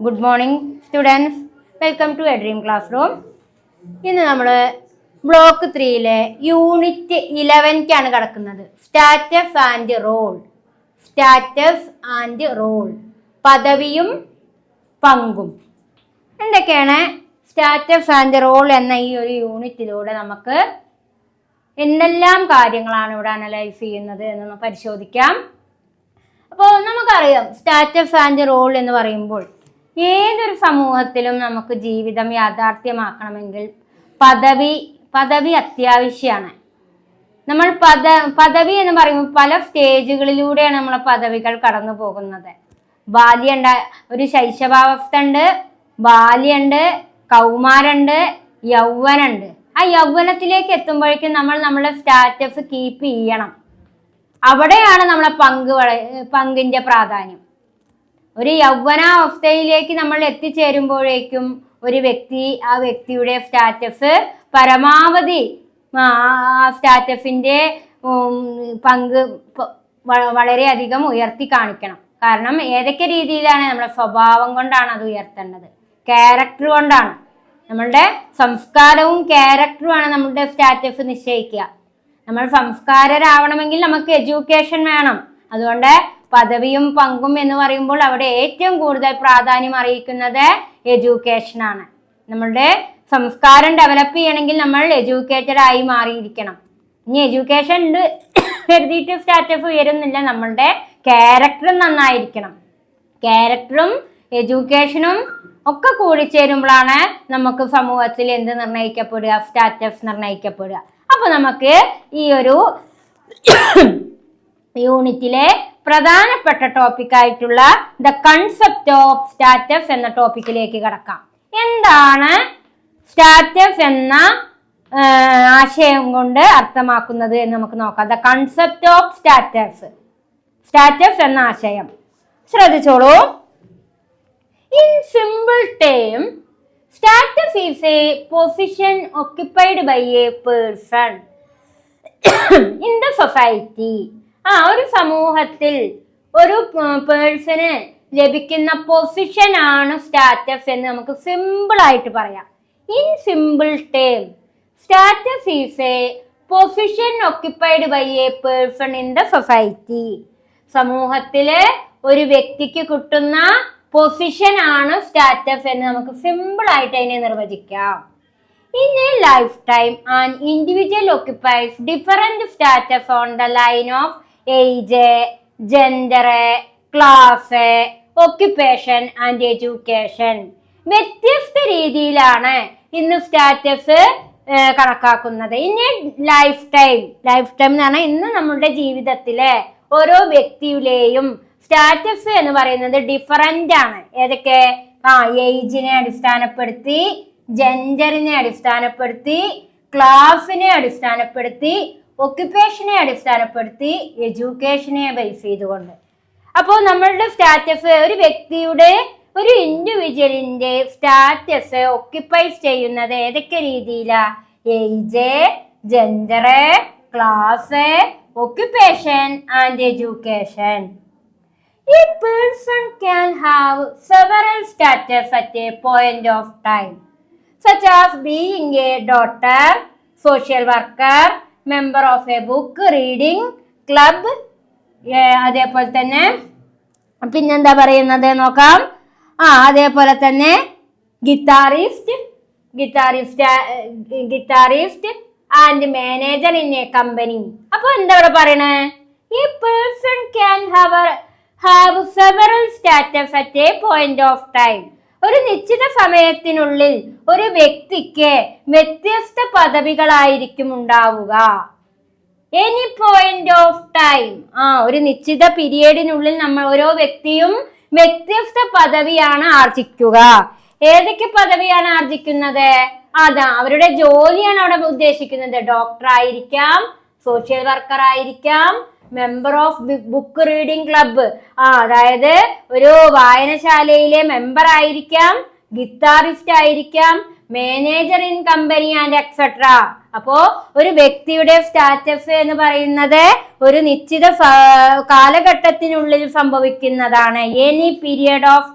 Good morning, students. Welcome to a Dream Classroom. ഇന്ന് നമ്മൾ block 3-ലെ unit 11-ക്കാണ് കിടക്കുന്നത്. Status and role. Status and role, പദവിയും പങ്കും. എന്തൊക്കെയാണ് സ്റ്റാറ്റസ് ആൻഡ് റോൾ എന്ന ഈ ഒരു യൂണിറ്റിലൂടെ നമുക്ക് എന്തെല്ലാം കാര്യങ്ങളാണ് ഇവിടെ അനലൈസ് ചെയ്യുന്നത് എന്ന് പരിശോധിക്കാം. അപ്പോൾ നമുക്കറിയാം, സ്റ്റാറ്റസ് ആൻഡ് റോൾ എന്ന് പറയുമ്പോൾ ഏതൊരു സമൂഹത്തിലും നമുക്ക് ജീവിതം യാഥാർത്ഥ്യമാക്കണമെങ്കിൽ പദവി അത്യാവശ്യമാണ്. നമ്മൾ പദവി എന്ന് പറയുമ്പോൾ പല സ്റ്റേജുകളിലൂടെയാണ് നമ്മളെ പദവികൾ കടന്നു പോകുന്നത്. ഒരു ശൈശവാവസ്ഥ ഉണ്ട്, ബാല്യമുണ്ട്, കൗമാരമുണ്ട്, യൗവനുണ്ട്. ആ യൗവനത്തിലേക്ക് എത്തുമ്പോഴേക്കും നമ്മൾ നമ്മളെ സ്റ്റാറ്റസ് കീപ്പ് ചെയ്യണം. അവിടെയാണ് നമ്മളെ പങ്കിന്റെ പ്രാധാന്യം. ഒരു യൗവനാവസ്ഥയിലേക്ക് നമ്മൾ എത്തിച്ചേരുമ്പോഴേക്കും ആ വ്യക്തിയുടെ സ്റ്റാറ്റസ് പരമാവധി സ്റ്റാറ്റസിന്റെ പങ്ക് വളരെയധികം ഉയർത്തി കാണിക്കണം. കാരണം ഏതൊക്കെ രീതിയിലാണ് നമ്മുടെ സ്വഭാവം കൊണ്ടാണ് അത് ഉയർത്തേണ്ടത്, ക്യാരക്ടർ കൊണ്ടാണ്. നമ്മളുടെ സംസ്കാരവും ക്യാരക്ടറുമാണ് നമ്മളുടെ സ്റ്റാറ്റസ് നിശ്ചയിക്കുക. നമ്മൾ സംസ്കാരരാവണമെങ്കിൽ നമുക്ക് എഡ്യൂക്കേഷൻ വേണം. അതുകൊണ്ട് പദവിയും പങ്കും എന്ന് പറയുമ്പോൾ അവിടെ ഏറ്റവും കൂടുതൽ പ്രാധാന്യം അറിയിക്കുന്നത് എഡ്യൂക്കേഷനാണ്. നമ്മളുടെ സംസ്കാരം ഡെവലപ്പ് ചെയ്യണമെങ്കിൽ നമ്മൾ എഡ്യൂക്കേറ്റഡ് ആയി മാറിയിരിക്കണം. ഇനി എഡ്യൂക്കേഷൻ ഉണ്ട് കരുതിയിട്ട് സ്റ്റാറ്റസ് ഉയരുന്നില്ല, നമ്മളുടെ ക്യാരക്ടറും നന്നായിരിക്കണം. ക്യാരക്ടറും എഡ്യൂക്കേഷനും ഒക്കെ കൂടിച്ചേരുമ്പോഴാണ് നമുക്ക് സമൂഹത്തിൽ എന്ത് നിർണ്ണയിക്കപ്പെടുക, സ്റ്റാറ്റസ് നിർണ്ണയിക്കപ്പെടുക. അപ്പൊ നമുക്ക് ഈ ഒരു യൂണിറ്റിലെ പ്രധാനപ്പെട്ട ടോപ്പിക്കായിട്ടുള്ള ദ കൺസെപ്റ്റ് ഓഫ് സ്റ്റാറ്റസ് എന്ന ടോപ്പിക്കിലേക്ക് കടക്കാം. എന്താണ് സ്റ്റാറ്റസ് എന്ന ആശയം കൊണ്ട് അർത്ഥമാക്കുന്നത് എന്ന് നമുക്ക് നോക്കാം. ദ കൺസെപ്റ്റ് ഓഫ് സ്റ്റാറ്റസ് എന്ന ആശയം ശ്രദ്ധിച്ചോളൂ. In simple term, status is a position occupied by a person in the society. ഒരു സമൂഹത്തിൽ ഒരു പേഴ്സണ് ലഭിക്കുന്ന പൊസിഷൻ ആണ് സ്റ്റാറ്റസ് എന്ന് നമുക്ക് സിമ്പിൾ ആയിട്ട് പറയാം. In simple term, status is a position occupied by a person in the society. സമൂഹത്തില് ഒരു വ്യക്തിക്ക് കിട്ടുന്ന പൊസിഷൻ ആണ് സ്റ്റാറ്റസ് എന്ന് നമുക്ക് സിമ്പിൾ ആയിട്ട് അതിനെ നിർവചിക്കാം. In a lifetime, an individual occupies different status on the line of age, gender, class, occupation and education. വ്യത്യസ്ത രീതിയിലാണ് ഇന്ന് സ്റ്റാറ്റസ് കണക്കാക്കുന്നത്. ഇൻ എ ലൈഫ് ടൈം എന്ന് പറഞ്ഞാൽ ഇന്ന് നമ്മുടെ ജീവിതത്തിലെ ഓരോ വ്യക്തിയിലെയും സ്റ്റാറ്റസ് എന്ന് പറയുന്നത് ഡിഫറൻ്റ് ആണ്. ഏതൊക്കെ? ഏജിനെ അടിസ്ഥാനപ്പെടുത്തി, ജെൻഡറിനെ അടിസ്ഥാനപ്പെടുത്തി, ക്ലാസിനെ അടിസ്ഥാനപ്പെടുത്തി, ഒക്യുപ്പേഷനെ അടിസ്ഥാനപ്പെടുത്തി, എഡ്യൂക്കേഷനെ ബേസ് ചെയ്തുകൊണ്ട്. അപ്പോൾ നമ്മളുടെ സ്റ്റാറ്റസ്, ഒരു വ്യക്തിയുടെ, ഒരു ഇൻഡിവിജ്വലിന്റെ സ്റ്റാറ്റസ് ഒക്യുപ്പൈസ് ചെയ്യുന്നത് ഏതൊക്കെ രീതിയിലാ? Age, gender, class, occupation and education. A person can have several status at a point of time, such as being a doctor, social worker, member of a book reading club. അതേപോലെ തന്നെ പിന്നെന്താ പറയുന്നത് നോക്കാം. അതേപോലെ തന്നെ guitarist and manager in A company. അപ്പൊ എന്താ ഇവിടെ പറയണേ? ഈ person can have several status at a point of time. ഒരു നിശ്ചിത സമയത്തിനുള്ളിൽ ഒരു വ്യക്തിക്ക് വ്യത്യസ്ത പദവികളായിരിക്കും ഉണ്ടാവുക. എനി പോയിന്റ് ഓഫ് ടൈം, ഒരു നിശ്ചിത പീരിയഡിനുള്ളിൽ നമ്മൾ ഓരോ വ്യക്തിയും വ്യത്യസ്ത പദവിയാണ് ആർജിക്കുക. ഏതൊക്കെ പദവിയാണ് ആർജിക്കുന്നത്? അവരുടെ ജോലിയാണ് അവിടെ ഉദ്ദേശിക്കുന്നത്. ഡോക്ടർ ആയിരിക്കാം, സോഷ്യൽ വർക്കർ ആയിരിക്കാം, member of book reading club, അതായത് ഒരു വായനശാലയിലെ മെമ്പർ ആയിരിക്കാം, ഗിറ്റാറിസ്റ്റ് ആയിരിക്കാം, manager in company and etcetera. അപ്പോ ഒരു വ്യക്തിയുടെ സ്റ്റാറ്റസ് എന്ന് പറയുന്നത് ഒരു നിശ്ചിത കാലഘട്ടത്തിനുള്ളിൽ സംഭവിക്കുന്നതാണ്. എനി പീരിയഡ് ഓഫ്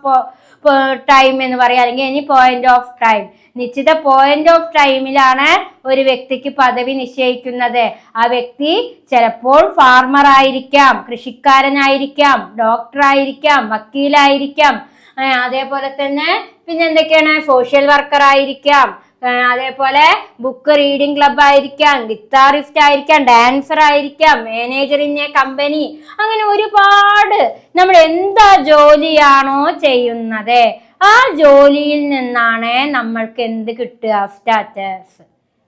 ടൈം എന്ന് പറയാം, അല്ലെങ്കിൽ എനി പോയിന്റ് ഓഫ് ടൈം. നിശ്ചിത പോയിന്റ് ഓഫ് ടൈമിലാണ് ഒരു വ്യക്തിക്ക് പദവി നിശ്ചയിക്കുന്നത്. ആ വ്യക്തി ചിലപ്പോൾ ഫാർമർ ആയിരിക്കാം, കൃഷിക്കാരനായിരിക്കാം, ഡോക്ടർ ആയിരിക്കാം, വക്കീലായിരിക്കാം, അതേപോലെ തന്നെ പിന്നെ എന്തൊക്കെയാണ്, സോഷ്യൽ വർക്കർ ആയിരിക്കാം, അതേപോലെ ബുക്ക് റീഡിംഗ് ക്ലബ് ആയിരിക്കാം, ഗിത്താറിസ്റ്റ് ആയിരിക്കാം, ഡാൻസർ ആയിരിക്കാം, മാനേജർ ഇൻ എ കമ്പനി. അങ്ങനെ ഒരുപാട് നമ്മൾ എന്താ ജോലിയാണോ ചെയ്യുന്നത് ആ ജോലിയിൽ നിന്നാണ് നമ്മൾക്ക് എന്ത് കിട്ടുക, സ്റ്റാറ്റസ്.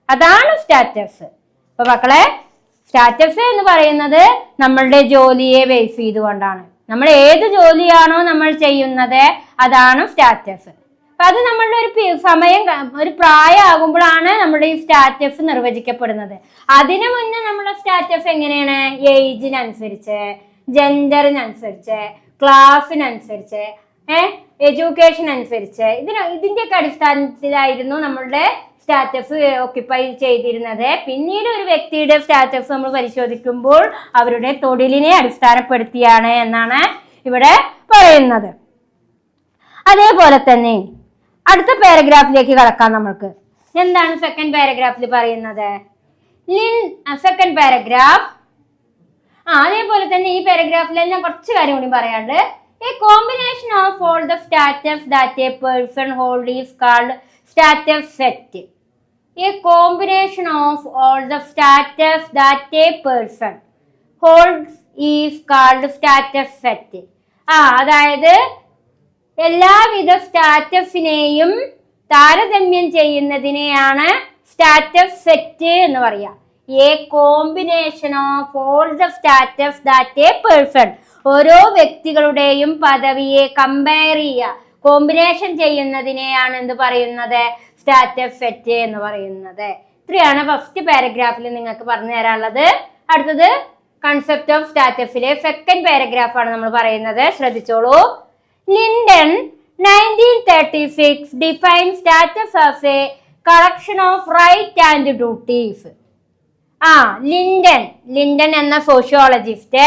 അതാണ് സ്റ്റാറ്റസ്. അപ്പൊ മക്കളെ, സ്റ്റാറ്റസ് എന്ന് പറയുന്നത് നമ്മളുടെ ജോലിയെ ബേസ് ചെയ്തുകൊണ്ടാണ്. നമ്മൾ ഏത് ജോലിയാണോ നമ്മൾ ചെയ്യുന്നത് അതാണ് സ്റ്റാറ്റസ്. അപ്പൊ അത് നമ്മളുടെ ഒരു സമയം, ഒരു പ്രായമാകുമ്പോഴാണ് നമ്മുടെ ഈ സ്റ്റാറ്റസ് നിർവചിക്കപ്പെടുന്നത്. അതിനു മുന്നേ നമ്മുടെ സ്റ്റാറ്റസ് എങ്ങനെയാണ്? ഏജിനനുസരിച്ച്, ജെൻഡറിനനുസരിച്ച്, ക്ലാസ്സിനനുസരിച്ച്, എഡ്യൂക്കേഷൻ അനുസരിച്ച്, ഇതിന്റെയൊക്കെ അടിസ്ഥാനത്തിലായിരുന്നു നമ്മളുടെ സ്റ്റാറ്റസ് ഓക്യുപ്പൈ ചെയ്തിരുന്നത്. പിന്നീട് ഒരു വ്യക്തിയുടെ സ്റ്റാറ്റസ് നമ്മൾ പരിശോധിക്കുമ്പോൾ അവരുടെ തൊഴിലിനെ അടിസ്ഥാനപ്പെടുത്തിയാണ് എന്നാണ് ഇവിടെ പറയുന്നത്. അതേപോലെ തന്നെ അടുത്ത പാരഗ്രാഫിലേക്ക് കടക്കാം നമ്മൾക്ക്. എന്താണ് സെക്കൻഡ് പാരഗ്രാഫിൽ പറയുന്നത്? Second paragraph. അതേപോലെ തന്നെ ഈ പാരഗ്രാഫിൽ ഞാൻ കുറച്ച് കാര്യം കൂടി പറയാണ്ട്. A combination of all the status that a person holds is called status set. A combination of all the status that a person holds is called status set. അതായത് എല്ലാവിധ സ്റ്റാറ്റസിനെയും താരതമ്യം ചെയ്യുന്നതിനെയാണ് സ്റ്റാറ്റസ് സെറ്റ് എന്ന് പറയാ. A combination of all the status that a person, ഓരോ വ്യക്തികളുടെയും പദവിയെ compare ചെയ്യുക, combination ചെയ്യുന്നതിനെയാണ് എന്ത് പറയുന്നത്? സ്റ്റാറ്റസ് സെറ്റ് എന്ന് പറയുന്നത്. ഇത്രയാണ് ഫസ്റ്റ് പാരഗ്രാഫിൽ നിങ്ങൾക്ക് പറഞ്ഞു തരാനുള്ളത്. അടുത്തത് കൺസെപ്റ്റ് ഓഫ് സ്റ്റാറ്റസിലെ സെക്കൻഡ് പാരഗ്രാഫാണ് നമ്മൾ പറയുന്നത്. ശ്രദ്ധിച്ചോളൂ. Linton 1936 define status as a collection of right and duties. Linton എന്ന സോഷ്യോളജിസ്റ്റ്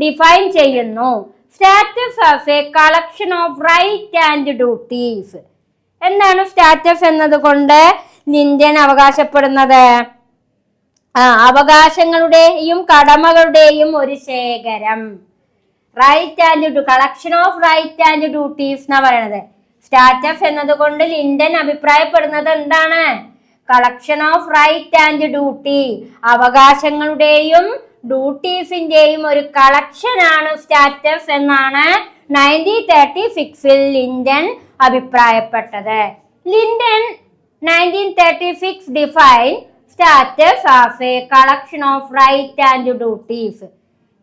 ഡിഫൈൻ ചെയ്യുന്നു status as a collection of right and duties. എന്താണ് സ്റ്റാറ്റസ് എന്നതുകൊണ്ട് ലിൻഡൻ അവകാശപ്പെടുന്നത്? അവകാശങ്ങളുടെയും കടമകളുടെയും ഒരു ശേഖരം. Right and collection of right and duties എന്നാ പറയണത്. സ്റ്റാറ്റസ് എന്നതുകൊണ്ട് ലിൻഡൻ അഭിപ്രായപ്പെടുന്നത് എന്താണ്? Collection of right and duty, അവകാശങ്ങളുടെയും ഡ്യൂട്ടീസിന്റെയും ഒരു കളക്ഷൻ ആണ് സ്റ്റാറ്റസ് എന്നാണ് 1936 ലിൻഡൻ അഭിപ്രായപ്പെട്ടത്. Linton 1936 define status as a collection of right and duties.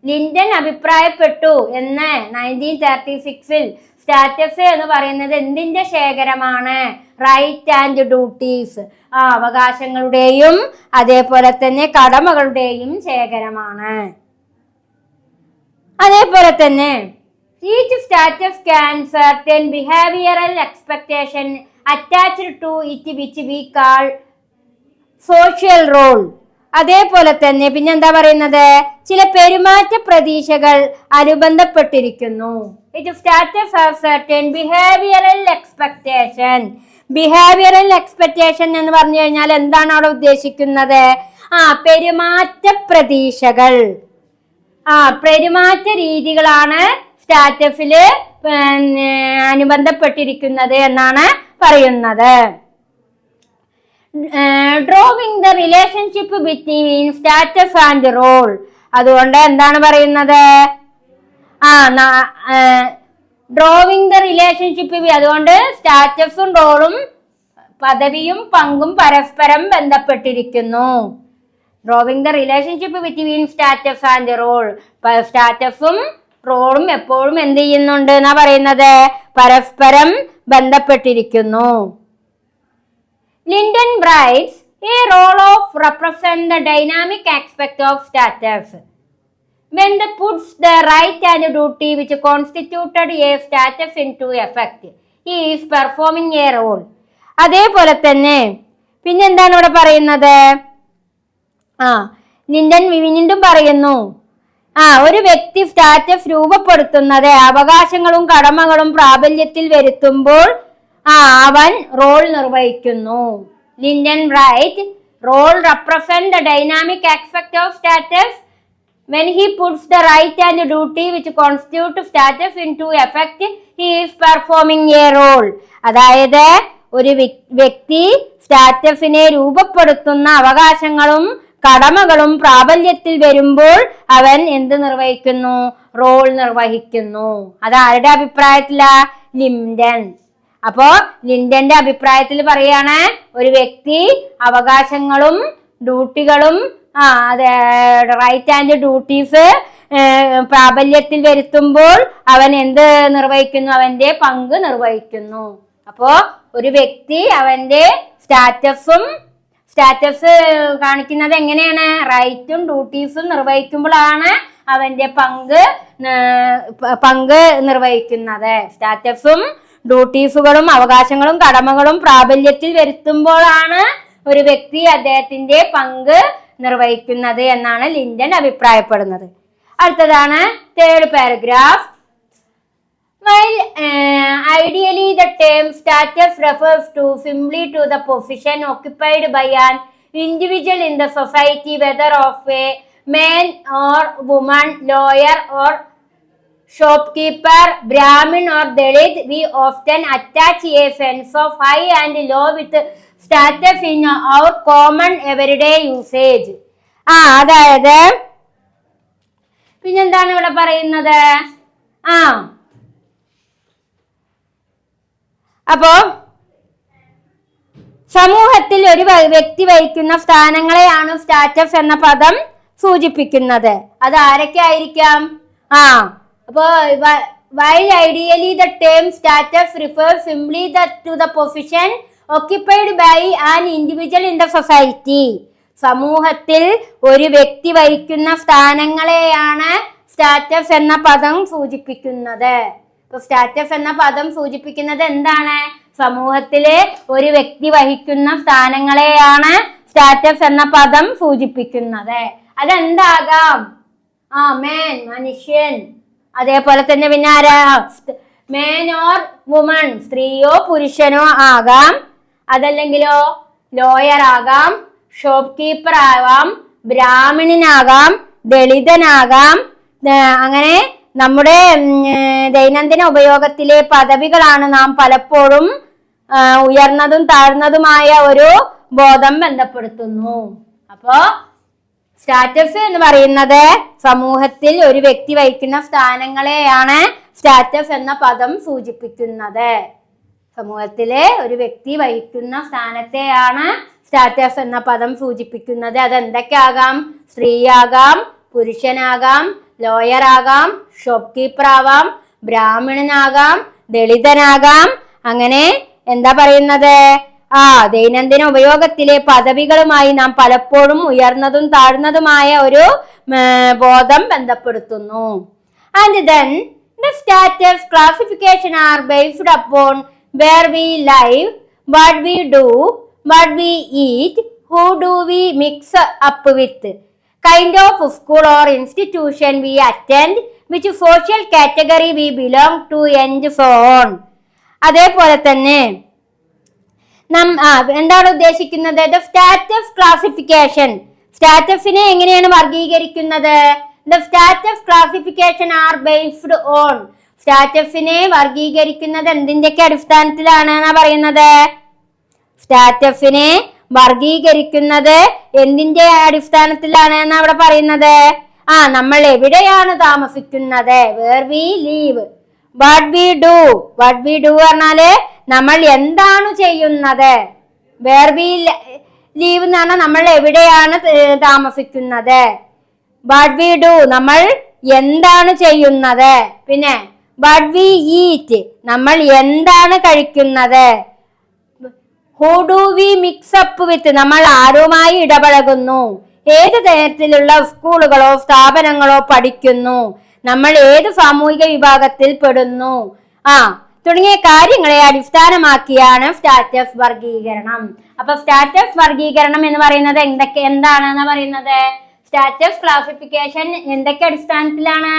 Linton അഭിപ്രായപ്പെട്ടു എന്ന് 1936 സ്റ്റാറ്റസ് എന്ന് പറയുന്നത് എന്തിന്റെ ശേഖരമാണ്? റൈറ്റ് ആൻഡ് ഡ്യൂട്ടീസ്, അവകാശങ്ങളുടെയും അതേപോലെ തന്നെ കടമകളുടെയും ശേഖരമാണ്. അതേപോലെ തന്നെ each status can certain behavioural expectation attached to it which we call social role. അതേപോലെ തന്നെ പിന്നെന്താ പറയുന്നത്? ചില പെരുമാറ്റ പ്രതീക്ഷകൾ അനുബന്ധപ്പെട്ടിരിക്കുന്നു. It status have certain behavioural expectation. Behavioural expectation എന്ന് പറഞ്ഞു കഴിഞ്ഞാൽ എന്താണ് അവിടെ ഉദ്ദേശിക്കുന്നത്? പെരുമാറ്റ പ്രതീക്ഷകൾ, പെരുമാറ്റ രീതികളാണ് സ്റ്റാറ്റസില് അനുബന്ധപ്പെട്ടിരിക്കുന്നത് എന്നാണ് പറയുന്നത്. Drawing the relationship between status and role. അതുകൊണ്ട് എന്താണ് പറയുന്നത്? ഡ്രോവിംഗ് ദ റിലേഷൻഷിപ്പ്, അതുകൊണ്ട് സ്റ്റാറ്റസും റോളും പദവിയും പങ്കും പരസ്പരം ബന്ധപ്പെട്ടിരിക്കുന്നു. Drawing the relationship between status and role. സ്റ്റാറ്റസും റോളും എപ്പോഴും എന്ത് ചെയ്യുന്നുണ്ട് എന്നാ പറയുന്നത്? പരസ്പരം ബന്ധപ്പെട്ടിരിക്കുന്നു. Linden writes, a role of represent the dynamic aspect of status. When the puts the right and duty which constituted a status into effect, he is performing a role. അതേപോലെ തന്നെ പിന്നെന്താണ് ഇവിടെ പറയുന്നത്? ലിൻഡൻ വീണ്ടും പറയുന്നു, ഒരു വ്യക്തി സ്റ്റാറ്റസ് രൂപപ്പെടുത്തുന്നത് അവകാശങ്ങളും കടമകളും പ്രാബല്യത്തിൽ വരുത്തുമ്പോൾ അവൻ റോൾ നിർവഹിക്കുന്നു. Linton write, role represent the dynamic aspect of status. When he puts the right and duty which constitute status into effect, he is performing a role. അതായത് ഒരു വ്യക്തി സ്റ്റാറ്റസിനെ രൂപപ്പെടുത്തുന്ന അവകാശങ്ങളും കടമകളും പ്രാബല്യത്തിൽ വരുമ്പോൾ അവൻ എന്ത് നിർവഹിക്കുന്നു? റോൾ നിർവഹിക്കുന്നു. അത് ആരുടെ അഭിപ്രായത്തിലാ? ലിൻഡൻ. അപ്പോ ലിൻഡന്റെ അഭിപ്രായത്തിൽ പറയാണ്, ഒരു വ്യക്തി അവകാശങ്ങളും ഡ്യൂട്ടികളും റൈറ്റ് ആൻഡ് ഡ്യൂട്ടീസ് പ്രാബല്യത്തിൽ വരുത്തുമ്പോൾ അവൻ എന്ത് നിർവഹിക്കുന്നു? അവന്റെ പങ്ക് നിർവഹിക്കുന്നു. അപ്പോ ഒരു വ്യക്തി അവന്റെ സ്റ്റാറ്റസ് കാണിക്കുന്നത് എങ്ങനെയാണ്? റൈറ്റും ഡ്യൂട്ടീസും നിർവഹിക്കുമ്പോഴാണ് അവന്റെ പങ്ക് നിർവഹിക്കുന്നത്. സ്റ്റാറ്റസും ഡ്യൂട്ടീസുകളും അവകാശങ്ങളും കടമകളും പ്രാബല്യത്തിൽ വരുത്തുമ്പോഴാണ് ഒരു വ്യക്തി അദ്ദേഹത്തിന്റെ പങ്ക് നിർവഹിക്കുന്നത് എന്നാണ് ലിൻഡൻ അഭിപ്രായപ്പെടുന്നത്. അടുത്തതാണ് third paragraph. While ideally the term status refers simply to the position occupied by an individual in the society, whether of a man or woman, lawyer or shopkeeper, Brahmin or Dalit, we often attach a sense of high and low with status in our common everyday usage. അതായത് പിന്നെന്താണ് ഇവിടെ പറയുന്നത്? അപ്പോ സമൂഹത്തിൽ ഒരു വ്യക്തി വഹിക്കുന്ന സ്ഥാനങ്ങളെയാണ് status എന്ന പദം സൂചിപ്പിക്കുന്നത്. അത് ആരൊക്കെ ആയിരിക്കാം? അപ്പോ while ideally the term status refers simply to the position occupied by an individual in the society. സമൂഹത്തിൽ ഒരു വ്യക്തി വഹിക്കുന്ന സ്ഥാനങ്ങളെയാണ് സ്റ്റാറ്റസ് എന്ന പദം സൂചിപ്പിക്കുന്നത്. സ്റ്റാറ്റസ് എന്ന പദം സൂചിപ്പിക്കുന്നത് എന്താണ്? സമൂഹത്തിലെ ഒരു വ്യക്തി വഹിക്കുന്ന സ്ഥാനങ്ങളെയാണ് സ്റ്റാറ്റസ് എന്ന പദം സൂചിപ്പിക്കുന്നത്. അതെന്താകാം? മേൻ, മനുഷ്യൻ. അതേപോലെ തന്നെ പിന്നെ ആരാ? മേൻ ഓർ വുമൺ, സ്ത്രീയോ പുരുഷനോ ആകാം. അതല്ലെങ്കിലോ ലോയർ ആകാം, ഷോപ്പ് കീപ്പർ ആകാം, ബ്രാഹ്മണനാകാം, ദളിതനാകാം. അങ്ങനെ നമ്മുടെ ദൈനംദിന ഉപയോഗത്തിലെ പദവികളാണ് നാം പലപ്പോഴും ഉയർന്നതും താഴ്ന്നതുമായ ഒരു ബോധം ബന്ധപ്പെടുത്തുന്നു. അപ്പോ സ്റ്റാറ്റസ് എന്ന് പറയുന്നത് സമൂഹത്തിൽ ഒരു വ്യക്തി വഹിക്കുന്ന സ്ഥാനങ്ങളെയാണ് സ്റ്റാറ്റസ് എന്ന പദം സൂചിപ്പിക്കുന്നത്. സമൂഹത്തിലെ ഒരു വ്യക്തി വഹിക്കുന്ന സ്ഥാനത്തെയാണ് സ്റ്റാറ്റസ് എന്ന പദം സൂചിപ്പിക്കുന്നത്. അതെന്തൊക്കെ ആകാം? സ്ത്രീയാകാം, പുരുഷനാകാം, ലോയർ ആകാം, ഷോപ്പ് കീപ്പർ ആവാം, ബ്രാഹ്മണനാകാം, ദളിതനാകാം. അങ്ങനെ എന്താ പറയുന്നത്? ദൈനംദിന ഉപയോഗത്തിലെ പദവികളുമായി നാം പലപ്പോഴും ഉയർന്നതും താഴ്ന്നതുമായ ഒരു ബോധം ബന്ധപ്പെടുത്തുന്നു. And then the status classification are based upon where we live, what we do, what we eat, who do we mix up with, kind of school or institution we attend, which social category we belong to, and so on. അതേപോലെ തന്നെ എന്താണ് ഉദ്ദേശിക്കുന്നത്? The status classification, സ്റ്റാറ്റസിനെ എങ്ങനെയാണ് വർഗീകരിക്കുന്നത്? The status classification are based on, സ്റ്റാറ്റസിനെ വർഗീകരിക്കുന്നത് എന്തിന്റെയൊക്കെ അടിസ്ഥാനത്തിലാണ് എന്നാ പറയുന്നത്? സ്റ്റാറ്റസിനെ വർഗീകരിക്കുന്നത് എന്തിന്റെ അടിസ്ഥാനത്തിലാണ് എന്നാ അവിടെ പറയുന്നത്? നമ്മൾ എവിടെയാണ് താമസിക്കുന്നത്, where we live. What we do, what we do പറഞ്ഞാല് നമ്മൾ എന്താണ് ചെയ്യുന്നത്. വേർ വി ലീവ് എന്ന് പറഞ്ഞാൽ നമ്മൾ എവിടെയാണ് താമസിക്കുന്നത്. വാട്ട് വി ഡു, നമ്മൾ എന്താണ് ചെയ്യുന്നത്. പിന്നെ വാട്ട് വി ഈറ്റ്, നമ്മൾ എന്താണ് കഴിക്കുന്നത്. Who do we mix up with, നമ്മൾ ആരുമായി ഇടപഴകുന്നു. ഏത് തരത്തിലുള്ള സ്കൂളുകളോ സ്ഥാപനങ്ങളോ പഠിക്കുന്നു, നമ്മൾ ഏത് സാമൂഹിക വിഭാഗത്തിൽ പെടുന്നു, തുടങ്ങിയ കാര്യങ്ങളെ അടിസ്ഥാനമാക്കിയാണ് സ്റ്റാറ്റസ് വർഗീകരണം. അപ്പൊ സ്റ്റാറ്റസ് വർഗീകരണം എന്ന് പറയുന്നത് എന്താണെന്ന് പറയുന്നത്? സ്റ്റാറ്റസ് ക്ലാസിഫിക്കേഷൻ എന്തൊക്കെ അടിസ്ഥാനത്തിലാണ്?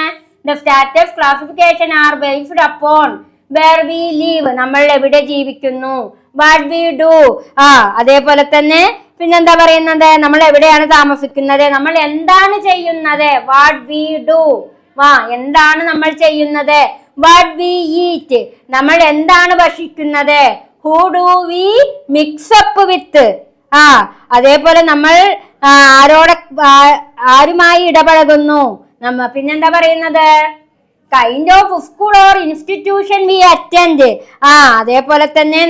The status classification are based upon where we live, നമ്മൾ എവിടെ ജീവിക്കുന്നു, വാട്ട് വി ഡു, അതേപോലെ തന്നെ പിന്നെന്താ പറയുന്നത്, നമ്മൾ എവിടെയാണ് താമസിക്കുന്നത്, നമ്മൾ എന്താണ് ചെയ്യുന്നത്, വാട്ട് വി ഡു, എന്താണ് നമ്മൾ ചെയ്യുന്നത്, വാട്ട് വി ഈറ്റ്, നമ്മൾ എന്താണ് ഭക്ഷിക്കുന്നത്, ഹൂ ഡു വി മിക്സപ്പ് വിത്ത്, അതേപോലെ നമ്മൾ ആരുമായി ഇടപഴകുന്നു, പിന്നെന്താ പറയുന്നത്, kind of school or institution we attend, അതേപോലെ തന്നെ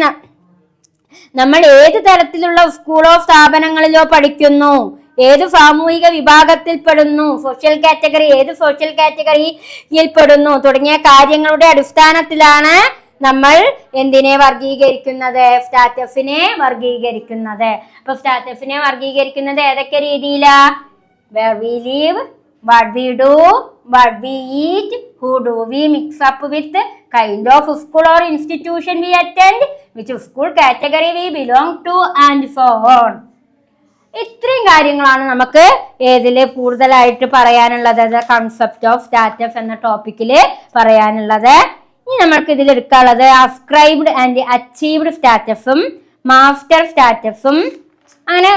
നമ്മൾ ഏത് തരത്തിലുള്ള സ്കൂളോ സ്ഥാപനങ്ങളിലോ പഠിക്കുന്നു, ഏത് സാമൂഹിക വിഭാഗത്തിൽ പെടുന്നു, സോഷ്യൽ കാറ്റഗറി ഏത് സോഷ്യൽ കാറ്റഗറിയിൽ പെടുന്നു തുടങ്ങിയ കാര്യങ്ങളുടെ അടിസ്ഥാനത്തിലാണ് നമ്മൾ എന്തിനെ വർഗീകരിക്കുന്നത്, സ്റ്റാറ്റസിനെ വർഗീകരിക്കുന്നത്. അപ്പൊ സ്റ്റാറ്റസിനെ വർഗീകരിക്കുന്നത് ഏതൊക്കെ രീതിയിലാ? where we live, what we do, what we eat, who do we mix up with, kind of school or institution we attend, which school category we belong to, and so on. ഇത്രയും കാര്യങ്ങളാണ് നമുക്ക് ഏതില് കൂടുതലായിട്ട് പറയാനുള്ളത്, concept of status എന്ന ടോപ്പിക്കില് പറയാനുള്ളത്. ഇനി നമ്മൾക്ക് ഇതിൽ എടുക്കാനുള്ളത് അസ്ക്രൈബ്ഡ് ആൻഡ് അച്ചീവ്ഡ് സ്റ്റാറ്റസും മാസ്റ്റർ സ്റ്റാറ്റസും, അങ്ങനെ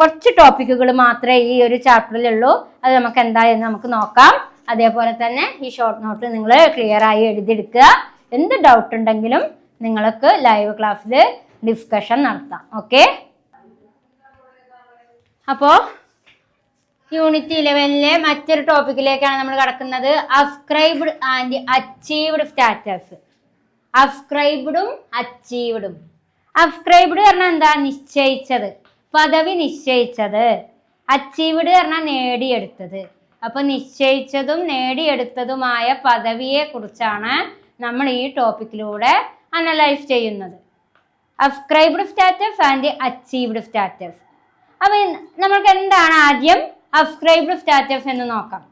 കുറച്ച് ടോപ്പിക്കുകൾ മാത്രമേ ഈ ഒരു ചാപ്റ്ററിലുള്ളൂ. അത് നമുക്ക് എന്തായെന്ന് നമുക്ക് നോക്കാം. അതേപോലെ തന്നെ ഈ ഷോർട്ട് നോട്ട് നിങ്ങൾ ക്ലിയർ ആയി എഴുതിയെടുക്കുക. എന്ത് ഡൗട്ട് ഉണ്ടെങ്കിലും നിങ്ങൾക്ക് ലൈവ് ക്ലാസ്സിൽ ഡിസ്കഷൻ നടത്താം. ഓക്കെ, അപ്പോൾ യൂണിറ്റ് 11 മറ്റൊരു ടോപ്പിക്കിലേക്കാണ് നമ്മൾ കടക്കുന്നത്. Ascribed and achieved status. അസ്ക്രൈബ്ഡും അച്ചീവ്ഡും. അസ്ക്രൈബ്ഡ് പറഞ്ഞാൽ എന്താ? നിശ്ചയിച്ചത്, പദവി നിശ്ചയിച്ചത്. അച്ചീവ്ഡ് പറഞ്ഞാൽ നേടിയെടുത്തത്. അപ്പൊ നിശ്ചയിച്ചതും നേടിയെടുത്തതുമായ പദവിയെ കുറിച്ചാണ് നമ്മൾ ഈ ടോപ്പിക്കിലൂടെ അനലൈസ് ചെയ്യുന്നത്. Ascribed status and achieved status. അപ്പൊ നമ്മൾക്ക് എന്താണ് ആദ്യം അസ്ക്രൈബ്ഡ് സ്റ്റാറ്റസ് എന്ന് നോക്കാം.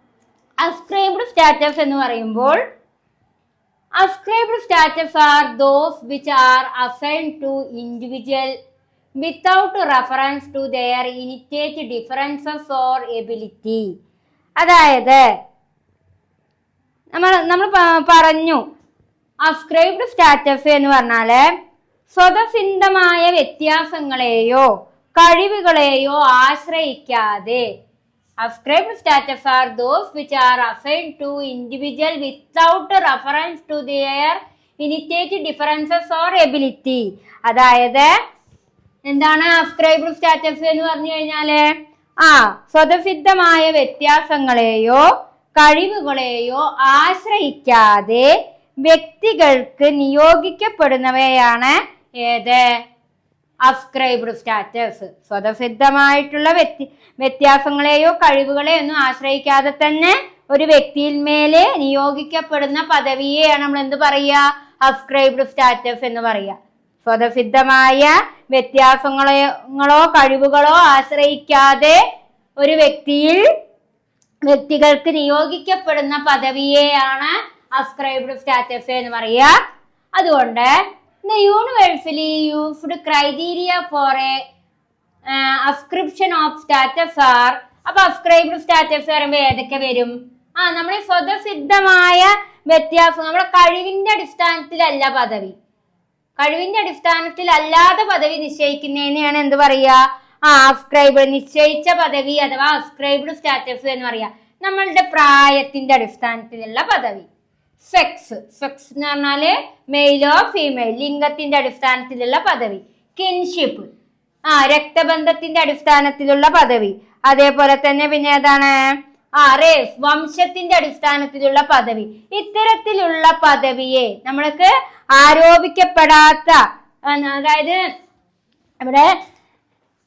അസ്ക്രൈബ്ഡ് സ്റ്റാറ്റസ് എന്ന് പറയുമ്പോൾ ascribed status are those which are assigned to individual without reference to their innate differences or ability. അതായത് നമ്മൾ പറഞ്ഞു അസ്ക്രൈബ്ഡ് സ്റ്റാറ്റസ് എന്ന് പറഞ്ഞാല് സ്വതസിദ്ധമായ വ്യത്യാസങ്ങളെയോ കഴിവുകളെയോ ആശ്രയിക്കാതെ, ascribed status are those which are assigned to individual without reference to their innate differences or ability. അതായത് എന്താണ് ascribed status എന്ന് പറഞ്ഞു കഴിഞ്ഞാല്? സ്വതസിദ്ധമായ വ്യത്യാസങ്ങളെയോ കഴിവുകളെയോ ആശ്രയിക്കാതെ വ്യക്തികൾക്ക് നിയോഗിക്കപ്പെടുന്നവയാണ് ഏത്? Ascribed status. സ്വതസിദ്ധമായിട്ടുള്ള വ്യത്യാസങ്ങളെയോ കഴിവുകളെയോ ഒന്നും ആശ്രയിക്കാതെ തന്നെ ഒരു വ്യക്തിയിൽ മേലെ നിയോഗിക്കപ്പെടുന്ന പദവിയെയാണ് നമ്മൾ എന്ത് പറയുക? അസ്ക്രൈബ്ഡ് സ്റ്റാറ്റസ് എന്ന് പറയുക. സ്വതസിദ്ധമായ വ്യത്യാസങ്ങളോ കഴിവുകളോ ആശ്രയിക്കാതെ ഒരു വ്യക്തികൾക്ക് നിയോഗിക്കപ്പെടുന്ന പദവിയെയാണ് അസ്ക്രൈബ്ഡ് സ്റ്റാറ്റസ് എന്ന് പറയുക. അതുകൊണ്ട് the universally used criteria for a ascription of status are, അപ്പൊ അസ്ക്രൈബ്ഡ് സ്റ്റാറ്റസ് പറയുമ്പോൾ ഏതൊക്കെ വരും? നമ്മൾ സ്വതസിദ്ധമായ വ്യത്യാസം, നമ്മുടെ കഴിവിന്റെ അടിസ്ഥാനത്തിലല്ല പദവി, കഴിവിന്റെ അടിസ്ഥാനത്തിൽ അല്ലാതെ പദവി നിശ്ചയിക്കുന്നതിനെയാണ് എന്ത് പറയുക? അസ്ക്രൈബ്ഡ്, നിശ്ചയിച്ച പദവി അഥവാ അസ്ക്രൈബ്ഡ് സ്റ്റാറ്റസ് എന്ന് പറയാ. നമ്മളുടെ പ്രായത്തിന്റെ അടിസ്ഥാനത്തിലുള്ള പദവി. സെക്സ് എന്ന് പറഞ്ഞാല് മെയിലോ ഫീമെയിൽ, ലിംഗത്തിന്റെ അടിസ്ഥാനത്തിലുള്ള പദവി. കിൻഷിപ്പ്, രക്തബന്ധത്തിന്റെ അടിസ്ഥാനത്തിലുള്ള പദവി. അതേപോലെ തന്നെ പിന്നെ ഏതാണ്? റേസ്, വംശത്തിന്റെ അടിസ്ഥാനത്തിലുള്ള പദവി. ഇത്തരത്തിലുള്ള പദവിയെ നമ്മൾക്ക് ആരോപിക്കപ്പെടാത്ത, അതായത് ഇവിടെ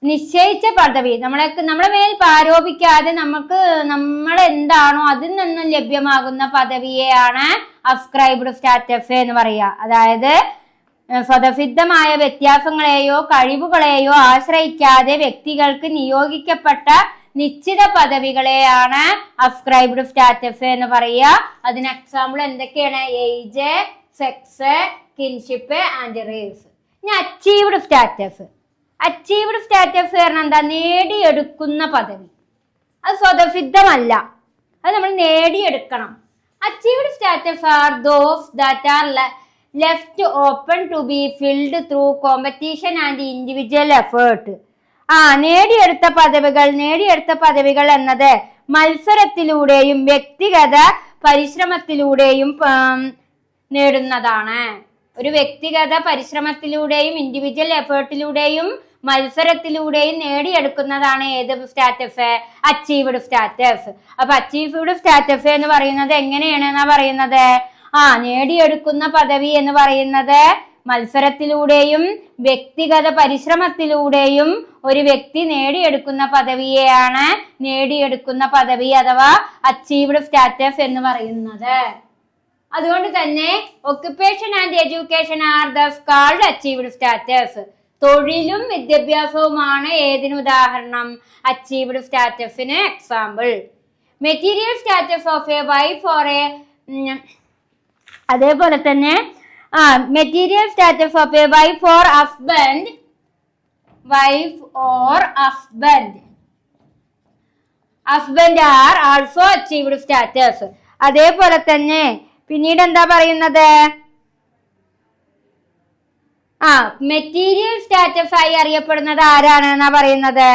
നിശ്ചയിച്ച പദവി നമ്മളെ മേൽ ആരോപിക്കാതെ നമ്മൾ എന്താണോ അതിൽ നിന്നും ലഭ്യമാകുന്ന പദവിയെയാണ് അസ്ക്രൈബ്ഡ് സ്റ്റാറ്റസ് എന്ന് പറയുക. അതായത് സ്വതസിദ്ധമായ വ്യത്യാസങ്ങളെയോ കഴിവുകളെയോ ആശ്രയിക്കാതെ വ്യക്തികൾക്ക് നിയോഗിക്കപ്പെട്ട നിശ്ചിത പദവികളെയാണ് അസ്ക്രൈബ്ഡ് സ്റ്റാറ്റസ് എന്ന് പറയുക. അതിന് എക്സാമ്പിൾ എന്തൊക്കെയാണ്? Age, sex, kinship and race. ഇനി അച്ചീവ്ഡ് സ്റ്റാറ്റസ്. അച്ചീവ്ഡ് സ്റ്റാറ്റസ് പറഞ്ഞാൽ എന്താ? നേടിയെടുക്കുന്ന പദവി. അത് സ്വതസിദ്ധമല്ല, അത് നമ്മൾ നേടിയെടുക്കണം. Achieved status are those that are left open to be filled through competition and individual effort. നേടിയെടുത്ത പദവികൾ എന്നത് മത്സരത്തിലൂടെയും വ്യക്തിഗത പരിശ്രമത്തിലൂടെയും നേടുന്നതാണ്. ഒരു വ്യക്തിഗത പരിശ്രമത്തിലൂടെയും ഇൻഡിവിജ്വൽ എഫേർട്ടിലൂടെയും മത്സരത്തിലൂടെയും നേടിയെടുക്കുന്നതാണ് ഏത് സ്റ്റാറ്റസ്? Achieved status. അപ്പൊ അച്ചീവ്ഡ് സ്റ്റാറ്റസ് എന്ന് പറയുന്നത് എങ്ങനെയാണ് പറയുന്നത്? നേടിയെടുക്കുന്ന പദവി എന്ന് പറയുന്നത് മത്സരത്തിലൂടെയും വ്യക്തിഗത പരിശ്രമത്തിലൂടെയും ഒരു വ്യക്തി നേടിയെടുക്കുന്ന പദവിയെയാണ് നേടിയെടുക്കുന്ന പദവി അഥവാ അച്ചീവ്ഡ് സ്റ്റാറ്റസ് എന്ന് പറയുന്നത്. അതുകൊണ്ട് തന്നെ occupation and education are thus called achieved status. തൊഴിലും വിദ്യാഭ്യാസവുമാണ് ഏതിന് ഉദാഹരണം? അച്ചീവ്ഡ് സ്റ്റാറ്റസിന് example. Material status of a wife or a അതേപോലെ തന്നെ material status of a wife or husband are also achieved status. അതേപോലെ തന്നെ പിന്നീട് എന്താ പറയുന്നത്? മെറ്റീരിയൽ സ്റ്റാറ്റസ് ആയി അറിയപ്പെടുന്നത് ആരാണെന്നാ പറയുന്നത്?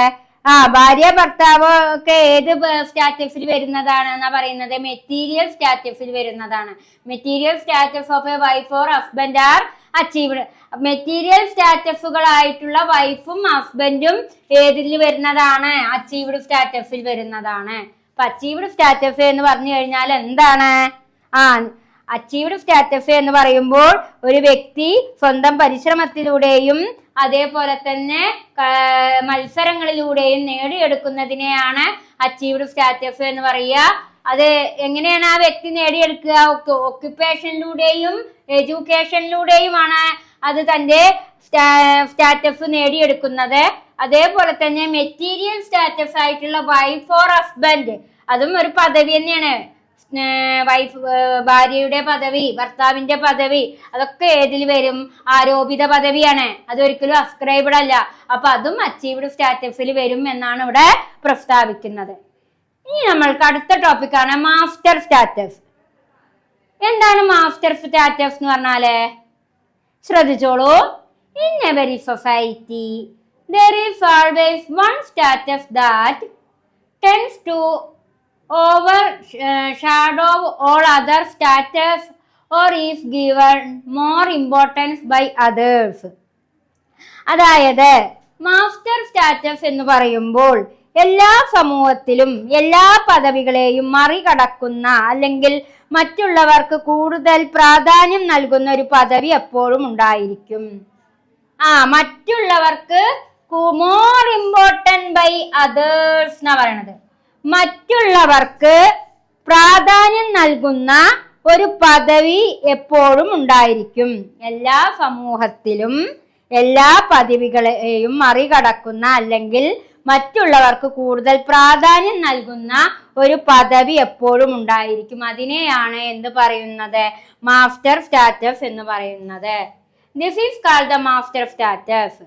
ഭാര്യ ഭർത്താവ് ഒക്കെ ഏത് സ്റ്റാറ്റസിൽ വരുന്നതാണ് എന്നാ പറയുന്നത്? മെറ്റീരിയൽ സ്റ്റാറ്റസിൽ വരുന്നതാണ്. Material status of a wife or husband are achieved. Material സ്റ്റാറ്റസുകളായിട്ടുള്ള വൈഫും ഹസ്ബൻഡും ഏതിൽ വരുന്നതാണ്? അച്ചീവ്ഡ് സ്റ്റാറ്റസിൽ വരുന്നതാണ്. അപ്പൊ അച്ചീവ്ഡ് സ്റ്റാറ്റസ് എന്ന് പറഞ്ഞു കഴിഞ്ഞാൽ എന്താണ്? അച്ചീവ്ഡ് സ്റ്റാറ്റസ് എന്ന് പറയുമ്പോൾ ഒരു വ്യക്തി സ്വന്തം പരിശ്രമത്തിലൂടെയും അതേപോലെ തന്നെ മത്സരങ്ങളിലൂടെയും നേടിയെടുക്കുന്നതിനെയാണ് അച്ചീവ്ഡ് സ്റ്റാറ്റസ് എന്ന് പറയുക. അത് എങ്ങനെയാണ് ആ വ്യക്തി നേടിയെടുക്കുക? ഒക്യുപ്പേഷനിലൂടെയും എഡ്യൂക്കേഷനിലൂടെയുമാണ് അത് തന്റെ സ്റ്റാറ്റസ് നേടിയെടുക്കുന്നത്. അതേപോലെ തന്നെ മെറ്റീരിയൽ സ്റ്റാറ്റസ് ആയിട്ടുള്ള വൈഫ് ഓർ ഹസ്ബൻഡ്, അതും ഒരു പദവി തന്നെയാണ്. ഭാര്യയുടെ പദവി, ഭർത്താവിന്റെ പദവി, അതൊക്കെ ഏതിൽ വരും? ആരോപിത പദവിയാണ്. അതൊരിക്കലും അസ്ക്രൈബഡ് അല്ല. അപ്പൊ അതും അച്ചീവ്ഡ് സ്റ്റാറ്റസിൽ വരും എന്നാണ് ഇവിടെ പ്രസ്താവിക്കുന്നത്. ഇനി നമ്മൾക്ക് അടുത്ത ടോപ്പിക്കാണ് മാസ്റ്റർ സ്റ്റാറ്റസ്. എന്താണ് മാസ്റ്റർ സ്റ്റാറ്റസ് എന്ന് പറഞ്ഞാല്? ശ്രദ്ധിച്ചോളൂ. In every society there is always one status that tends to overshadow all other status or is given more importance by others. അതായത് മാസ്റ്റർ സ്റ്റാറ്റസ് എന്ന് പറയുമ്പോൾ എല്ലാ സമൂഹത്തിലും എല്ലാ പദവികളെയും മറികടക്കുന്ന അല്ലെങ്കിൽ മറ്റുള്ളവർക്ക് കൂടുതൽ പ്രാധാന്യം നൽകുന്ന ഒരു പദവി എപ്പോഴും ഉണ്ടായിരിക്കും. മറ്റുള്ളവർക്ക് മോർ ഇമ്പോർട്ടന്റ് ബൈ അതേഴ്സ് എന്നാ പറയണത്. മറ്റുള്ളവർക്ക് പ്രാധാന്യം നൽകുന്ന ഒരു പദവി എപ്പോഴും ഉണ്ടായിരിക്കും. എല്ലാ സമൂഹത്തിലും എല്ലാ പദവികളെയും മറികടക്കുന്ന അല്ലെങ്കിൽ മറ്റുള്ളവർക്ക് കൂടുതൽ പ്രാധാന്യം നൽകുന്ന ഒരു പദവി എപ്പോഴും ഉണ്ടായിരിക്കും. അതിനെയാണ് എന്ത് പറയുന്നത്? മാസ്റ്റർ സ്റ്റാറ്റസ് എന്ന് പറയുന്നത്. This is called the master status.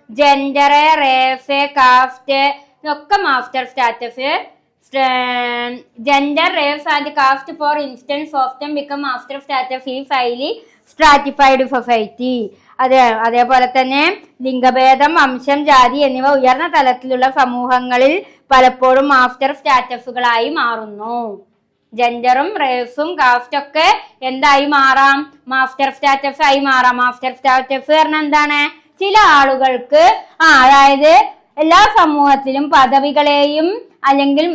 Gender, race, caste ഇതൊക്കെ master status. Gender, race and caste, for instance, often become master status in highly stratified society. അതേപോലെ തന്നെ ലിംഗഭേദം, വംശം, ജാതി എന്നിവ ഉയർന്ന തലത്തിലുള്ള സമൂഹങ്ങളിൽ പലപ്പോഴും മാസ്റ്റർ സ്റ്റാറ്റസുകളായി മാറുന്നു. ജെൻഡറും റേസും കാസ്റ്റും ഒക്കെ എന്തായി മാറാം? മാസ്റ്റർ സ്റ്റാറ്റസ് ആയി മാറാം. മാസ്റ്റർ സ്റ്റാറ്റസ് പറഞ്ഞാൽ എന്താണ്? ചില ആളുകൾക്ക് അതായത് എല്ലാ സമൂഹത്തിലും പദവികളെയും അല്ലെങ്കിൽ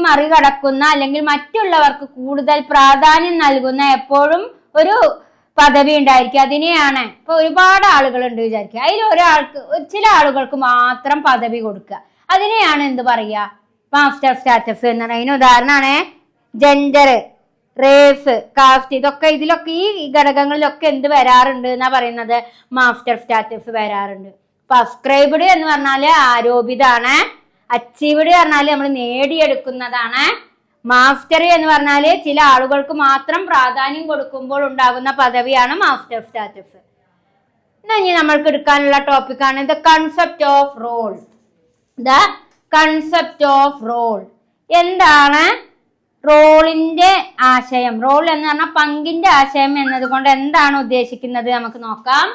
മറികടക്കുന്ന അല്ലെങ്കിൽ മറ്റുള്ളവർക്ക് കൂടുതൽ പ്രാധാന്യം നൽകുന്ന എപ്പോഴും ഒരു പദവി ഉണ്ടായിരിക്കും. അതിനെയാണ് ഇപ്പൊ ഒരുപാട് ആളുകളുണ്ട് വിചാരിക്കുക, അതിൽ ചില ആളുകൾക്ക് മാത്രം പദവി കൊടുക്കുക. അതിനെയാണ് എന്ത് പറയുക? മാസ്റ്റർ സ്റ്റാറ്റസ് എന്ന് പറയുന്നത്. അതിന് ഉദാഹരണമാണ് ജെൻഡർ, റേസ്, കാസ്റ്റ്. ഇതിലൊക്കെ ഈ ഘടകങ്ങളിലൊക്കെ എന്ത് വരാറുണ്ട് എന്നാ പറയുന്നത്? മാസ്റ്റർ സ്റ്റാറ്റസ് വരാറുണ്ട്. അസ്ക്രൈബ്ഡ് എന്ന് പറഞ്ഞാല് ആരോപിതാണ്. അച്ചീവ്ഡ് പറഞ്ഞാല് നമ്മൾ നേടിയെടുക്കുന്നതാണ്. മാസ്റ്റർ എന്ന് പറഞ്ഞാല് ചില ആളുകൾക്ക് മാത്രം പ്രാധാന്യം കൊടുക്കുമ്പോൾ ഉണ്ടാകുന്ന പദവിയാണ് മാസ്റ്റർ സ്റ്റാറ്റസ്. ഇനി നമ്മൾക്ക് എടുക്കാനുള്ള ടോപ്പിക്കാണ് the concept of role. The concept of role. എന്താണ് റോളിന്റെ ആശയം? റോൾ എന്ന് പറഞ്ഞാൽ പങ്കിന്റെ ആശയം എന്നതുകൊണ്ട് എന്താണ് ഉദ്ദേശിക്കുന്നത് നമുക്ക് നോക്കാം.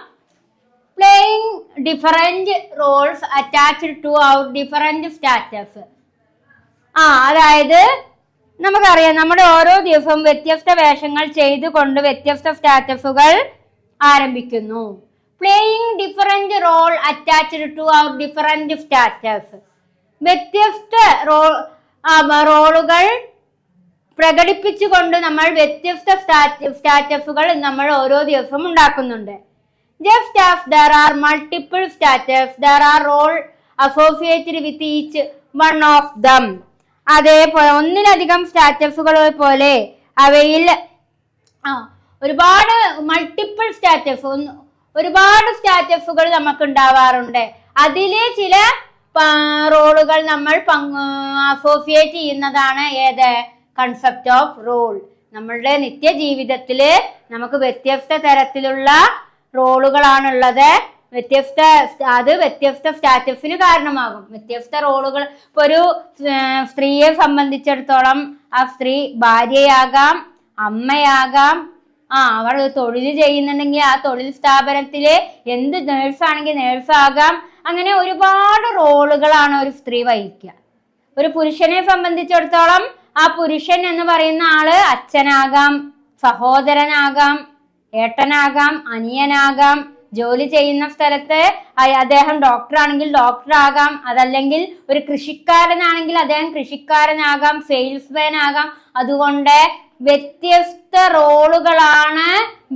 Playing different roles attached to our different status. അതായത് നമുക്കറിയാം നമ്മുടെ ഓരോ ദിവസവും വ്യത്യസ്ത വേഷങ്ങൾ ചെയ്തുകൊണ്ട് വ്യത്യസ്ത സ്റ്റാറ്റസുകൾ ആരംഭിക്കുന്നു. Playing different role attached to our different status. വ്യത്യസ്ത റോളുകൾ പ്രകടിപ്പിച്ചുകൊണ്ട് നമ്മൾ വ്യത്യസ്ത സ്റ്റാറ്റസുകൾ നമ്മൾ ഓരോ ദിവസവും ഉണ്ടാക്കുന്നുണ്ട്. Just as there are multiple status, there are roles associated with each one of them. അതേപോലെ ഒന്നിലധികം സ്റ്റാറ്റസുകൾ പോലെ അവയിൽ ഒരുപാട് മൾട്ടിപ്പിൾ സ്റ്റാറ്റസ്, ഒരുപാട് സ്റ്റാറ്റസുകൾ നമുക്ക് ഉണ്ടാവാറുണ്ട്. അതിലെ ചില റോളുകൾ നമ്മൾ അസോസിയേറ്റ് ചെയ്യുന്നതാണ് ഏത് കൺസെപ്റ്റ് ഓഫ് റോൾ. നമ്മളുടെ നിത്യജീവിതത്തില് നമുക്ക് വ്യത്യസ്ത തരത്തിലുള്ള റോളുകളാണുള്ളത്. വ്യത്യസ്ത സ്റ്റാറ്റസിന് കാരണമാകും. വ്യത്യസ്ത റോളുകൾ ഇപ്പൊ ഒരു സ്ത്രീയെ സംബന്ധിച്ചിടത്തോളം ആ സ്ത്രീ ഭാര്യയാകാം, അമ്മയാകാം, അവർ തൊഴിൽ ചെയ്യുന്നുണ്ടെങ്കിൽ ആ തൊഴിൽ സ്ഥാപനത്തില് എന്ത് നേഴ്സാണെങ്കിൽ നേഴ്സാകാം. അങ്ങനെ ഒരുപാട് റോളുകളാണ് ഒരു സ്ത്രീ വഹിക്കുക. ഒരു പുരുഷനെ സംബന്ധിച്ചിടത്തോളം ആ പുരുഷൻ എന്ന് പറയുന്ന ആള് അച്ഛനാകാം, സഹോദരനാകാം, ഏട്ടനാകാം, അനിയനാകാം. ജോലി ചെയ്യുന്ന സ്ഥലത്ത് അദ്ദേഹം ഡോക്ടർ ആണെങ്കിൽ ഡോക്ടർ ആകാം. അതല്ലെങ്കിൽ ഒരു കൃഷിക്കാരനാണെങ്കിൽ അദ്ദേഹം കൃഷിക്കാരനാകാം, സെയിൽസ്മാൻ ആകാം. അതുകൊണ്ട് വ്യത്യസ്ത റോളുകളാണ്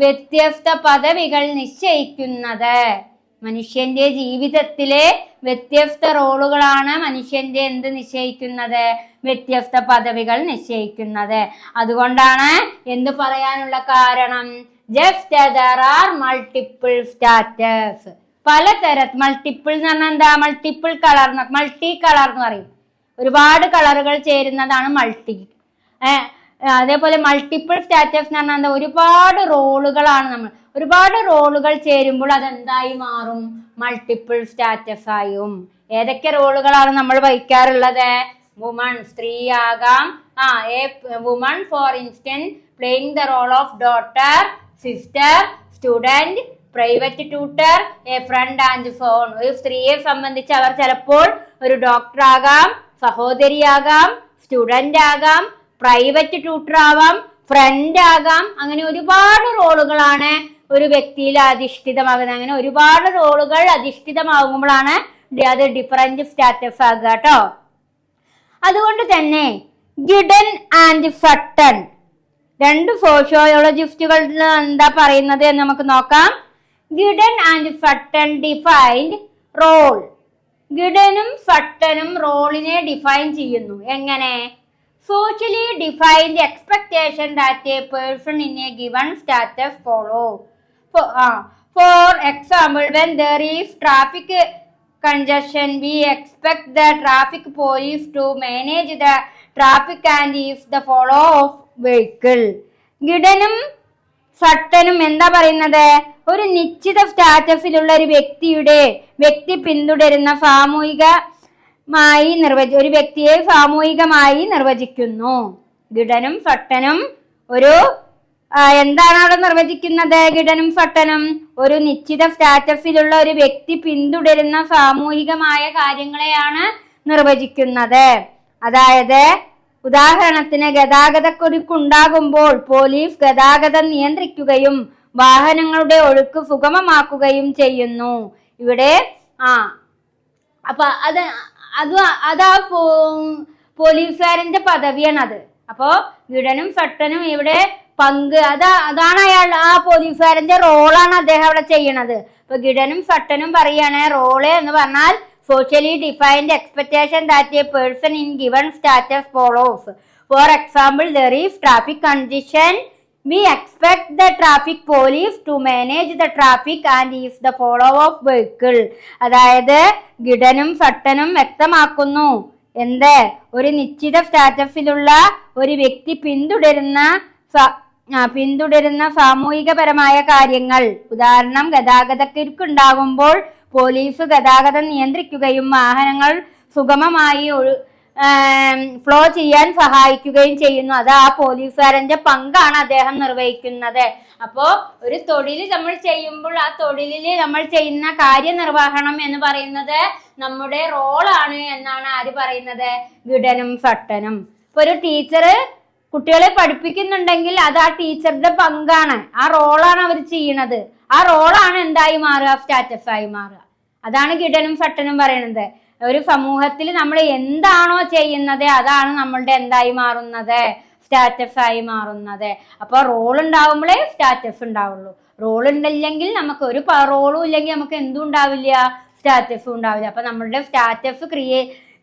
വ്യത്യസ്ത പദവികൾ നിശ്ചയിക്കുന്നത്. മനുഷ്യന്റെ ജീവിതത്തിലെ വ്യത്യസ്ത റോളുകളാണ് മനുഷ്യന്റെ എന്ത് നിശ്ചയിക്കുന്നത്? വ്യത്യസ്ത പദവികൾ നിശ്ചയിക്കുന്നത്. അതുകൊണ്ടാണ് എന്ത് പറയാനുള്ള കാരണം? Just as there are multiple status. Multiple എന്ന് പറഞ്ഞാൽ എന്താ? മൾട്ടിപ്പിൾ കളർ, മൾട്ടി കളർ എന്ന് പറയും. ഒരുപാട് കളറുകൾ ചേരുന്നതാണ് മൾട്ടി. അതേപോലെ മൾട്ടിപ്പിൾ സ്റ്റാറ്റസ് എന്ന് പറഞ്ഞാൽ എന്താ? ഒരുപാട് റോളുകളാണ് ഒരുപാട് റോളുകൾ ചേരുമ്പോൾ അതെന്തായി മാറും? മൾട്ടിപ്പിൾ സ്റ്റാറ്റസ് ആയും. ഏതൊക്കെ റോളുകളാണ് നമ്മൾ വഹിക്കാറുള്ളത്? വുമൺ, സ്ത്രീയാകാം. A woman for instance playing the role of daughter, sister, student, private tutor, a friend and so on. ഒരു സ്ത്രീയെ സംബന്ധിച്ച് അവർ ചിലപ്പോൾ ഒരു ഡോക്ടർ ആകാം, സഹോദരിയാകാം, സ്റ്റുഡന്റ് ആകാം, പ്രൈവറ്റ് ട്യൂട്ടർ ആവാം, ഫ്രണ്ട് ആകാം. അങ്ങനെ ഒരുപാട് റോളുകളാണ് ഒരു വ്യക്തിയിൽ അധിഷ്ഠിതമാകുന്നത്. അങ്ങനെ ഒരുപാട് റോളുകൾ അധിഷ്ഠിതമാകുമ്പോഴാണ് അത് ഡിഫറെന്റ് സ്റ്റാറ്റസ് ആകുക കേട്ടോ. അതുകൊണ്ട് തന്നെ ഗിഡൻ ആൻഡ് സട്ടൺ രണ്ട് സോഷ്യോളജിസ്റ്റുകൾ എന്താ പറയുന്നത് എന്ന് നമുക്ക് നോക്കാം. Giddens and Sutton defined role. ഗിഡനും സട്ടനും റോളിനെ ഡിഫൈൻ ചെയ്യുന്നു. എങ്ങനെ? Socially defined expectation that a person in a given status follow. For example, when there is traffic congestion, we expect the traffic police to manage the traffic and use the flow of vehicle. ഗിഡനും സട്ടനും എന്താ പറയുന്നത്? ഒരു നിശ്ചിത സ്റ്റാറ്റസിലുള്ള ഒരു വ്യക്തി പിന്തുടരുന്ന ഒരു വ്യക്തിയെ സാമൂഹികമായി നിർവചിക്കുന്നു. ഗിഡനും സട്ടനും ഒരു എന്താണ് അവിടെ നിർവചിക്കുന്നത്? ഗിഡനും സട്ടനും ഒരു നിശ്ചിത സ്റ്റാറ്റസിലുള്ള ഒരു വ്യക്തി പിന്തുടരുന്ന സാമൂഹികമായ കാര്യങ്ങളെയാണ് നിർവചിക്കുന്നത്. അതായത് ഉദാഹരണത്തിന് ഗതാഗതക്കുരുക്കുണ്ടാകുമ്പോൾ പോലീസ് ഗതാഗതം നിയന്ത്രിക്കുകയും വാഹനങ്ങളുടെ ഒഴുക്ക് സുഗമമാക്കുകയും ചെയ്യുന്നു. ഇവിടെ അപ്പൊ അതാ പോലീസുകാരന്റെ പദവിയാണത്. അപ്പോ ഗിഡനും സട്ടനും ഇവിടെ അതാണ് ആ പോലീസുകാരന്റെ റോളാണ് അദ്ദേഹം അവിടെ ചെയ്യണത്. ഇപ്പൊ ഗിഡനും സട്ടനും പറയാണ് റോള് എന്ന് പറഞ്ഞാൽ socially defined expectation that a person in given status follows. For example, there is traffic condition, we expect the traffic police to manage the traffic and use the flow of vehicle. അതായത് ഗിഡനും സട്ടനും വ്യക്തമാക്കുന്നു ഒരു നിശ്ചിത സ്റ്റാറ്റസിലുള്ള ഒരു വ്യക്തി പിന്തുടരുന്ന പിന്തുടരുന്ന സാമൂഹികപരമായ കാര്യങ്ങൾ. ഉദാഹരണം, ഗതാഗതക്കുരുക്കുണ്ടാകുമ്പോൾ പോലീസ് ഗതാഗതം നിയന്ത്രിക്കുകയും വാഹനങ്ങൾ സുഗമമായി ഫ്ലോ ചെയ്യാൻ സഹായിക്കുകയും ചെയ്യുന്നു. അത് ആ പോലീസുകാരന്റെ പങ്കാണ് അദ്ദേഹം നിർവഹിക്കുന്നത്. അപ്പോ ഒരു തൊഴിൽ നമ്മൾ ചെയ്യുമ്പോൾ ആ തൊഴിലിൽ നമ്മൾ ചെയ്യുന്ന കാര്യനിർവഹണം എന്ന് പറയുന്നത് നമ്മുടെ റോളാണ് എന്നാണ് ആര് പറയുന്നത്? ഗിഡനും സട്ടനും. ഇപ്പൊ ഒരു ടീച്ചർ കുട്ടികളെ പഠിപ്പിക്കുന്നുണ്ടെങ്കിൽ അത് ആ ടീച്ചറുടെ പങ്കാണ്, ആ റോളാണ് അവർ ചെയ്യണത്. ആ റോളാണ് എന്തായി മാറുക? സ്റ്റാറ്റസ് ആയി മാറുക. അതാണ് ഗിഡനും സട്ടനും പറയുന്നത്. ഒരു സമൂഹത്തിൽ നമ്മൾ എന്താണോ ചെയ്യുന്നത് അതാണ് നമ്മളുടെ എന്തായി മാറുന്നത്? സ്റ്റാറ്റസ് ആയി മാറുന്നത്. അപ്പൊ റോൾ ഉണ്ടാവുമ്പോഴേ സ്റ്റാറ്റസ് ഉണ്ടാവുള്ളൂ. റോൾ ഉണ്ടില്ലെങ്കിൽ നമുക്ക് ഒരു റോളും ഇല്ലെങ്കിൽ നമുക്ക് എന്തും ഉണ്ടാവില്ല, സ്റ്റാറ്റസും ഉണ്ടാവില്ല. അപ്പൊ നമ്മളുടെ സ്റ്റാറ്റസ്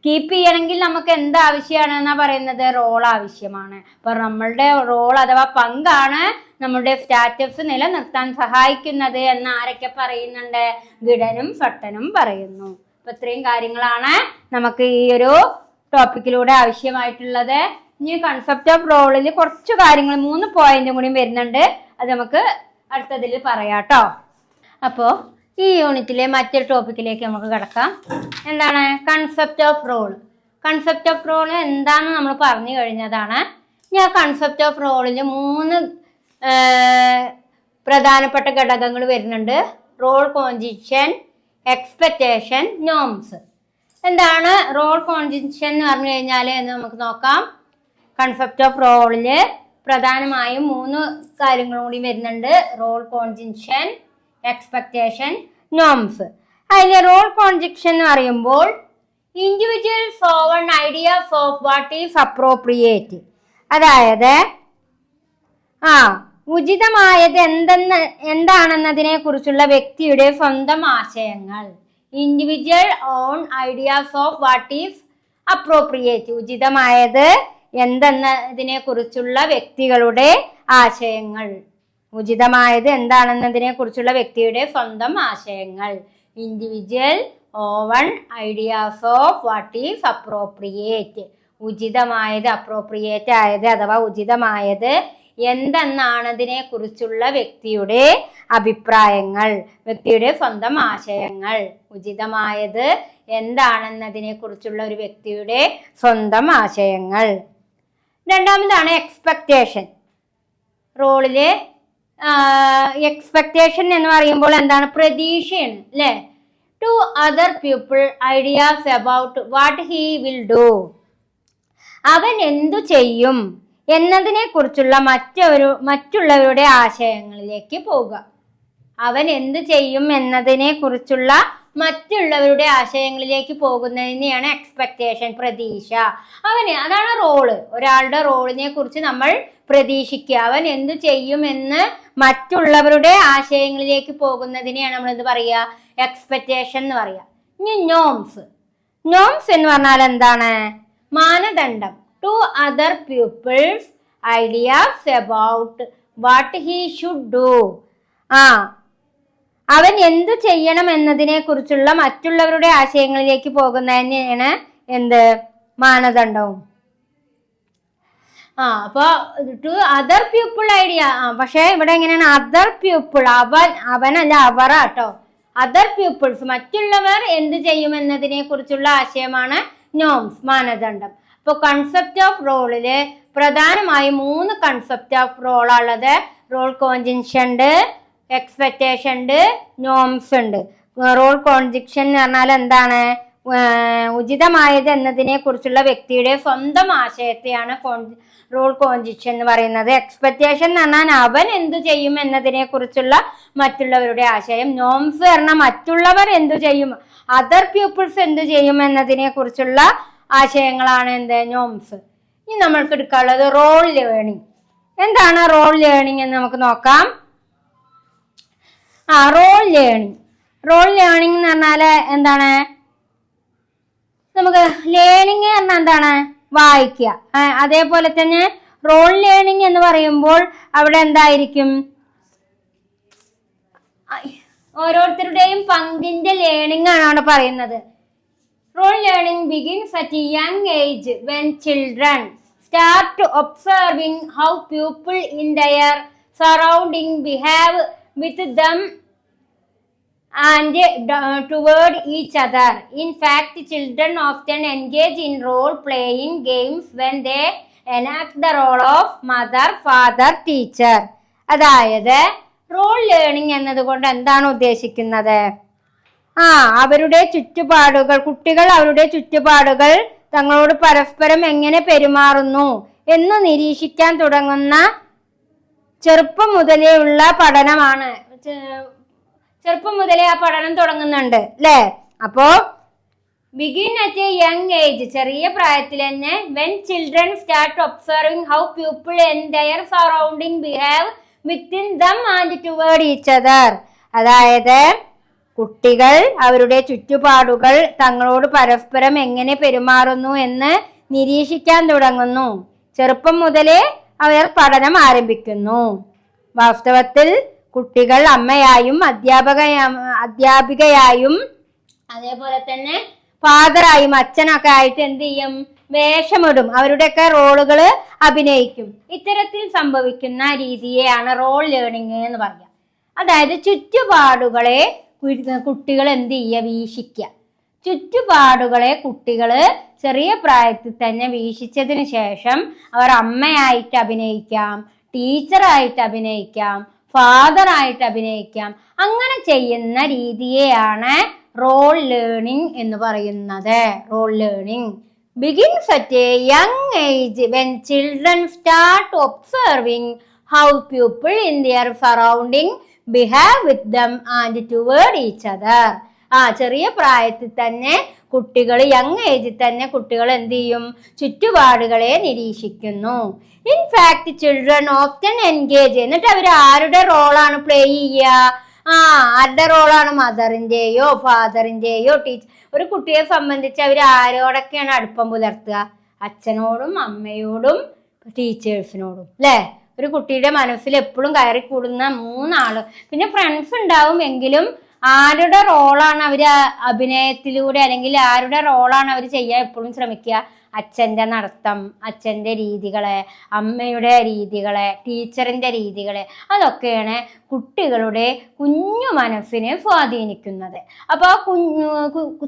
കീപ്പ് ചെയ്യണമെങ്കിൽ നമുക്ക് എന്ത് ആവശ്യമാണ് എന്നാ പറയുന്നത്? റോൾ ആവശ്യമാണ്. അപ്പൊ നമ്മളുടെ റോൾ അഥവാ പങ്കാണ് നമ്മളുടെ സ്റ്റാറ്റസ് നിലനിർത്താൻ സഹായിക്കുന്നത് എന്ന് ആരൊക്കെ പറയുന്നുണ്ട്? ഗിഡനും സട്ടനും പറയുന്നു. അപ്പൊ ഇത്രയും കാര്യങ്ങളാണ് നമുക്ക് ഈ ഒരു ടോപ്പിക്കിലൂടെ ആവശ്യമായിട്ടുള്ളത്. ഇനി കൺസെപ്റ്റ് ഓഫ് റോളിൽ കുറച്ച് കാര്യങ്ങൾ 3 പോയിന്റും കൂടി വരുന്നുണ്ട്. അത് നമുക്ക് അടുത്തതിൽ പറയാം കേട്ടോ. അപ്പോൾ ഈ യൂണിറ്റിലെ മറ്റൊരു ടോപ്പിക്കിലേക്ക് നമുക്ക് കിടക്കാം. എന്താണ് concept of role? Concept of role എന്താണെന്ന് നമ്മൾ പറഞ്ഞു കഴിഞ്ഞതാണ്. ഞാൻ കൺസെപ്റ്റ് ഓഫ് റോളിൽ 3 പ്രധാനപ്പെട്ട ഘടകങ്ങൾ വരുന്നുണ്ട്. Role conception, expectation, norms. എന്താണ് റോൾ കോൺജിഷൻ എന്ന് പറഞ്ഞു കഴിഞ്ഞാൽ എന്ന് നമുക്ക് നോക്കാം. കൺസെപ്റ്റ് ഓഫ് റോളിൽ പ്രധാനമായും 3 കാര്യങ്ങളും കൂടി വരുന്നുണ്ട്. Role conception, expectation, norms. അതിൽ റോൾ കോൺജിഷൻ എന്ന് പറയുമ്പോൾ individuals own ideas of what is appropriate. അതായത് ഉചിതമായത് എന്താണെന്നതിനെ കുറിച്ചുള്ള വ്യക്തിയുടെ സ്വന്തം ആശയങ്ങൾ. Individual own ideas of what is appropriate. ഉചിതമായത് എന്തെന്നതിനെ കുറിച്ചുള്ള വ്യക്തികളുടെ ആശയങ്ങൾ. ഉചിതമായത് എന്താണെന്നതിനെ കുറിച്ചുള്ള വ്യക്തിയുടെ സ്വന്തം ആശയങ്ങൾ. Individual own ideas of what is appropriate. ഉചിതമായത്, അപ്രോപ്രിയേറ്റ് ആയത് അഥവാ ഉചിതമായത് എന്തെന്നാണതിനെ കുറിച്ചുള്ള വ്യക്തിയുടെ അഭിപ്രായങ്ങൾ, വ്യക്തിയുടെ സ്വന്തം ആശയങ്ങൾ. ഉചിതമായത് എന്താണെന്നതിനെ കുറിച്ചുള്ള ഒരു വ്യക്തിയുടെ സ്വന്തം ആശയങ്ങൾ. രണ്ടാമതാണ് എക്സ്പെക്റ്റേഷൻ. റോളില് എക്സ്പെക്റ്റേഷൻ എന്ന് പറയുമ്പോൾ എന്താണ്? പ്രതീക്ഷയാണ് അല്ലെ? To other people ideas about what he will do. അവൻ എന്തു ചെയ്യും എന്നതിനെ കുറിച്ചുള്ള മറ്റുള്ളവരുടെ ആശയങ്ങളിലേക്ക് പോവുക. അവൻ എന്ത് ചെയ്യും എന്നതിനെ കുറിച്ചുള്ള മറ്റുള്ളവരുടെ ആശയങ്ങളിലേക്ക് പോകുന്നതിനെയാണ് എക്സ്പെക്റ്റേഷൻ, പ്രതീക്ഷ. അതാണ് റോള്. ഒരാളുടെ റോളിനെ കുറിച്ച് നമ്മൾ പ്രതീക്ഷിക്കുക. അവൻ എന്ത് ചെയ്യുമെന്ന് മറ്റുള്ളവരുടെ ആശയങ്ങളിലേക്ക് പോകുന്നതിനെയാണ് നമ്മൾ എന്ത് പറയുക? എക്സ്പെക്റ്റേഷൻ എന്ന് പറയുക. ഇനി നോംസ്. നോംസ് എന്ന് പറഞ്ഞാൽ എന്താണ്? മാനദണ്ഡം. To other people's ideas about what he should do. അവൻ എന്തു ചെയ്യണം എന്നതിനെ കുറിച്ചുള്ള മറ്റുള്ളവരുടെ ആശയങ്ങളിലേക്ക് പോകുന്നതിനെയാണ് എന്ത്? മാനദണ്ഡവും. അപ്പൊ ടു അതർ പീപ്പിൾ ഐഡിയ. പക്ഷെ ഇവിടെ എങ്ങനെയാണ്? അതർ പീപ്പിൾ, അവനല്ല അവറാട്ടോ. അതർ പീപ്പിൾസ്, മറ്റുള്ളവർ എന്ത് ചെയ്യുമെന്നതിനെ കുറിച്ചുള്ള ആശയമാണ് നോംസ്, മാനദണ്ഡം. ഇപ്പൊ കൺസെപ്റ്റ് ഓഫ് റോളില് പ്രധാനമായും 3 കൺസെപ്റ്റ് ഓഫ് റോളുള്ളത്. റോൾ കോൺജിഷൻ ഉണ്ട്, എക്സ്പെക്റ്റേഷൻ ഉണ്ട്, നോംസ് ഉണ്ട്. റോൾ കോൺജിഷൻ എന്ന് പറഞ്ഞാൽ എന്താണ്? ഉചിതമായത് എന്നതിനെ കുറിച്ചുള്ള വ്യക്തിയുടെ സ്വന്തം ആശയത്തെയാണ് റോൾ കോൺജിഷൻ എന്ന് പറയുന്നത്. എക്സ്പെക്റ്റേഷൻ എന്ന് പറഞ്ഞാൽ അവൻ എന്തു ചെയ്യും എന്നതിനെ കുറിച്ചുള്ള മറ്റുള്ളവരുടെ ആശയം. നോംസ് പറഞ്ഞാൽ മറ്റുള്ളവർ എന്തു ചെയ്യും, അതർ പീപ്പിൾസ് എന്തു ചെയ്യും എന്നതിനെ കുറിച്ചുള്ള ആശയങ്ങളാണ് എന്ത്? നോംസ്. ഇനി നമ്മൾക്ക് എടുക്കാനുള്ളത് റോൾ ലേണിംഗ്. എന്താണ് റോൾ ലേണിംഗ് എന്ന് നമുക്ക് നോക്കാം. Role learning. റോൾ ലേണിംഗ് എന്ന് പറഞ്ഞാല് എന്താണ്? നമുക്ക് ലേണിംഗ് പറഞ്ഞാൽ എന്താണ്? വായിക്കുക. അതേപോലെ തന്നെ റോൾ ലേണിംഗ് എന്ന് പറയുമ്പോൾ അവിടെ എന്തായിരിക്കും? ഓരോരുത്തരുടെയും പങ്കിന്റെ ലേണിംഗ് ആണ് അവിടെ പറയുന്നത്. Role learning begins at young age when children start observing how people in their surrounding behave with them and toward each other. In fact, children often engage in role-playing games when they enact the role of mother, father, teacher. അതായത് role learning എന്നതുകൊണ്ട് എന്താണ് ഉദ്ദേശിക്കുന്നത്? അവരുടെ ചുറ്റുപാടുകൾ, കുട്ടികൾ അവരുടെ ചുറ്റുപാടുകൾ തങ്ങളോട് പരസ്പരം എങ്ങനെ പെരുമാറുന്നു എന്ന് നിരീക്ഷിക്കാൻ തുടങ്ങുന്ന ചെറുപ്പം മുതലേ ഉള്ള പഠനമാണ്. ചെറുപ്പം മുതലേ ആ പഠനം തുടങ്ങുന്നുണ്ട് അല്ലേ? അപ്പോ begin at A young age, ചെറിയ പ്രായത്തിൽ തന്നെ, when children start observing how people in there surrounding behave within them and toward each other. അതായത് കുട്ടികൾ അവരുടെ ചുറ്റുപാടുകൾ തങ്ങളോട് പരസ്പരം എങ്ങനെ പെരുമാറുന്നു എന്ന് നിരീക്ഷിക്കാൻ തുടങ്ങുന്നു. ചെറുപ്പം മുതലേ അവർ പഠനം ആരംഭിക്കുന്നു. വാസ്തവത്തിൽ കുട്ടികൾ അമ്മയായും അധ്യാപികയായും അതേപോലെ തന്നെ ഫാദറായും അച്ഛനൊക്കെ ആയിട്ട് എന്ത് ചെയ്യും? വേഷമിടും. അവരുടെയൊക്കെ റോളുകൾ അഭിനയിക്കും. ഇത്തരത്തിൽ സംഭവിക്കുന്ന രീതിയെയാണ് റോൾ ലേണിംഗ് എന്ന് പറയുക. അതായത് ചുറ്റുപാടുകളെ കുട്ടികൾ എന്ത് ചെയ്യുക? വീക്ഷിക്കുക. ചുറ്റുപാടുകളെ കുട്ടികൾ ചെറിയ പ്രായത്തിൽ തന്നെ വീക്ഷിച്ചതിന് ശേഷം അവർ അമ്മയായിട്ട് അഭിനയിക്കാം, ടീച്ചറായിട്ട് അഭിനയിക്കാം, ഫാദറായിട്ട് അഭിനയിക്കാം. അങ്ങനെ ചെയ്യുന്ന രീതിയെയാണ് റോൾ ലേണിംഗ് എന്ന് പറയുന്നത്. Role learning begins at a young age when children start observing how people in their surrounding behave with them and toward each other. ചെറിയ പ്രായത്തിൽ തന്നെ കുട്ടികൾ, യങ് ഏജിൽ തന്നെ കുട്ടികൾ എന്ത് ചെയ്യും? ചുറ്റുപാടുകളെ നിരീക്ഷിക്കുന്നു. In fact children often engage, എന്നിട്ട് അവർ ആരുടെ റോളാണ് പ്ലേ ചെയ്യുക? ആരുടെ റോളാണ്? മദറിന്റെയോ ഫാദറിന്റെയോ ടീച്ചർ. ഒരു കുട്ടിയെ സംബന്ധിച്ച് അവർ ആരോടൊക്കെയാണ് അടുപ്പം പുലർത്തുക? അച്ഛനോടും അമ്മയോടും ടീച്ചേഴ്സിനോടും അല്ലേ? ഒരു കുട്ടിയുടെ മനസ്സിൽ എപ്പോഴും കയറി കൂടുന്ന മൂന്നാള്. പിന്നെ ഫ്രണ്ട്സ് ഉണ്ടാവും, എങ്കിലും ആരുടെ റോളാണ് അവർ അഭിനയത്തിലൂടെ അല്ലെങ്കിൽ ആരുടെ റോളാണ് അവർ ചെയ്യാൻ എപ്പോഴും ശ്രമിക്കുക? അച്ഛൻ്റെ നടത്തം, അച്ഛൻ്റെ രീതികളെ, അമ്മയുടെ രീതികളെ, ടീച്ചറിൻ്റെ രീതികളെ, അതൊക്കെയാണ് കുട്ടികളുടെ കുഞ്ഞു മനസ്സിനെ സ്വാധീനിക്കുന്നത്. അപ്പോൾ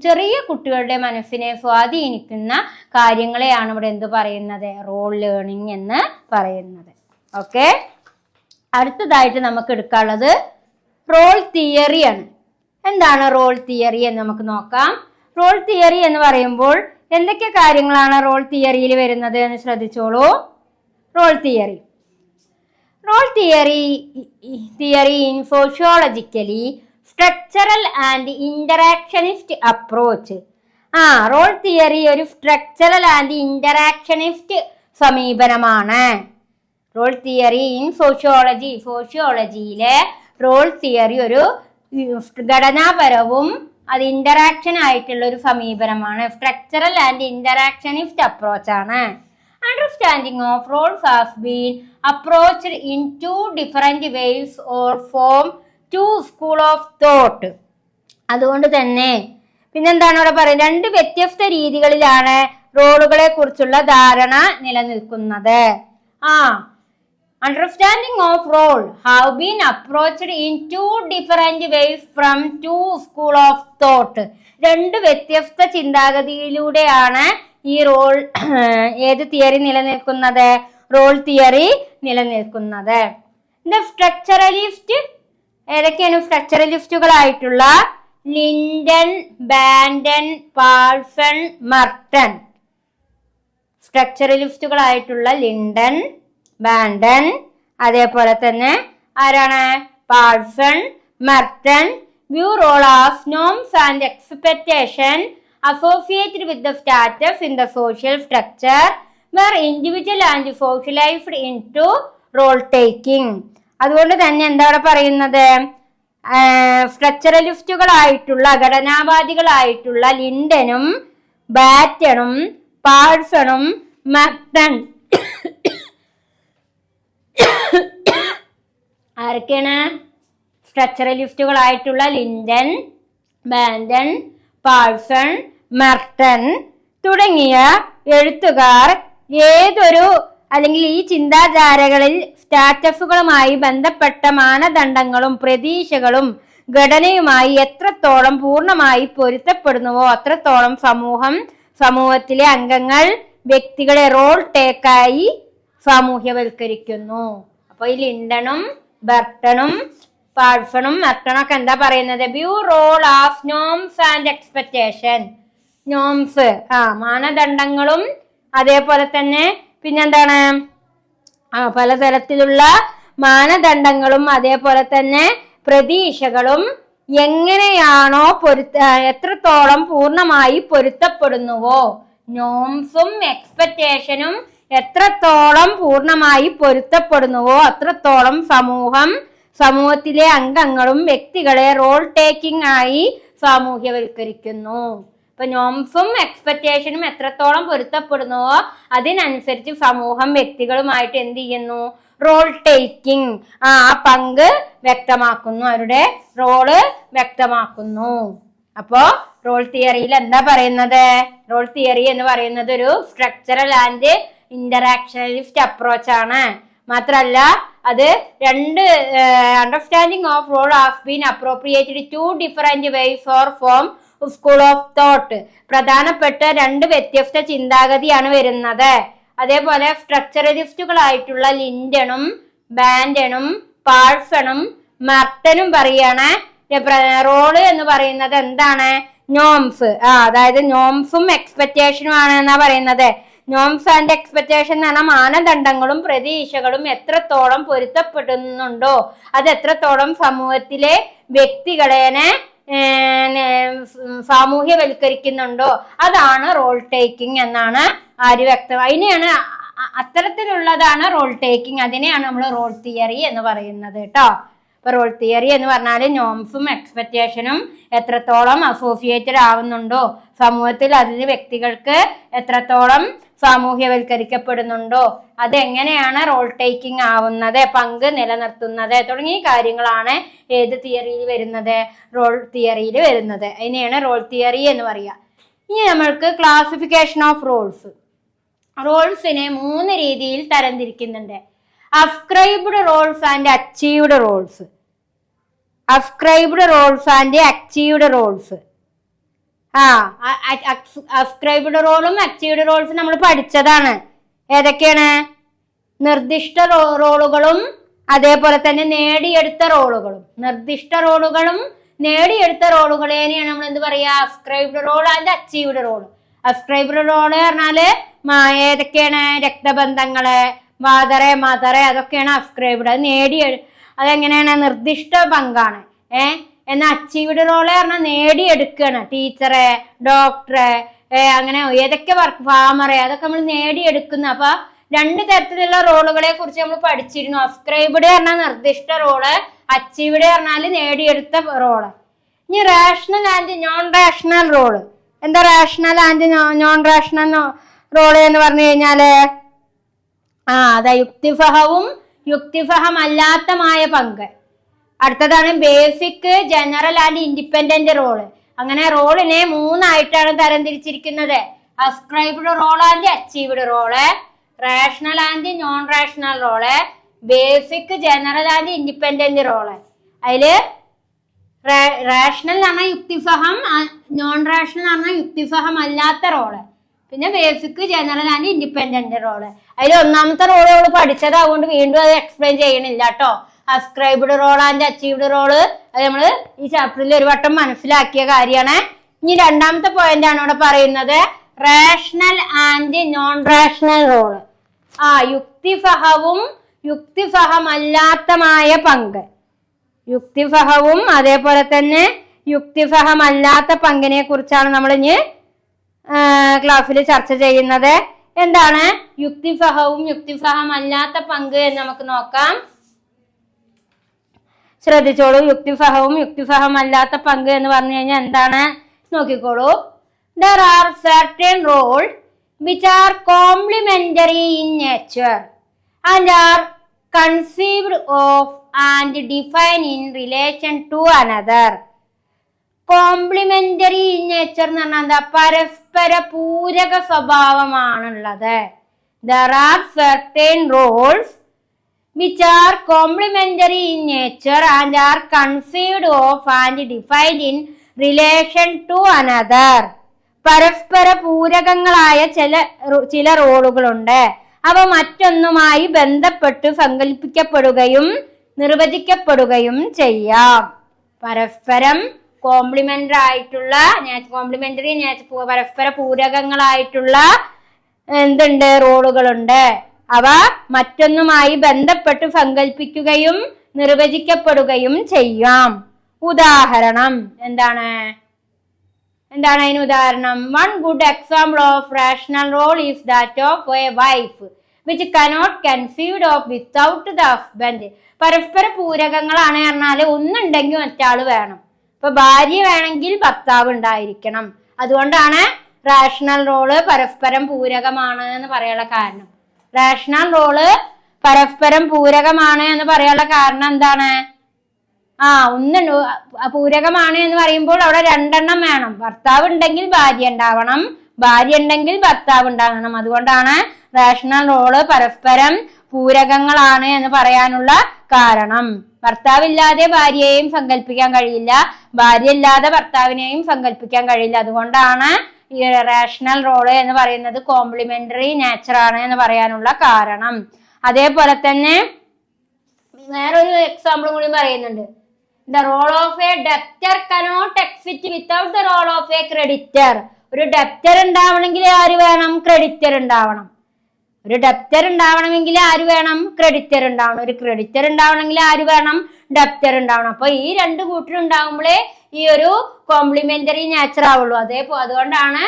ചെറിയ കുട്ടികളുടെ മനസ്സിനെ സ്വാധീനിക്കുന്ന കാര്യങ്ങളെയാണ് ഇവിടെ എന്ത് പറയുന്നത്? റോൾ ലേണിംഗ് എന്ന് പറയുന്നത്. ഓക്കെ, അടുത്തതായിട്ട് നമുക്ക് എടുക്കാനുള്ളത് റോൾ തിയറിയാണ്. എന്താണ് റോൾ തിയറി എന്ന് നമുക്ക് നോക്കാം. റോൾ തിയറി എന്ന് പറയുമ്പോൾ എന്തൊക്കെ കാര്യങ്ങളാണ് റോൾ തിയറിയിൽ വരുന്നത് എന്ന് ശ്രദ്ധിച്ചോളൂ. Role theory in sociologically structural and interactionist approach. Role theory ഒരു സ്ട്രക്ചറൽ ആൻഡ് ഇന്ററാക്ഷനിസ്റ്റ് സമീപനമാണ്. റോൾ തിയറി ഇൻ സോഷ്യോളജിയിലെ റോൾ തിയറി ഒരു ഘടനാപരവും അത് ഇന്ററാക്ഷൻ ആയിട്ടുള്ള ഒരു സമീപനമാണ്. സ്ട്രക്ചറൽ ആൻഡ് ഇന്ററാക്ഷനിസ്റ്റ് അപ്രോച്ച് ആണ്. Understanding of roles has been approached in 2 different ways or form 2 school of thought. അതുകൊണ്ട് തന്നെ പിന്നെന്താണ് ഇവിടെ പറയുന്നത്? 2 വ്യത്യസ്ത രീതികളിലാണ് റോളുകളെ കുറിച്ചുള്ള ധാരണ നിലനിൽക്കുന്നത്. Understanding of role have been approached in 2 different ways from 2 school of thought. 2 വ്യത്യസ്ത ചിന്താഗതിയിലൂടെയാണ് ഈ റോൾ ഏത് തിയറി നിലനിൽക്കുന്നത്? റോൾ തിയറി നിലനിൽക്കുന്നത്. സ്ട്രക്ചറലിസ്റ്റ് ഏതൊക്കെയാണ് സ്ട്രക്ചറലിസ്റ്റുകളായിട്ടുള്ള? Linton, Banton, Parsons, Merton. സ്ട്രക്ചറലിസ്റ്റുകളായിട്ടുള്ള ലിൻഡൻ, ബാൻഡൻ, അതേപോലെ തന്നെ ആരാണ്? Parsons, Merton. View role as norms and expectation associated with the status in the social structure where individual and socialized into role taking. അതുകൊണ്ട് തന്നെ എന്താണ് പറയുന്നത്? സ്ട്രക്ചറലിസ്റ്റുകളായിട്ടുള്ള ഘടനാവാദികളായിട്ടുള്ള ലിൻഡനും ബാറ്റണും പാൾസണും മർട്ടൺ ആരൊക്കെയാണ്? സ്ട്രക്ചറലിസ്റ്റുകളായിട്ടുള്ള ലിൻഡൻ, പാൾസൺ, മർട്ടൺ തുടങ്ങിയ എഴുത്തുകാർ ഏതൊരു അല്ലെങ്കിൽ ഈ ചിന്താധാരകളിൽ സ്റ്റാറ്റസുകളുമായി ബന്ധപ്പെട്ട മാനദണ്ഡങ്ങളും പ്രതീക്ഷകളും ഘടനയുമായി എത്രത്തോളം പൂർണ്ണമായി പൊരുത്തപ്പെടുന്നുവോ അത്രത്തോളം സമൂഹത്തിലെ അംഗങ്ങൾ വ്യക്തികളെ റോൾ ടേക്കായി സാമൂഹ്യവൽക്കരിക്കുന്നു. അപ്പൊ ഈ ലിണ്ടണും ബർട്ടണും പാഴ്സണും മെർട്ടണും ഒക്കെ എന്താ പറയുന്നത്? View role of norms and expectation. Norms മാനദണ്ഡങ്ങളും അതേപോലെ തന്നെ പിന്നെന്താണ് പലതരത്തിലുള്ള മാനദണ്ഡങ്ങളും അതേപോലെ തന്നെ പ്രതീക്ഷകളും എങ്ങനെയാണോ എത്രത്തോളം പൂർണ്ണമായി പൊരുത്തപ്പെടുന്നുവോ, നോംസും എക്സ്പെക്ടേഷനും എത്രത്തോളം പൂർണ്ണമായി പൊരുത്തപ്പെടുന്നുവോ അത്രത്തോളം സമൂഹത്തിലെ അംഗങ്ങളും വ്യക്തികളെ റോൾ ടേക്കിംഗ് ആയി സാമൂഹ്യവൽക്കരിക്കുന്നു. ഇപ്പൊ നോംസും എക്സ്പെക്ടേഷനും എത്രത്തോളം പൊരുത്തപ്പെടുന്നുവോ അതിനനുസരിച്ച് സമൂഹം വ്യക്തികളുമായിട്ട് എന്ത് ചെയ്യുന്നു? റോൾ ടേക്കിംഗ് ആ പങ്ക് വ്യക്തമാക്കുന്നു, അവരുടെ റോള് വ്യക്തമാക്കുന്നു. അപ്പോ റോൾ തിയറിയിൽ എന്താ പറയുന്നത്? റോൾ തിയറി എന്ന് പറയുന്നത് ഒരു സ്ട്രക്ചറൽ ആൻഡ് ഇന്ററാക്ഷണലിസ്റ്റ് അപ്രോച്ച് ആണ്. മാത്രല്ല അത് understanding of role has been appropriated to different ways or form school of thought. പ്രധാനപ്പെട്ട രണ്ട് വ്യത്യസ്ത ചിന്താഗതിയാണ് വരുന്നത്. അതേപോലെ സ്ട്രക്ചറലിസ്റ്റുകളായിട്ടുള്ള ലിൻഡണും ബാൻഡനും പാഴ്സണും മെർട്ടനും പറയാണ് റോള് എന്ന് പറയുന്നത് എന്താണ്? നോംസ് അതായത് നോംസും എക്സ്പെക്ടേഷനും ആണ് എന്നാ പറയുന്നത്. നോംസ് ആൻഡ് എക്സ്പെക്ടേഷൻ എന്ന് പറഞ്ഞാൽ മാനദണ്ഡങ്ങളും പ്രതീക്ഷകളും എത്രത്തോളം പൊരുത്തപ്പെടുന്നുണ്ടോ അത് എത്രത്തോളം സമൂഹത്തിലെ വ്യക്തികളെ സാമൂഹ്യവൽക്കരിക്കുന്നുണ്ടോ അതാണ് റോൾ ടേക്കിംഗ് എന്നാണ് വ്യക്തം. അതിനെയാണ് അത്തരത്തിലുള്ളതാണ് റോൾ ടേക്കിംഗ്. അതിനെയാണ് നമ്മൾ റോൾ തിയറി എന്ന് പറയുന്നത് കേട്ടോ. ഇപ്പൊ റോൾ തിയറി എന്ന് പറഞ്ഞാൽ നോംസും എക്സ്പെക്ടേഷനും എത്രത്തോളം അസോസിയേറ്റഡ് ആവുന്നുണ്ടോ സമൂഹത്തിൽ അതിന് വ്യക്തികൾക്ക് എത്രത്തോളം സാമൂഹ്യവൽക്കരിക്കപ്പെടുന്നുണ്ടോ അതെങ്ങനെയാണ് റോൾ ടേക്കിംഗ് ആവുന്നത്, പങ്ക് നിലനിർത്തുന്നത് തുടങ്ങിയ കാര്യങ്ങളാണ് ഏത് തിയറിയിൽ വരുന്നത്? റോൾ തിയറിയിൽ വരുന്നത്. അതിനെയാണ് റോൾ തിയറി എന്ന് പറയുക. ഇനി നമ്മൾക്ക് ക്ലാസിഫിക്കേഷൻ ഓഫ് റോൾസ്. റോൾസിനെ 3 രീതിയിൽ തരംതിരിക്കുന്നുണ്ട്. Ascribed roles and achieved roles. Ascribed roles and achieved roles. Ascribed റോളും അച്ചീവ്ഡ് റോൾസും നമ്മൾ പഠിച്ചതാണ്. ഏതൊക്കെയാണ്? നിർദ്ദിഷ്ട റോളുകളും അതേപോലെ തന്നെ നേടിയെടുത്ത റോളുകളും. നിർദ്ദിഷ്ട റോളുകളും നേടിയെടുത്ത റോളുകളെയാണ് നമ്മൾ എന്ത് പറയാ? Ascribed role and achieved role. Ascribed role പറഞ്ഞാല് ഏതൊക്കെയാണ്? രക്തബന്ധങ്ങള്, മദറെ അതൊക്കെയാണ് അസ്ക്രൈബ്ഡ്. അത് അതെങ്ങനെയാണ്? നിർദ്ദിഷ്ട പങ്കാണ്. എന്നാൽ അച്ചീവ്ഡ് റോള് പറഞ്ഞാൽ നേടിയെടുക്കുകയാണ്. ടീച്ചറെ, ഡോക്ടറെ, അങ്ങനെ ഏതൊക്കെ വർക്ക്, ഫാമറെ, അതൊക്കെ നമ്മൾ നേടിയെടുക്കുന്നു. അപ്പൊ 2 തരത്തിലുള്ള റോളുകളെ കുറിച്ച് നമ്മൾ പഠിച്ചിരുന്നു. അസ്ക്രൈബ്ഡ് പറഞ്ഞാൽ നിർദ്ദിഷ്ട റോള്, അച്ചീവ്ഡ് പറഞ്ഞാല് നേടിയെടുത്ത റോള്. ഇനി rational and non rational role. എന്താ rational and non rational role എന്ന് പറഞ്ഞു കഴിഞ്ഞാല് അതാ യുക്തിസഹവും യുക്തിസഹമല്ലാത്തമായ പങ്ക്. അടുത്തതാണ് basic, general and independent role. അങ്ങനെ റോളിനെ 3 ആയിട്ടാണ് തരംതിരിച്ചിരിക്കുന്നത്. Ascribed role and achieved role, rational and non rational role, basic, general and independent role. അതില് റാഷണൽ എന്ന് പറഞ്ഞാൽ യുക്തിസഹം, നോൺ റാഷണൽ എന്ന് പറഞ്ഞാൽ യുക്തിസഹം അല്ലാത്ത റോള്, പിന്നെ basic, general and independent role. അതിൽ ഒന്നാമത്തെ റോള് നമ്മൾ പഠിച്ചത്, അതുകൊണ്ട് വീണ്ടും അത് എക്സ്പ്ലെയിൻ ചെയ്യണില്ല കേട്ടോ. Ascribed role and achieved role അത് നമ്മൾ ഈ ചാപ്റ്ററിൽ ഒരു വട്ടം മനസ്സിലാക്കിയ കാര്യമാണ്. ഇനി 2ാമത്തെ പോയിന്റ് ആണ് ഇവിടെ പറയുന്നത്, rational and non rational role. യുക്തിസഹവും യുക്തിസഹമല്ലാത്തമായ പങ്ക്. യുക്തിസഹവും അതേപോലെ തന്നെ യുക്തിസഹമല്ലാത്ത പങ്കിനെ കുറിച്ചാണ് നമ്മൾ ഇനി ക്ലാസ്സിൽ ചർച്ച ചെയ്യുന്നത്. എന്താണ് യുക്തിസഹവും യുക്തിസഹമല്ലാത്ത പങ്ക് എന്ന് നമുക്ക് നോക്കാം. ശ്രദ്ധിച്ചോളൂ. യുക്തിസഹവും യുക്തിസഹമല്ലാത്ത പങ്ക് എന്ന് പറഞ്ഞു കഴിഞ്ഞാൽ എന്താണ് നോക്കിക്കോളൂ. There are certain roles which are complementary in nature and are conceived of and defined in relation to another. Complementary in nature എന്ന് പറഞ്ഞാൽ എന്താ? പരസ്പര പൂരക സ്വഭാവമാണുള്ളത്. there are certain roles which are complementary in nature and are conceived of and defined in relation to another. പരസ്പര പൂരകങ്ങളായ ചില റോളുകളുണ്ട്. അവ മറ്റൊന്നുമായി ബന്ധപ്പെട്ട് സങ്കല്പിക്കപ്പെടുകയും നിർവചിക്കപ്പെടുകയും ചെയ്യാം. പരസ്പരം കോംപ്ലിമെന്ററി പരസ്പര പൂരകങ്ങളായിട്ടുള്ള എന്തുണ്ട് റോളുകളുണ്ട്. അവ മറ്റൊന്നുമായി ബന്ധപ്പെട്ട് സങ്കല്പിക്കുകയും നിർവചിക്കപ്പെടുകയും ചെയ്യാം. ഉദാഹരണം എന്താണ് അതിന് ഉദാഹരണം? One good example of rational role is that of a wife which cannot conceived of without the husband. പരസ്പര പൂരകങ്ങളാണ് പറഞ്ഞാല് ഒന്നുണ്ടെങ്കിൽ മറ്റാള് വേണം. ഇപ്പൊ ഭാര്യ വേണമെങ്കിൽ ഭർത്താവ് ഉണ്ടായിരിക്കണം. അതുകൊണ്ടാണ് റാഷണൽ റോള് പരസ്പരം പൂരകമാണ് എന്ന് പറയാനുള്ള കാരണം. റാഷണൽ റോള് പരസ്പരം പൂരകമാണ് എന്ന് പറയാനുള്ള കാരണം എന്താണ്? പൂരകമാണ് എന്ന് പറയുമ്പോൾ അവിടെ രണ്ടെണ്ണം വേണം. ഭർത്താവ് ഉണ്ടെങ്കിൽ ഭാര്യ ഉണ്ടാവണം, ഭാര്യ ഉണ്ടെങ്കിൽ ഭർത്താവ് ഉണ്ടാകണം. അതുകൊണ്ടാണ് റാഷണൽ റോള് പരസ്പരം പൂരകങ്ങളാണ് എന്ന് പറയാനുള്ള കാരണം. ഭർത്താവില്ലാതെ ഭാര്യയെയും സങ്കല്പിക്കാൻ കഴിയില്ല, ഭാര്യ ഇല്ലാതെ ഭർത്താവിനെയും സങ്കല്പിക്കാൻ കഴിയില്ല. അതുകൊണ്ടാണ് ഈ റാഷണൽ റോള് എന്ന് പറയുന്നത് കോംപ്ലിമെന്ററി നേച്ചർ ആണ് എന്ന് പറയാനുള്ള കാരണം. അതേപോലെ തന്നെ വേറൊരു എക്സാമ്പിളും കൂടി പറയുന്നുണ്ട്. The role of a debtor cannot exist without the role of a creditor. ഒരു ഡെപ്റ്റർ ഉണ്ടാവണമെങ്കിൽ ആര് വേണം? ക്രെഡിറ്റർ ഉണ്ടാവണം. ഒരു ഡെപ്റ്റർ ഉണ്ടാവണമെങ്കിൽ ആര് വേണം? ക്രെഡിറ്റർ ഉണ്ടാവണം. ഒരു ക്രെഡിറ്റർ ഉണ്ടാവണമെങ്കിൽ ആര് വേണം? ഡെപ്റ്റർ ഉണ്ടാവണം. അപ്പൊ ഈ രണ്ട് കൂട്ടരുണ്ടാവുമ്പോഴേ ഈ ഒരു കോംപ്ലിമെന്ററി നേച്ചർ ആവുള്ളൂ. അതുകൊണ്ടാണ്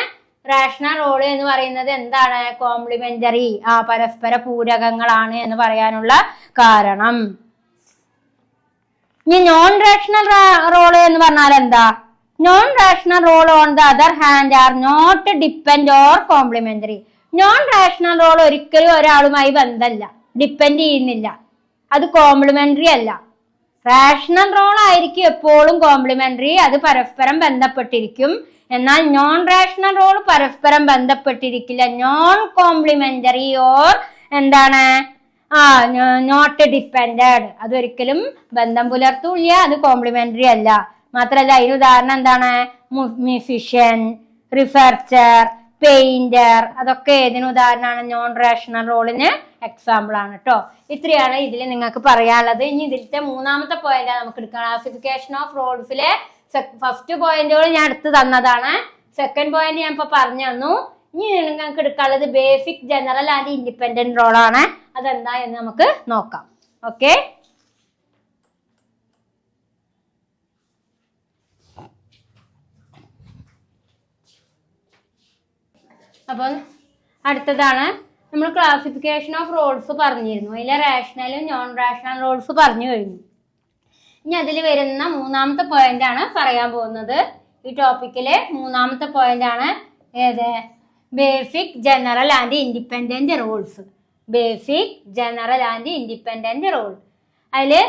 റാഷണൽ റോള് എന്ന് പറയുന്നത് എന്താണ്? കോംപ്ലിമെന്ററി, പരസ്പര പൂരകങ്ങളാണ് എന്ന് പറയാനുള്ള കാരണം. ഇനി നോൺ റാഷണൽ റോള് എന്ന് പറഞ്ഞാൽ എന്താ? Non rational role on the other hand are not depend or complementary. Non rational role ഒരിക്കലും ഒരാളുമായി ബന്ധമല്ല, ഡിപ്പെൻഡ് ചെയ്യുന്നില്ല, അത് കോംപ്ലിമെന്ററി അല്ല. റാഷണൽ റോൾ ആയിരിക്കും എപ്പോഴും കോംപ്ലിമെന്ററി, അത് പരസ്പരം ബന്ധപ്പെട്ടിരിക്കും. എന്നാൽ നോൺ റാഷണൽ റോൾ പരസ്പരം ബന്ധപ്പെട്ടിരിക്കില്ല, നോൺ കോംപ്ലിമെന്ററി ഓർ എന്താണ് നോട്ട് ഡിപ്പെൻഡഡ്, അതൊരിക്കലും ബന്ധം പുലർത്തൂല്ല, അത് കോംപ്ലിമെന്ററി അല്ല. മാത്രല്ല അതിന് ഉദാഹരണം എന്താണ്? മ്യൂസിഷ്യൻ, റിസർച്ചർ, പെയിന്റർ, അതൊക്കെ ഏതിന് ഉദാഹരണമാണ്? നോൺ റാഷണൽ റോളിന് എക്സാമ്പിൾ ആണ് കേട്ടോ. ഇത്രയാണ് ഇതിൽ നിങ്ങൾക്ക് പറയാനുള്ളത്. ഇനി ഇതിലത്തെ മൂന്നാമത്തെ പോയിന്റ് നമുക്ക് എടുക്കാം. ക്ലാസിഫിക്കേഷൻ ഓഫ് റോൾസിലെ ഫസ്റ്റ് പോയിന്റുകൾ ഞാൻ എടുത്ത് തന്നതാണ്. സെക്കൻഡ് പോയിന്റ് ഞാൻ ഇപ്പൊ പറഞ്ഞു തന്നു. ഇനി നിങ്ങൾക്ക് എടുക്കാനുള്ളത് ബേസിക്, ജനറൽ ആൻഡ് ഇൻഡിപെൻഡന്റ് റോളാണ്. അതെന്താ എന്ന് നമുക്ക് നോക്കാം. ഓക്കെ, അപ്പം അടുത്തതാണ് നമ്മൾ ക്ലാസിഫിക്കേഷൻ ഓഫ് റോൾസ് പറഞ്ഞിരുന്നു. അതിലെ റാഷണലും നോൺ റാഷണൽ റോൾസ് പറഞ്ഞു കഴിഞ്ഞു. ഇനി അതിൽ വരുന്ന മൂന്നാമത്തെ പോയിന്റ് ആണ് പറയാൻ പോകുന്നത്. ഈ ടോപ്പിക്കിലെ മൂന്നാമത്തെ പോയിന്റ് ആണ് ഏത്? Basic, general and independent roles. Basic, general and independent role. അതില്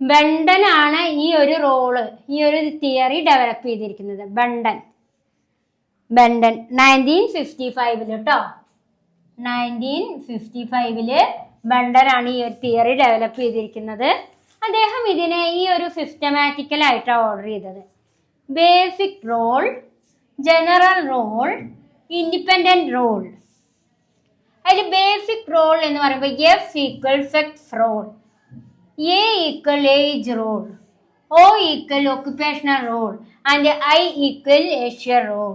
ബണ്ടൻ ആണ് ഈ ഒരു റോള്, ഈ ഒരു തിയറി ഡെവലപ്പ് ചെയ്തിരിക്കുന്നത്. ബണ്ടൻ 1955 കേട്ടോ. 1955 ബണ്ടൻ ആണ് ഈ ഒരു തിയറി ഡെവലപ്പ് ചെയ്തിരിക്കുന്നത്. അദ്ദേഹം ഇതിനെ ഈ ഒരു സിസ്റ്റമാറ്റിക്കലായിട്ടാണ് ഓർഡർ ചെയ്തത്. Basic role, general role, independent role. അതിൽ ബേസിക് റോൾ എന്ന് പറയുമ്പോൾ F equal sex role, A equal age role, O equal occupational role and I equal Asian role.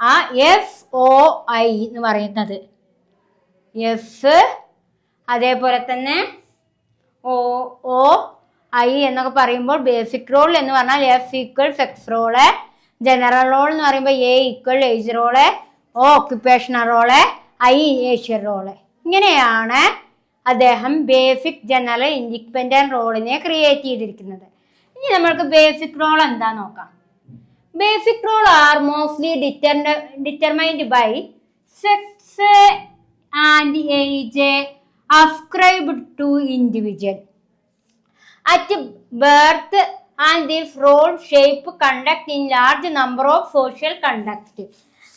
ആ SOI എന്ന് പറയുന്നത് എഫ്, അതേപോലെ തന്നെ OI എന്നൊക്കെ പറയുമ്പോൾ ബേസിക് റോൾ എന്ന് പറഞ്ഞാൽ F equal sex role, general role എന്ന് പറയുമ്പോൾ A equal age role, O occupational role, I Asian role. ഇങ്ങനെയാണ് അദ്ദേഹം ബേസിക്, ജനറൽ, ഇൻഡിപെൻഡന്റ് റോളിനെ ക്രിയേറ്റ് ചെയ്തിരിക്കുന്നത്. ഇനി നമ്മൾക്ക് ബേസിക് റോൾ എന്താ നോക്കാം. Basic role are mostly determined by sex and age ascribed to individual at birth, and this role shape conduct in large number of social conduct.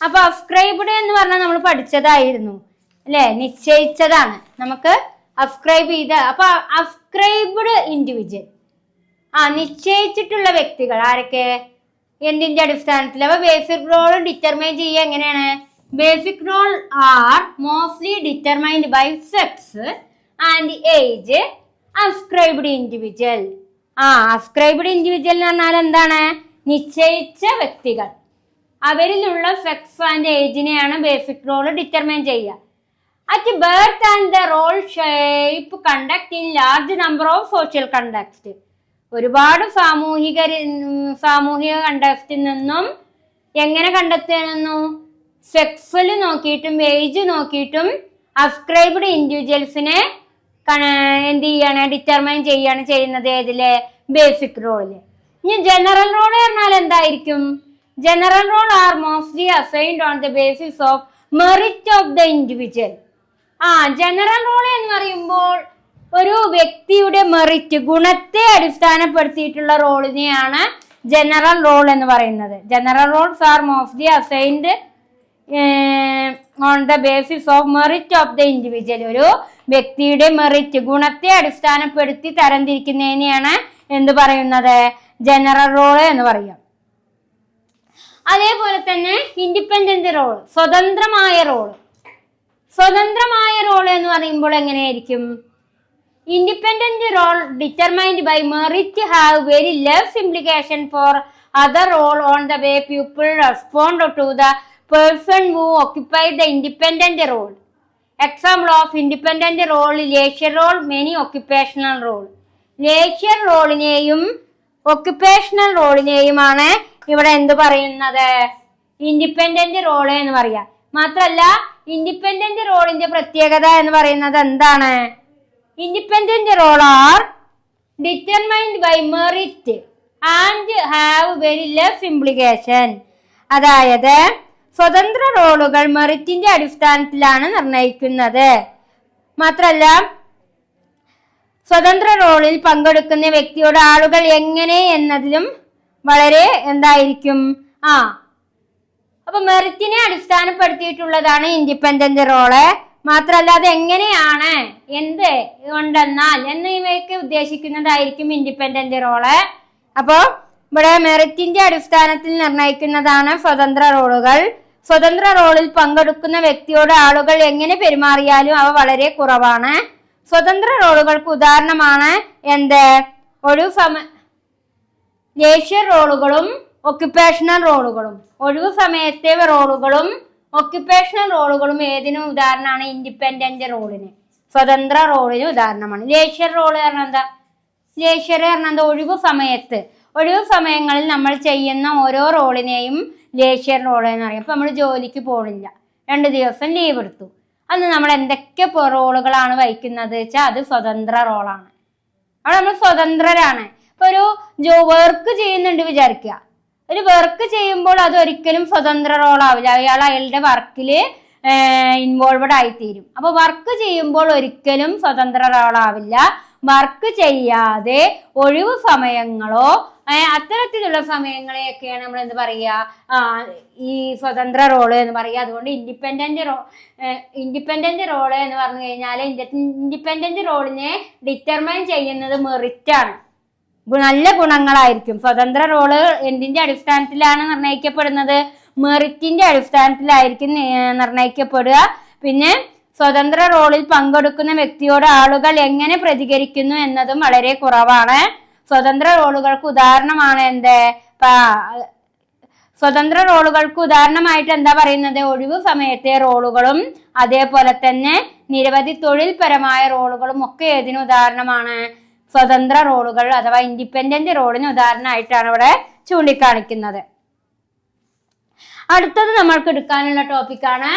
അപ്പൊ ascribed എന്ന് പറഞ്ഞാൽ നമ്മൾ പഠിച്ചതായിരുന്നു അല്ലെ, നിശ്ചയിച്ചതാണ്, നമുക്ക് അസ്ക്രൈബ് ചെയ്ത. അപ്പൊ അസ്ക്രൈബ്ഡ് ഇൻഡിവിജ്വൽ, നിശ്ചയിച്ചിട്ടുള്ള വ്യക്തികൾ ആരൊക്കെ, എന്തിന്റെ അടിസ്ഥാനത്തിൽ? അപ്പൊ ബേസിക് റോൾ ഡിറ്റർമൈൻ ചെയ്യുക എങ്ങനെയാണ്? Basic role are mostly determined by sex and age ascribed individual. Ascribed individual എന്ന് പറഞ്ഞാൽ എന്താണ്? നിശ്ചയിച്ച വ്യക്തികൾ, അവരിലുള്ള സെക്സ് ആൻഡ് ഏജിനെയാണ് ബേസിക് റോൾ ഡിറ്റർമൈൻ ചെയ്യുക. At birth and the role shape conduct in large number of social context. ഒരുപാട് സാമൂഹിക കണ്ടക്സ്റ്റിൽ നിന്നും എങ്ങനെ കണ്ടെത്തുന്നു? സെക്സ്വൽ നോക്കിയിട്ടും ഏജ് നോക്കിയിട്ടും അസ്ക്രൈബ്ഡ് ഇൻഡിവിജ്വൽസിനെ എന്ത് ചെയ്യാണ്? ഡിറ്റർമൈൻ ചെയ്യാണ് ചെയ്യുന്നത്. ഏതിലെ? ബേസിക് റോളില്. ഇനി ജനറൽ റോൾ പറഞ്ഞാൽ എന്തായിരിക്കും? General role are mostly assigned on the basis of merit of the individual. General role എന്ന് പറയുമ്പോൾ ഒരു വ്യക്തിയുടെ മെറിറ്റ്, ഗുണത്തെ അടിസ്ഥാനപ്പെടുത്തിയിട്ടുള്ള റോളിനെയാണ് ജനറൽ റോൾ എന്ന് പറയുന്നത്. General roles are mostly assigned on the basis of merit of the individual. ഒരു വ്യക്തിയുടെ മെറിറ്റ്, ഗുണത്തെ അടിസ്ഥാനപ്പെടുത്തി തരംതിരിക്കുന്നതിനെയാണ് എന്ത് പറയുന്നത്? ജനറൽ റോള് എന്ന് പറയാം. അതേപോലെ തന്നെ ഇൻഡിപെൻഡന്റ് റോൾ, സ്വതന്ത്രമായ റോള്. സ്വതന്ത്രമായ റോൾ എന്ന് പറയുമ്പോൾ എങ്ങനെയായിരിക്കും? Independent role determined by merit have very less implication for other role on the way people respond to the person who occupy the independent role. Example of independent role leisure role, many occupational role. Leisure റോളിനെയും occupational റോളിനെയുമാണ് ഇവിടെ എന്ത് പറയുന്നത്? Independent role എന്ന് പറയാം. മാത്രല്ല independent റോളിന്റെ പ്രത്യേകത എന്ന് പറയുന്നത് എന്താണ്? Independent role are determined by merit and have very less implication. അതായത് സ്വതന്ത്ര റോളുകൾ മെറിറ്റിന്റെ അടിസ്ഥാനത്തിലാണ് നിർണയിക്കുന്നത്. മാത്രല്ല സ്വതന്ത്ര റോളിൽ പങ്കെടുക്കുന്ന വ്യക്തിയോട് ആളുകൾ എങ്ങനെ എന്നതിലും വളരെ എന്തായിരിക്കും? അപ്പൊ മെറിറ്റിനെ അടിസ്ഥാനപ്പെടുത്തിയിട്ടുള്ളതാണ് ഇൻഡിപെൻഡന്റ് റോള്. മാത്രല്ല അത് എങ്ങനെയാണ്, എന്ത് കൊണ്ടെന്നാൽ എന്നിവയൊക്കെ ഉദ്ദേശിക്കുന്നതായിരിക്കും ഇൻഡിപെൻഡന്റ് റോള്. അപ്പോ ഇവിടെ മെറിറ്റിന്റെ അടിസ്ഥാനത്തിൽ നിർണയിക്കുന്നതാണ് സ്വതന്ത്ര റോളുകൾ. സ്വതന്ത്ര റോളിൽ പങ്കെടുക്കുന്ന വ്യക്തിയോട് ആളുകൾ എങ്ങനെ പെരുമാറിയാലും അവ വളരെ കുറവാണ്. സ്വതന്ത്ര റോളുകൾക്ക് ഉദാഹരണമാണ് എന്ത്? ലേഷ്യർ റോളുകളും ഒക്യുപ്പേഷണൽ റോളുകളും. ഒഴിവു സമയത്തെ റോളുകളും ഒക്യുപ്പേഷണൽ റോളുകളും ഏതിനും ഉദാഹരണമാണ്? ഇൻഡിപെൻഡന്റ് റോളിന്, സ്വതന്ത്ര റോളിന് ഉദാഹരണമാണ്. ലേഷ്യർ റോള് പറഞ്ഞാൽ എന്താ? ലേഷ്യർ പറഞ്ഞാൽ എന്താ? ഒഴിവു സമയങ്ങളിൽ നമ്മൾ ചെയ്യുന്ന ഓരോ റോളിനെയും ലേഷ്യർ റോൾ എന്ന് പറയും. അപ്പൊ നമ്മൾ ജോലിക്ക് പോണില്ല, 2 ദിവസം ലീവ് എടുത്തു, അന്ന് നമ്മൾ എന്തൊക്കെ റോളുകളാണ് വഹിക്കുന്നത് വെച്ചാൽ അത് സ്വതന്ത്ര റോളാണ്. അവിടെ നമ്മൾ സ്വതന്ത്രരാണ്. ഇപ്പൊ ഒരു വർക്ക് ചെയ്യുന്നുണ്ട് വിചാരിക്കുക. ഒരു വർക്ക് ചെയ്യുമ്പോൾ അത് ഒരിക്കലും സ്വതന്ത്ര റോൾ ആവില്ല. അയാളുടെ വർക്കില് ഇൻവോൾവഡ് ആയിത്തീരും. അപ്പൊ വർക്ക് ചെയ്യുമ്പോൾ ഒരിക്കലും സ്വതന്ത്ര റോൾ ആവില്ല. വർക്ക് ചെയ്യാതെ ഒഴിവു സമയങ്ങളോ അത്തരത്തിലുള്ള സമയങ്ങളെയൊക്കെയാണ് നമ്മൾ എന്ത് പറയുക? ഈ സ്വതന്ത്ര റോള് എന്ന് പറയുക. അതുകൊണ്ട് ഇൻഡിപെൻഡന്റ് റോള് എന്ന് പറഞ്ഞു കഴിഞ്ഞാൽ ഇൻഡിപെൻഡന്റ് റോളിനെ ഡിറ്റർമൈൻ ചെയ്യുന്നത് മെറിറ്റ് ആണ്, നല്ല ഗുണങ്ങളായിരിക്കും. സ്വതന്ത്ര റോള് എന്തിന്റെ അടിസ്ഥാനത്തിലാണ് നിർണയിക്കപ്പെടുന്നത്? മെറിറ്റിന്റെ അടിസ്ഥാനത്തിലായിരിക്കും നിർണയിക്കപ്പെടുക. പിന്നെ സ്വതന്ത്ര റോളിൽ പങ്കെടുക്കുന്ന വ്യക്തിയോട് ആളുകൾ എങ്ങനെ പ്രതികരിക്കുന്നു എന്നതും വളരെ കുറവാണ്. സ്വതന്ത്ര റോളുകൾക്ക് ഉദാഹരണമാണ് എന്ത്? സ്വതന്ത്ര റോളുകൾക്ക് ഉദാഹരണമായിട്ട് എന്താ പറയുന്നത്? ഒഴിവു സമയത്തെ റോളുകളും അതേപോലെ തന്നെ നിരവധി തൊഴിൽപരമായ റോളുകളും ഒക്കെ ഏതിന് ഉദാഹരണമാണ്? സ്വതന്ത്ര റോളുകൾ അഥവാ ഇൻഡിപെൻഡന്റ് റോളിന് ഉദാഹരണമായിട്ടാണ് ഇവിടെ ചൂണ്ടിക്കാണിക്കുന്നത്. അടുത്തത് നമ്മൾക്ക് എടുക്കാനുള്ള ടോപ്പിക്കാണ്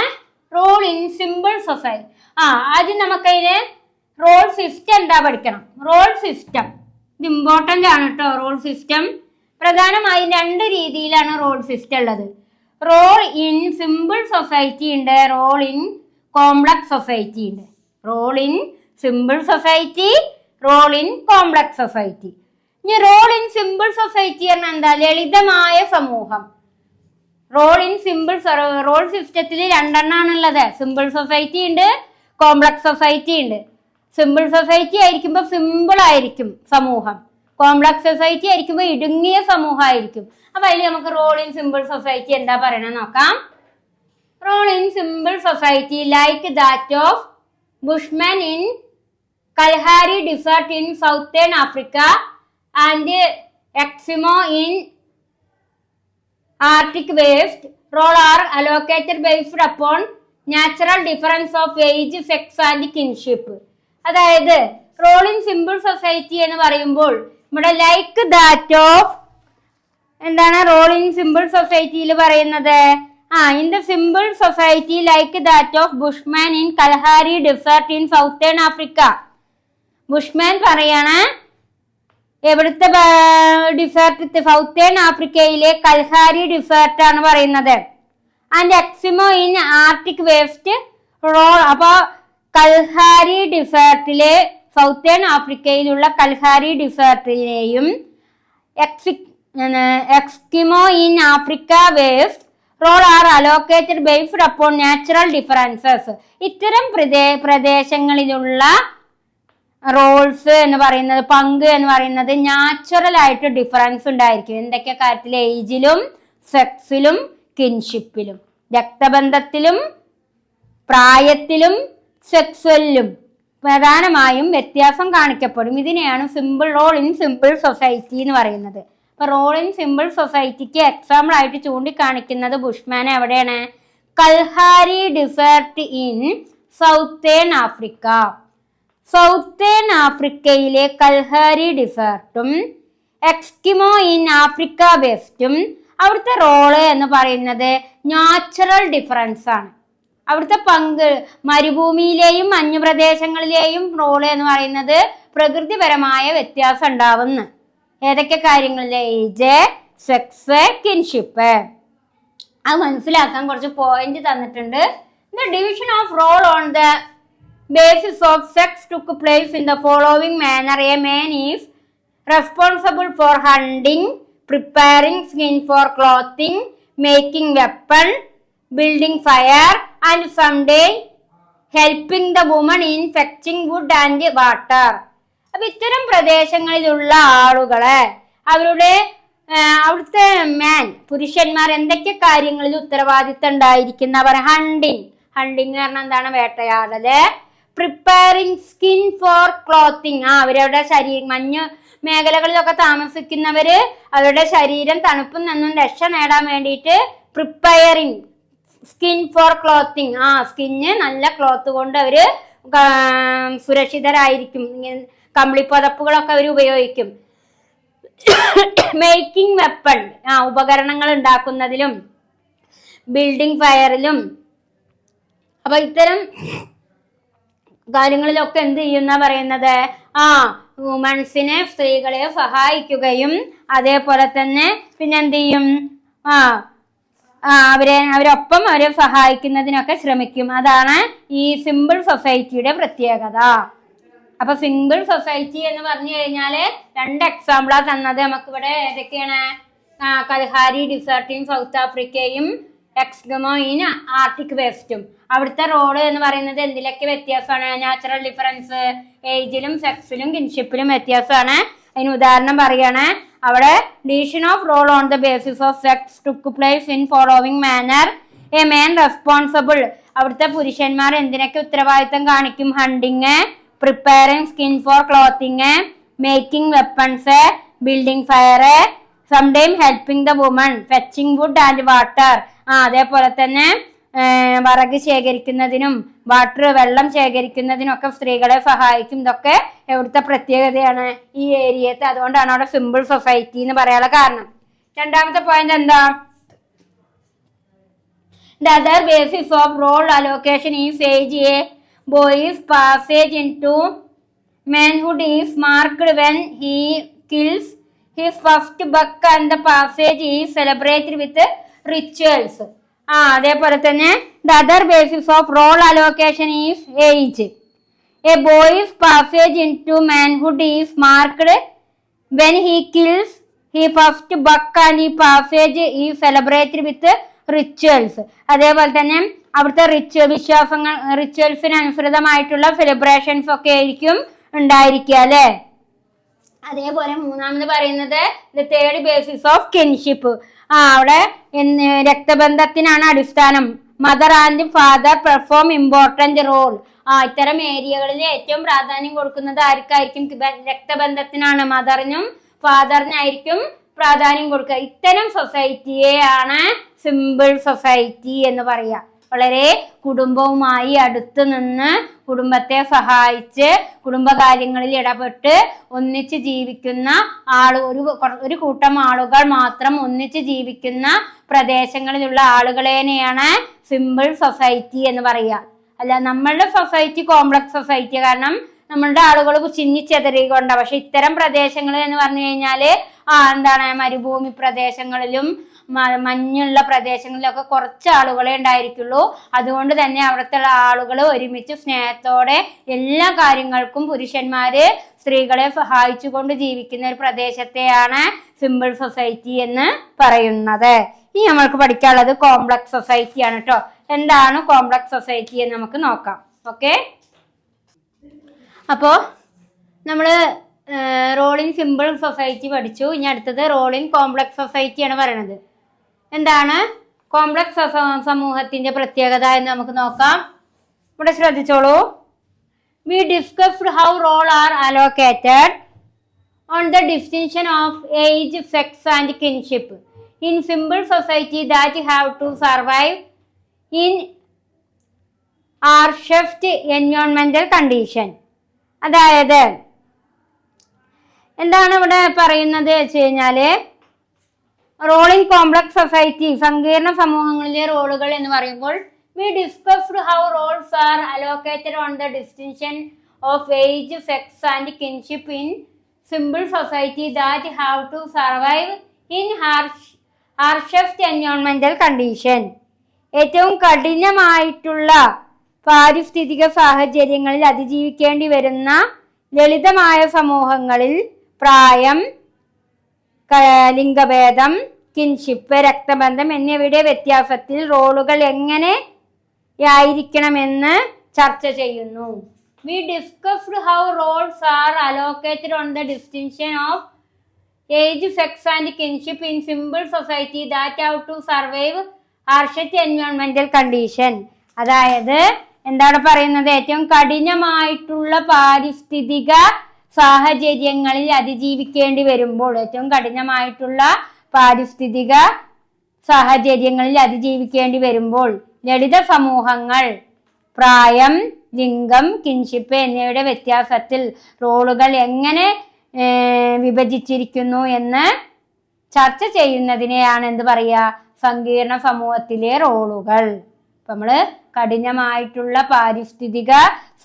റോൾ ഇൻ സിമ്പിൾ സൊസൈറ്റി. ആദ്യം നമുക്കതിന് റോൾ സിസ്റ്റം എന്താ പഠിക്കണം. റോൾ സിസ്റ്റം ഇത് ഇമ്പോർട്ടൻ്റ് ആണ് കേട്ടോ. റോൾ സിസ്റ്റം പ്രധാനമായും 2 രീതിയിലാണ് റോൾ സിസ്റ്റം ഉള്ളത്. റോൾ ഇൻ സിമ്പിൾ സൊസൈറ്റി ഉണ്ട്, റോൾ ഇൻ കോംപ്ലക്സ് സൊസൈറ്റി ഉണ്ട്. Role in simple society, role in complex society. ഇനി റോൾ ഇൻ സിമ്പിൾ സൊസൈറ്റി പറഞ്ഞാൽ എന്താ? ലളിതമായ സമൂഹം. റോൾ ഇൻ സിമ്പിൾ റോൾ സിസ്റ്റത്തിൽ രണ്ടെണ്ണാണുള്ളത്. സിമ്പിൾ സൊസൈറ്റി ഉണ്ട്, കോംപ്ലക്സ് സൊസൈറ്റി ഉണ്ട്. സിമ്പിൾ സൊസൈറ്റി ആയിരിക്കുമ്പോൾ സിമ്പിൾ ആയിരിക്കും സമൂഹം, കോംപ്ലക്സ് സൊസൈറ്റി ആയിരിക്കുമ്പോൾ ഇടുങ്ങിയ സമൂഹമായിരിക്കും. അപ്പൊ അതിൽ നമുക്ക് റോൾ ഇൻ സിമ്പിൾ സൊസൈറ്റി എന്താ പറയണത് നോക്കാം. Role in simple society like that of bushman in Kalahari desert in southern Africa and എക്സിമോ in Arctic waste role are allocated based upon natural difference of age, sex and kinship. അതായത് role in simple society എന്ന് പറയുമ്പോൾ നമ്മുടെ like that of എന്താണ് role in simple സൊസൈറ്റിയിൽ പറയുന്നത്? In the simple society like that of bushman in Kalahari desert in southern Africa. Bushman പറയാണ് എവിടുത്തെ desert? Southern ആഫ്രിക്കയിലെ കൽഹാരി ഡിസേർട്ട് ആണ് പറയുന്നത്. ആൻഡ് എക്സിമോ ഇൻ ആർട്ടിക് വേസ്റ്റ് റോൾ. അപ്പൊ കൽഹാരി ഡിസേർട്ടിലെ സൗത്തേൺ ആഫ്രിക്കയിലുള്ള കൽഹാരി ഡിസേർട്ടിനെയും Eskimo in Africa waste role are allocated based upon natural differences. ഇത്തരം പ്രദേശങ്ങളിലുള്ള റോൾസ് എന്ന് പറയുന്നത്, പങ്ക് എന്ന് പറയുന്നത് നാച്ചുറൽ ആയിട്ട് ഡിഫറൻസ് ഉണ്ടായിരിക്കും. എന്തൊക്കെ കാര്യത്തിൽ? ഏജിലും, സെക്സിലും, കിൻഷിപ്പിലും, രക്തബന്ധത്തിലും, പ്രായത്തിലും, സെക്സ്വലിലും പ്രധാനമായും വ്യത്യാസം കാണിക്കപ്പെടും. ഇതിനെയാണ് simple role in simple society എന്ന് പറയുന്നത്. അപ്പൊ റോൾ ഇൻ സിമ്പിൾ സൊസൈറ്റിക്ക് എക്സാമ്പിൾ ആയിട്ട് ചൂണ്ടിക്കാണിക്കുന്നത് ബുഷ്മാൻ എവിടെയാണ്? Kalahari desert in southern Africa. Southern ആഫ്രിക്കയിലെ കൽഹാരി ഡിസേർട്ടും എക്സ്കിമോ ഇൻ ആഫ്രിക്ക വെസ്റ്റും അവിടുത്തെ റോള് എന്ന് പറയുന്നത് നാച്ചുറൽ ഡിഫറൻസ് ആണ്. അവിടുത്തെ പങ്ക് മരുഭൂമിയിലെയും മഞ്ഞുപ്രദേശങ്ങളിലെയും റോള് എന്ന് പറയുന്നത് പ്രകൃതിപരമായ വ്യത്യാസം ഉണ്ടാവുന്നു. ഏതൊക്കെ കാര്യങ്ങളിലെ? Age, sex, kinship. അത് മനസ്സിലാക്കാൻ കുറച്ച് പോയിന്റ് തന്നിട്ടുണ്ട്. The division of role on the basis of sex took place in the following manner. A man is responsible for hunting, preparing skin for clothing, making weapon, building fire, and someday helping the woman in fetching wood and water. അപ്പൊ ഇത്തരം പ്രദേശങ്ങളിലുള്ള ആളുകളെ അവിടുത്തെ പുരുഷന്മാർ എന്തൊക്കെ കാര്യങ്ങളിൽ ഉത്തരവാദിത്തം ഉണ്ടായിരിക്കുന്നവർ? Hunting എന്ന് പറഞ്ഞാൽ എന്താണ്? വേട്ടയാടല്. Preparing skin for clothing. അവരവരുടെ ശരീരം, മഞ്ഞ് മേഖലകളിലൊക്കെ താമസിക്കുന്നവര് അവരുടെ ശരീരം തണുപ്പിൽ നിന്നും രക്ഷ നേടാൻ വേണ്ടിയിട്ട് പ്രിപ്പയറിംഗ് സ്കിൻ ഫോർ ക്ലോത്തിങ്. സ്കിന്ന് നല്ല ക്ലോത്ത് കൊണ്ട് അവര് സുരക്ഷിതരായിരിക്കും. കമ്പിളിപ്പുതപ്പുകളൊക്കെ അവർ ഉപയോഗിക്കും. മേക്കിംഗ് വെപ്പൺ, ഉപകരണങ്ങൾ ഉണ്ടാക്കുന്നതിലും ബിൽഡിംഗ് ഫയറിലും. അപ്പൊ ഇത്തരം കാര്യങ്ങളിലൊക്കെ എന്ത് ചെയ്യുന്ന പറയുന്നത്? വുമൻസിനെ, സ്ത്രീകളെ സഹായിക്കുകയും അതേപോലെ തന്നെ പിന്നെ എന്ത് ചെയ്യും? അവരൊപ്പം അവരെ സഹായിക്കുന്നതിനൊക്കെ ശ്രമിക്കും. അതാണ് ഈ സിമ്പിൾ സൊസൈറ്റിയുടെ പ്രത്യേകത. അപ്പൊ സിമ്പിൾ സൊസൈറ്റി എന്ന് പറഞ്ഞു കഴിഞ്ഞാല് 2 എക്സാമ്പിളാ തന്നത്. നമുക്കിവിടെ ഏതൊക്കെയാണ്? കൽഹാരി ഡിസേർട്ടും സൗത്ത് ആഫ്രിക്കയും എക്സ്കിമോ ഇൻ ആർട്ടിക് വെസ്റ്റും. അവിടുത്തെ റോള് എന്ന് പറയുന്നത് എന്തിലൊക്കെ വ്യത്യാസമാണ്? നാച്ചുറൽ ഡിഫറൻസ്, ഏജിലും സെക്സിലും കിൻഷിപ്പിലും വ്യത്യാസമാണ്. അതിന് ഉദാഹരണം പറയാണ്. അവിടെ division of role on the basis of sex took place in following manner. A man responsible. അവിടുത്തെ പുരുഷന്മാർ എന്തിനൊക്കെ ഉത്തരവാദിത്തം കാണിക്കും? Hunting, preparing skin for clothing, making weapons, building fire, sometime helping the woman, fetching wood and water. അതേപോലെ തന്നെ വിറക് ശേഖരിക്കുന്നതിനും വെള്ളം ശേഖരിക്കുന്നതിനും ഒക്കെ സ്ത്രീകളെ സഹായിക്കും. ഇതൊക്കെ എവിടുത്തെ പ്രത്യേകതയാണ്? ഈ ഏരിയത്തെ. അതുകൊണ്ടാണ് അവിടെ സിമ്പിൾ സൊസൈറ്റി എന്ന് പറയാനുള്ള കാരണം. രണ്ടാമത്തെ പോയിന്റ് എന്താ? The other basis of role allocation is age. A boy's passage into manhood is marked when he kills his first buck and the passage is celebrated with rituals. അതേപോലെ തന്നെ the other basis of role allocation is age. A boy's passage into manhood is marked when he kills his first buck and the passage is celebrated with rituals. അതേപോലെ തന്നെ അവിടുത്തെ റിച്വൽസിന് അനുസൃതമായിട്ടുള്ള celebrations ഒക്കെ ആയിരിക്കും ഉണ്ടായിരിക്കുക അല്ലെ. അതേപോലെ മൂന്നാമത് പറയുന്നത് the third basis of kinship. അവിടെ രക്തബന്ധത്തിനാണ് അടിസ്ഥാനം. Mother and father perform important role. ഇത്തരം ഏരിയകളിൽ ഏറ്റവും പ്രാധാന്യം കൊടുക്കുന്നത് ആർക്കായിരിക്കും? രക്തബന്ധത്തിനാണ്. മദറിനും ഫാദറിനായിരിക്കും പ്രാധാന്യം കൊടുക്കുക. ഇത്തരം സൊസൈറ്റിയെയാണ് സിമ്പിൾ സൊസൈറ്റി എന്ന് പറയുക. വളരെ കുടുംബവുമായി അടുത്ത് നിന്ന് കുടുംബത്തെ സഹായിച്ച് കുടുംബകാര്യങ്ങളിൽ ഇടപെട്ട് ഒന്നിച്ച് ജീവിക്കുന്ന ഒരു കൂട്ടം ആളുകൾ മാത്രം ഒന്നിച്ച് ജീവിക്കുന്ന പ്രദേശങ്ങളിലുള്ള ആളുകളെയാണ് സിമ്പിൾ സൊസൈറ്റി എന്ന് പറയുക. അല്ല, നമ്മളുടെ സൊസൈറ്റി കോംപ്ലക്സ് സൊസൈറ്റി. കാരണം നമ്മളുടെ ആളുകൾ ചിന്നിച്ചെതറിക്കൊണ്ടാണ്. പക്ഷെ ഇത്തരം പ്രദേശങ്ങൾ എന്ന് പറഞ്ഞു കഴിഞ്ഞാല് എന്താണ്, മരുഭൂമി പ്രദേശങ്ങളിലും മഞ്ഞുള്ള പ്രദേശങ്ങളിലൊക്കെ കുറച്ച് ആളുകളെ ഉണ്ടായിരിക്കുള്ളൂ. അതുകൊണ്ട് തന്നെ അവിടുത്തെ ആളുകൾ ഒരുമിച്ച് സ്നേഹത്തോടെ എല്ലാ കാര്യങ്ങൾക്കും പുരുഷന്മാര് സ്ത്രീകളെ സഹായിച്ചുകൊണ്ട് ജീവിക്കുന്ന ഒരു പ്രദേശത്തെയാണ് സിമ്പിൾ സൊസൈറ്റി എന്ന് പറയുന്നത്. ഇനി നമ്മൾക്ക് പഠിക്കാനുള്ളത് കോംപ്ലക്സ് സൊസൈറ്റി ആണ് കേട്ടോ. എന്താണ് കോംപ്ലക്സ് സൊസൈറ്റി എന്ന് നമുക്ക് നോക്കാം. ഓക്കെ, അപ്പോ നമ്മള് റോളിംഗ് സിമ്പിൾ സൊസൈറ്റി പഠിച്ചു. ഇനി അടുത്തത് റോളിംഗ് കോംപ്ലക്സ് സൊസൈറ്റി ആണ് പറയുന്നത്. എന്താണ് കോംപ്ലക്സ് സമൂഹത്തിന്റെ പ്രത്യേകത എന്ന് നമുക്ക് നോക്കാം. ഇവിടെ ശ്രദ്ധിച്ചോളൂ. We discussed how role are allocated on the distinction of age, sex and kinship in simple society that have to survive in harshest എൻവയോൺമെന്റൽ കണ്ടീഷൻ. അതായത് എന്താണ് ഇവിടെ പറയുന്നത് വെച്ച് കഴിഞ്ഞാല്, റോളിംഗ് കോംപ്ലക്സ് സൊസൈറ്റി സങ്കീർണ സമൂഹങ്ങളിലെ റോളുകൾ എന്ന് പറയുമ്പോൾ we discussed how roles are allocated on the distinction of age, sex and kinship in simple society that have to survive in harshest എൻവയോൺമെന്റൽ കണ്ടീഷൻ. ഏറ്റവും കഠിനമായിട്ടുള്ള പാരിസ്ഥിതിക സാഹചര്യങ്ങളിൽ അതിജീവിക്കേണ്ടി വരുന്ന ലളിതമായ സമൂഹങ്ങളിൽ പ്രായം, ലിംഗഭേദം, കിൻഷിപ്പ്, രക്തബന്ധം എന്നിവയുടെ വ്യത്യാസത്തിൽ റോളുകൾ എങ്ങനെയായിരിക്കണമെന്ന് ചർച്ച ചെയ്യുന്നു. We discussed how roles are allocated on the distinction of age, sex and kinship in simple society that have to survive harshest എൻവയോൺമെന്റൽ കണ്ടീഷൻ. അതായത് എന്താണ് പറയുന്നത്, ഏറ്റവും കഠിനമായിട്ടുള്ള പാരിസ്ഥിതിക സാഹചര്യങ്ങളിൽ അതിജീവിക്കേണ്ടി വരുമ്പോൾ, ഏറ്റവും കഠിനമായിട്ടുള്ള പാരിസ്ഥിതിക സാഹചര്യങ്ങളിൽ അതിജീവിക്കേണ്ടി വരുമ്പോൾ ലളിത സമൂഹങ്ങൾ പ്രായം, ലിംഗം, കിൻഷിപ്പ് എന്നിവയുടെ വ്യത്യാസത്തിൽ റോളുകൾ എങ്ങനെ വിഭജിച്ചിരിക്കുന്നു എന്ന് ചർച്ച ചെയ്യുന്നതിനെയാണ് എന്ത് പറയുക, സങ്കീർണ സമൂഹത്തിലെ റോളുകൾ. നമ്മള് കഠിനമായിട്ടുള്ള പാരിസ്ഥിതിക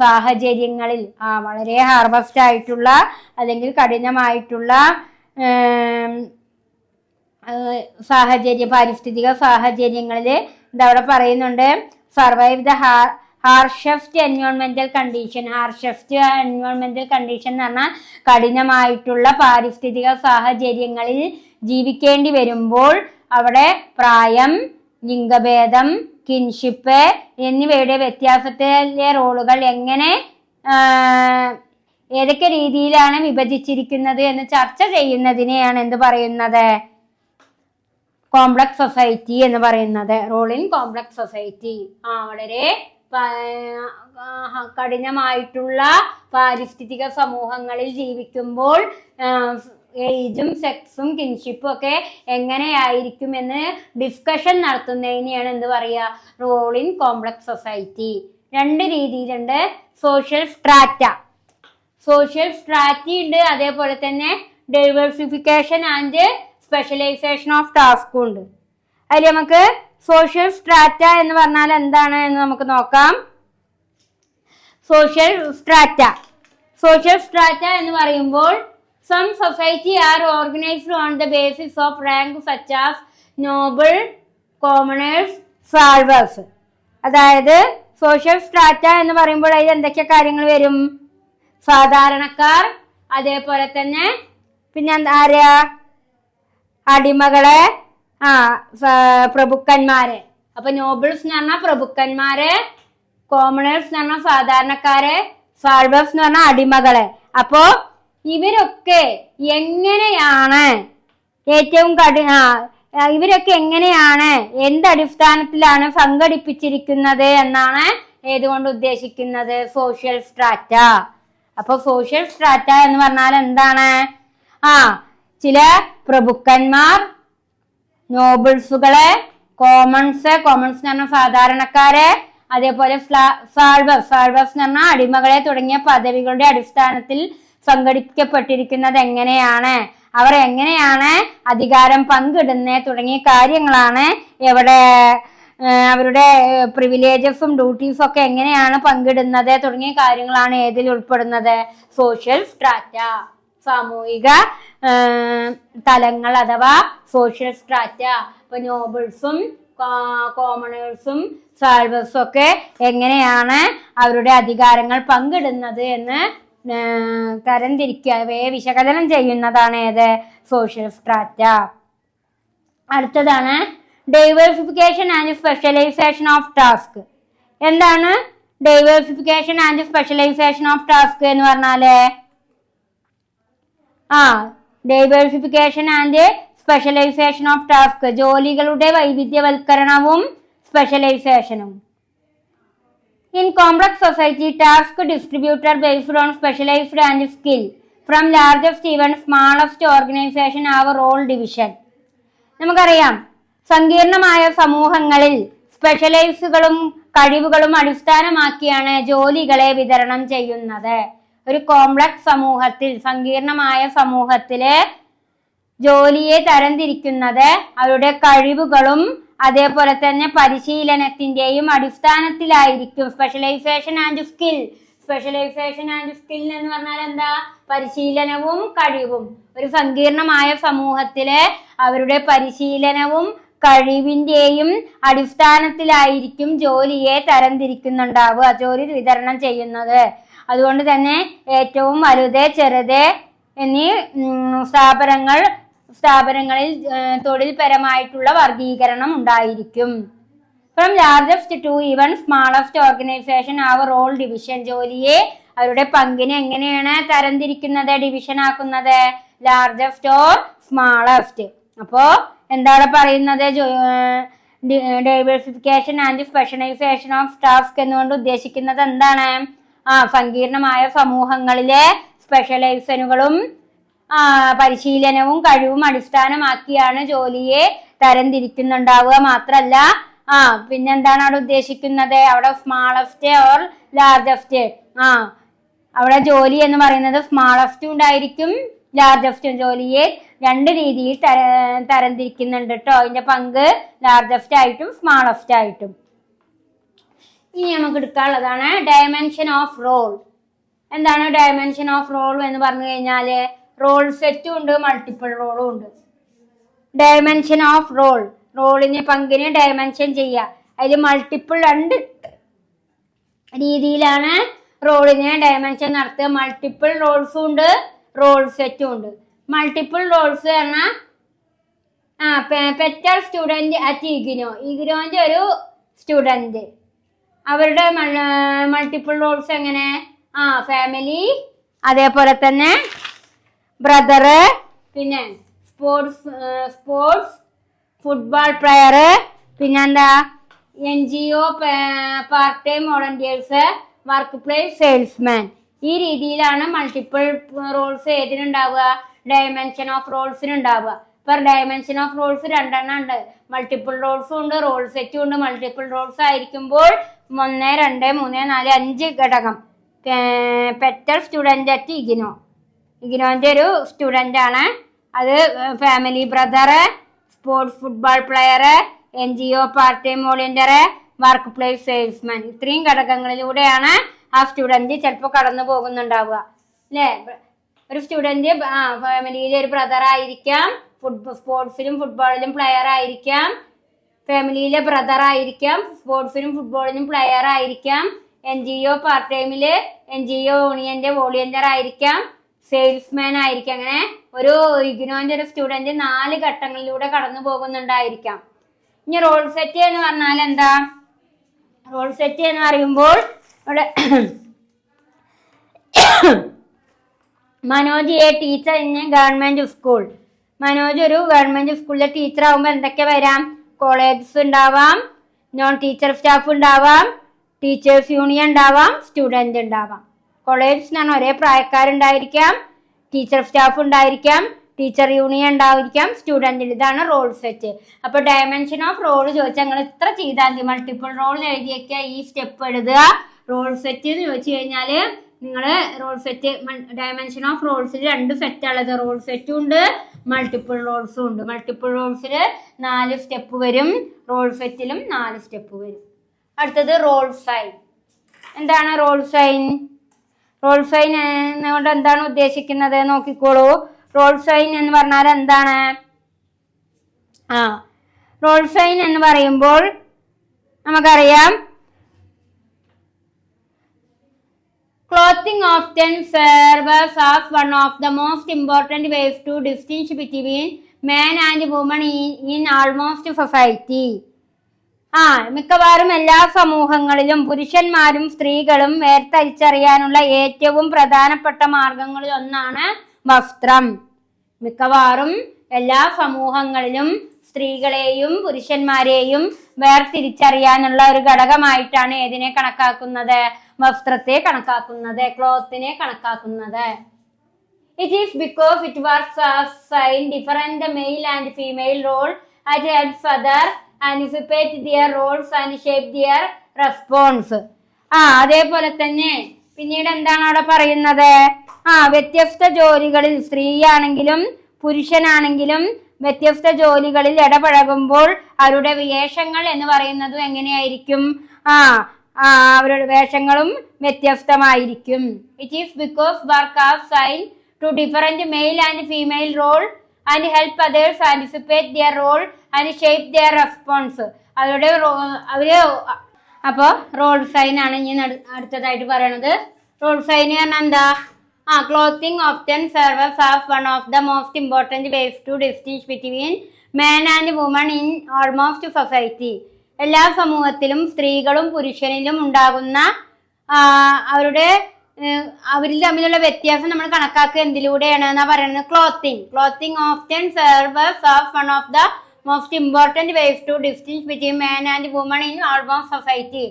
സാഹചര്യങ്ങളിൽ വളരെ ഹാർവസ്റ്റ് ആയിട്ടുള്ള അല്ലെങ്കിൽ കഠിനമായിട്ടുള്ള പാരിസ്ഥിതിക സാഹചര്യങ്ങളിൽ ഇതവിടെ പറയുന്നുണ്ട്, സർവൈവ് ദ ഹാർഷസ്റ്റ് എൻവയോൺമെന്റൽ കണ്ടീഷൻ. ഹാർഷസ്റ്റ് എൻവയോൺമെന്റൽ കണ്ടീഷൻ എന്ന് പറഞ്ഞാൽ കഠിനമായിട്ടുള്ള പാരിസ്ഥിതിക സാഹചര്യങ്ങളിൽ ജീവിക്കേണ്ടി വരുമ്പോൾ അവിടെ പ്രായം, ലിംഗഭേദം, കിൻഷിപ്പ് എന്നിവയുടെ വ്യത്യാസത്തിലെ റോളുകൾ ഏതൊക്കെ രീതിയിലാണ് വിഭജിച്ചിരിക്കുന്നത് എന്ന് ചർച്ച ചെയ്യുന്നതിനെയാണ് എന്ത് പറയുന്നത്, കോംപ്ലക്സ് സൊസൈറ്റി എന്ന് പറയുന്നത്. Rolling complex society. വളരെ കഠിനമായിട്ടുള്ള പാരിസ്ഥിതിക സമൂഹങ്ങളിൽ ജീവിക്കുമ്പോൾ ഏജും സെക്സും കിൻഷിപ്പും ഒക്കെ എങ്ങനെയായിരിക്കുമെന്ന് ഡിസ്കഷൻ നടത്തുന്നതിനെയാണ് എന്ത് പറയുക, റോളിംഗ് കോംപ്ലക്സ് സൊസൈറ്റി. രണ്ട് രീതിയിലുണ്ട്. സോഷ്യൽ സ്ട്രാറ്റി ഉണ്ട്, അതേപോലെ തന്നെ ഡൈവേഴ്സിഫിക്കേഷൻ ആൻഡ് സ്പെഷ്യലൈസേഷൻ ഓഫ് ടാസ്കും ഉണ്ട്. അതിൽ നമുക്ക് സോഷ്യൽ സ്ട്രാറ്റ എന്ന് പറഞ്ഞാൽ എന്താണ് എന്ന് നമുക്ക് നോക്കാം. സോഷ്യൽ സ്ട്രാറ്റ എന്ന് പറയുമ്പോൾ some society are organized on the basis of rank such as noble, commoners, salvers. അതായത് സോഷ്യൽ സ്ട്രാറ്റ എന്ന് പറയുമ്പോൾ അതിൽ എന്തൊക്കെ കാര്യങ്ങൾ വരും, സാധാരണക്കാർ, അതേപോലെ തന്നെ പിന്നെ ആരാ, അടിമകള്, പ്രഭുക്കന്മാരെ. അപ്പൊ നോബിൾസ് എന്ന് പറഞ്ഞാൽ പ്രഭുക്കന്മാരെ, കോമണേഴ്സ് എന്ന് പറഞ്ഞാൽ സാധാരണക്കാരെ, സാൾവേഴ്സ് എന്ന് പറഞ്ഞാൽ അടിമകളെ. അപ്പോ ഇവരൊക്കെ എങ്ങനെയാണ് ഏറ്റവും ഇവരൊക്കെ എങ്ങനെയാണ് എന്തടിസ്ഥാനത്തിലാണ് സംഘടിപ്പിച്ചിരിക്കുന്നത് എന്നാണ് ഏതുകൊണ്ട് ഉദ്ദേശിക്കുന്നത്? Social strata. അപ്പൊ സോഷ്യൽ സ്ട്രാറ്റ എന്ന് പറഞ്ഞാൽ എന്താണ്? ചില പ്രഭുക്കന്മാർ, നോബിൾസുകളെ, കോമൺസ് എന്ന് പറഞ്ഞ സാധാരണക്കാരെ, അതേപോലെ സാൾവേഴ്സ് എന്ന് പറഞ്ഞാൽ അടിമകളെ തുടങ്ങിയ പദവികളുടെ അടിസ്ഥാനത്തിൽ സംഘടിപ്പിക്കപ്പെട്ടിരിക്കുന്നത് എങ്ങനെയാണ്, അവർ എങ്ങനെയാണ് അധികാരം പങ്കിടുന്നത് തുടങ്ങിയ കാര്യങ്ങളാണ് എവിടെ അവരുടെ പ്രിവിലേജസും ഡ്യൂട്ടീസും ഒക്കെ എങ്ങനെയാണ് പങ്കിടുന്നത് തുടങ്ങിയ കാര്യങ്ങളാണ് ഏതിൽ ഉൾപ്പെടുന്നത്? Social strata. സാമൂഹിക തലങ്ങൾ അഥവാ സോഷ്യൽ സ്ട്രാറ്റ. ഇപ്പൊ നോബിൾസും കോമണേഴ്സും സാൾവേഴ്സും ഒക്കെ എങ്ങനെയാണ് അവരുടെ അധികാരങ്ങൾ പങ്കിടുന്നത് എന്ന് തരംതിരിക്കുക, വിശകലനം ചെയ്യുന്നതാണ് ഏത്? Social strata. അടുത്തതാണ് diversification and specialisation of task. എന്താണ് diversification and specialisation of task എന്ന് പറഞ്ഞാല്? Diversification and specialisation of task, ജോലികളുടെ വൈവിധ്യവൽക്കരണവും സ്പെഷ്യലൈസേഷനും. In complex society, tasks distributed based on specialized and skill from largest even smallest organization have role division. നമുക്കറിയാം, സങ്കീർണമായ സമൂഹങ്ങളിൽ സ്പെഷ്യലൈസുകളും കഴിവുകളും അടിസ്ഥാനമാക്കിയാണ് ജോലികളെ വിതരണം ചെയ്യുന്നത്. ഒരു കോംപ്ലക്സ് സമൂഹത്തിൽ, സങ്കീർണമായ സമൂഹത്തിലെ ജോലിയെ തരംതിരിക്കുന്നത് അവരുടെ കഴിവുകളും അതേപോലെ തന്നെ പരിശീലനത്തിന്റെയും അടിസ്ഥാനത്തിലായിരിക്കും. സ്പെഷ്യലൈസേഷൻ ആൻഡ് സ്കിൽ എന്ന് പറഞ്ഞാൽ എന്താ? പരിശീലനവും കഴിവും. ഒരു സങ്കീർണമായ സമൂഹത്തിലെ അവരുടെ പരിശീലനവും കഴിവിന്റെയും അടിസ്ഥാനത്തിലായിരിക്കും ജോലിയെ തരംതിരിക്കുന്നുണ്ടാവുക, ജോലി വിതരണം ചെയ്യുന്നത്. അതുകൊണ്ട് തന്നെ ഏറ്റവും വലുത്, ചെറുത് എന്നീ സ്ഥാപനങ്ങളിൽ തൊഴിൽപരമായിട്ടുള്ള വർഗീകരണം ഉണ്ടായിരിക്കും. From largest to even smallest organisation have role division. ജോലിയെ അവരുടെ പങ്കിനെ എങ്ങനെയാണ് തരംതിരിക്കുന്നത്, ഡിവിഷൻ ആക്കുന്നത്? Largest or smallest. അപ്പോ എന്താണ് പറയുന്നത്? Diversification and specialisation of task എന്നുകൊണ്ട് ഉദ്ദേശിക്കുന്നത് എന്താണ്? സങ്കീർണമായ സമൂഹങ്ങളിലെ സ്പെഷ്യലൈസനുകളും പരിശീലനവും കഴിവും അടിസ്ഥാനമാക്കിയാണ് ജോലിയെ തരംതിരിക്കുന്നുണ്ടാവുക. മാത്രല്ല പിന്നെന്താണ് അവിടെ ഉദ്ദേശിക്കുന്നത്? അവിടെ സ്മാളസ്റ്റ് ഓർ ലാർജസ്റ്റ്. അവിടെ ജോലി എന്ന് പറയുന്നത് സ്മാളസ്റ്റും ഉണ്ടായിരിക്കും, ലാർജസ്റ്റും. ജോലിയെ രണ്ട് രീതിയിൽ തരംതിരിക്കുന്നുണ്ട് കേട്ടോ. അതിന്റെ പങ്ക് ലാർജസ്റ്റ് ആയിട്ടും സ്മാളസ്റ്റ് ആയിട്ടും. ഇനി നമുക്ക് എടുക്കാനുള്ളതാണ് ഡയമെൻഷൻ ഓഫ് റോൾ. എന്താണ് ഡയമെൻഷൻ ഓഫ് റോൾ എന്ന് പറഞ്ഞു കഴിഞ്ഞാല്? റോൾ സെറ്റും ഉണ്ട്, മൾട്ടിപ്പിൾ റോളും ഉണ്ട്. ഡയമെൻഷൻ ഓഫ് റോൾ, റോളിനെ പങ്കിനെ ഡയമെൻഷൻ ചെയ്യുക. അതിൽ മൾട്ടിപ്പിൾ രണ്ട് രീതിയിലാണ് റോളിനെ ഡയമെൻഷൻ നടത്തുക. മൾട്ടിപ്പിൾ റോൾസും ഉണ്ട്, റോൾ സെറ്റും ഉണ്ട്. മൾട്ടിപ്പിൾ റോൾസ് പറഞ്ഞാൽ പെറ്റർ സ്റ്റുഡന്റ് അറ്റ് ഇഗ്നോന്റെ ഒരു സ്റ്റുഡന്റ്, അവരുടെ മൾട്ടിപ്പിൾ റോൾസ് എങ്ങനെ? ഫാമിലി, അതേപോലെ തന്നെ ബ്രദറ്, പിന്നെ സ്പോർട്സ് ഫുട്ബോൾ പ്ലെയർ, പിന്നെന്താ NGO part time volunteers, work place salesman. ഈ രീതിയിലാണ് മൾട്ടിപ്പിൾ റോൾസ് ഏതിനുണ്ടാവുക? ഡയമെൻഷൻ ഓഫ് റോൾസിനുണ്ടാവുക. ഇപ്പൊ ഡയമെൻഷൻ ഓഫ് റോൾസ് രണ്ടെണ്ണം ഉണ്ട്. മൾട്ടിപ്പിൾ റോൾസും ഉണ്ട്, റോൾ സെറ്റും ഉണ്ട്. മൾട്ടിപ്പിൾ റോൾസ് ആയിരിക്കുമ്പോൾ 1, 2, 3, 4, 5 ഘടകം. പെറ്റർ സ്റ്റുഡന്റ് അറ്റ് ഇഗ്നോന്റെ ഒരു സ്റ്റുഡന്റ് ആണ്. അത് family brother, sports football player, NGO part time volunteer, work place salesman. ഇത്രയും ഘടകങ്ങളിലൂടെയാണ് ആ സ്റ്റുഡന്റ് ചിലപ്പോൾ കടന്നു പോകുന്നുണ്ടാവുക അല്ലേ? ഒരു സ്റ്റുഡന്റ് ഫാമിലിയിലെ ഒരു ബ്രദർ ആയിരിക്കാം, സ്പോർട്സിലും ഫുട്ബോളിലും പ്ലെയർ ആയിരിക്കാം, ഫാമിലിയിലെ ബ്രദർ ആയിരിക്കാം, സ്പോർട്സിലും ഫുട്ബോളിലും പ്ലെയർ ആയിരിക്കാം, NGO പാർട്ട് ടൈമില് NGO യൂണിയന്റെ വോളണ്ടിയർ ആയിരിക്കാം, സെയിൽസ്മാൻ ആയിരിക്കാം. അങ്ങനെ ഒരു ഇഗ്നോന്റെ ഒരു സ്റ്റുഡന്റ് 4 ഘട്ടങ്ങളിലൂടെ കടന്നു പോകുന്നുണ്ടായിരിക്കാം. ഇനി റോൾ സെറ്റ് എന്ന് പറഞ്ഞാൽ എന്താ? റോൾ സെറ്റ് എന്ന് പറയുമ്പോൾ ഇവിടെ Manoj A teacher in A government school. Manoj ഒരു ഗവൺമെന്റ് സ്കൂളിലെ ടീച്ചർ ആകുമ്പോൾ എന്തൊക്കെ വരാം? കോളേജസ് ഉണ്ടാവാം, നോൺ ടീച്ചർ സ്റ്റാഫ് ഉണ്ടാവാം, ടീച്ചേഴ്സ് യൂണിയൻ ഉണ്ടാവാം, സ്റ്റുഡന്റ് ഉണ്ടാവാം. കോളേജ് എന്ന് പറഞ്ഞാൽ ഒരേ പ്രായക്കാരുണ്ടായിരിക്കാം, ടീച്ചർ സ്റ്റാഫ് ഉണ്ടായിരിക്കാം, ടീച്ചർ യൂണിയൻ ഉണ്ടായിരിക്കാം, സ്റ്റുഡന്റ്. ഇതാണ് റോൾ സെറ്റ്. അപ്പൊ ഡയമെൻഷൻ ഓഫ് റോൾ ചോദിച്ചാൽ നിങ്ങൾ ഇത്ര ചെയ്താൽ മതി. മൾട്ടിപ്പിൾ റോൾ എഴുതിയൊക്കെ ഈ സ്റ്റെപ്പ് എഴുതുക. റോൾ സെറ്റ് എന്ന് ചോദിച്ചു കഴിഞ്ഞാൽ നിങ്ങൾ റോൾ സെറ്റ് ഡയമെൻഷൻ ഓഫ് റോൾസിൽ 2 സെറ്റ് ഉള്ളത്. റോൾ സെറ്റും ഉണ്ട്, മൾട്ടിപ്പിൾ റോൾസും ഉണ്ട്. മൾട്ടിപ്പിൾ റോൾസിൽ 4 സ്റ്റെപ്പ് വരും, റോൾ സെറ്റിലും 4 സ്റ്റെപ്പ് വരും. അടുത്തത് റോൾ സൈൻ. എന്താണ് റോൾ സൈൻ? റോൾ സൈൻ എന്നുകൊണ്ട് എന്താണ് ഉദ്ദേശിക്കുന്നത് നോക്കിക്കോളൂ. റോൾ സൈൻ എന്ന് പറഞ്ഞാൽ എന്താണ്? റോൾ സൈൻ എന്ന് പറയുമ്പോൾ നമുക്കറിയാം, clothing often serves as one of the most important ways to distinguish between man and woman in almost society. മിക്കവാറും എല്ലാ സമൂഹങ്ങളിലും പുരുഷന്മാരും സ്ത്രീകളും വേർതിരിച്ചറിയാനുള്ള ഏറ്റവും പ്രധാനപ്പെട്ട മാർഗങ്ങളിൽ ഒന്നാണ് വസ്ത്രം. മിക്കവാറും എല്ലാ സമൂഹങ്ങളിലും സ്ത്രീകളെയും പുരുഷന്മാരെയും വേർതിരിച്ചറിയാനുള്ള ഒരു ഘടകമായിട്ടാണ് ഏതിനെ കണക്കാക്കുന്നത്? വസ്ത്രത്തെ കണക്കാക്കുന്നത്, ക്ലോത്തിനെ കണക്കാക്കുന്നത്. It is because it works as sign different the male and female role and helps other anticipate their roles and shape their response. അതേപോലെ തന്നെ പിന്നീട് എന്താണ് അവിടെ പറയുന്നത്? വ്യത്യസ്ത ജോലികളിൽ സ്ത്രീയാണെങ്കിലും പുരുഷനാണെങ്കിലും വ്യത്യസ്ത ജോലികളിൽ ഇടപഴകുമ്പോൾ അവരുടെ വേഷങ്ങൾ എന്ന് പറയുന്നതും എങ്ങനെയായിരിക്കും? അവരുടെ വേഷങ്ങളും വ്യത്യസ്തമായിരിക്കും. It is because work as sign to different male and female role and help others anticipate their role and shape their response. അപ്പോ റോൾ സൈൻ ആണ് ഇനി അടുത്തതായിട്ട് പറയണത്. റോൾ സൈൻ പറഞ്ഞാൽ എന്താ? Clothing often serves as one of the most important ways to distinguish between man and woman in almost society. എല്ലാ സമൂഹത്തിലും സ്ത്രീകളും പുരുഷനിലും ഉണ്ടാകുന്ന അവരിൽ തമ്മിലുള്ള വ്യത്യാസം നമ്മൾ കണക്കാക്കുക എന്തിലൂടെയാണ് എന്നാ പറയുന്നത്? Clothing often serves as one of the most important ways to distinguish between man and woman in almost society.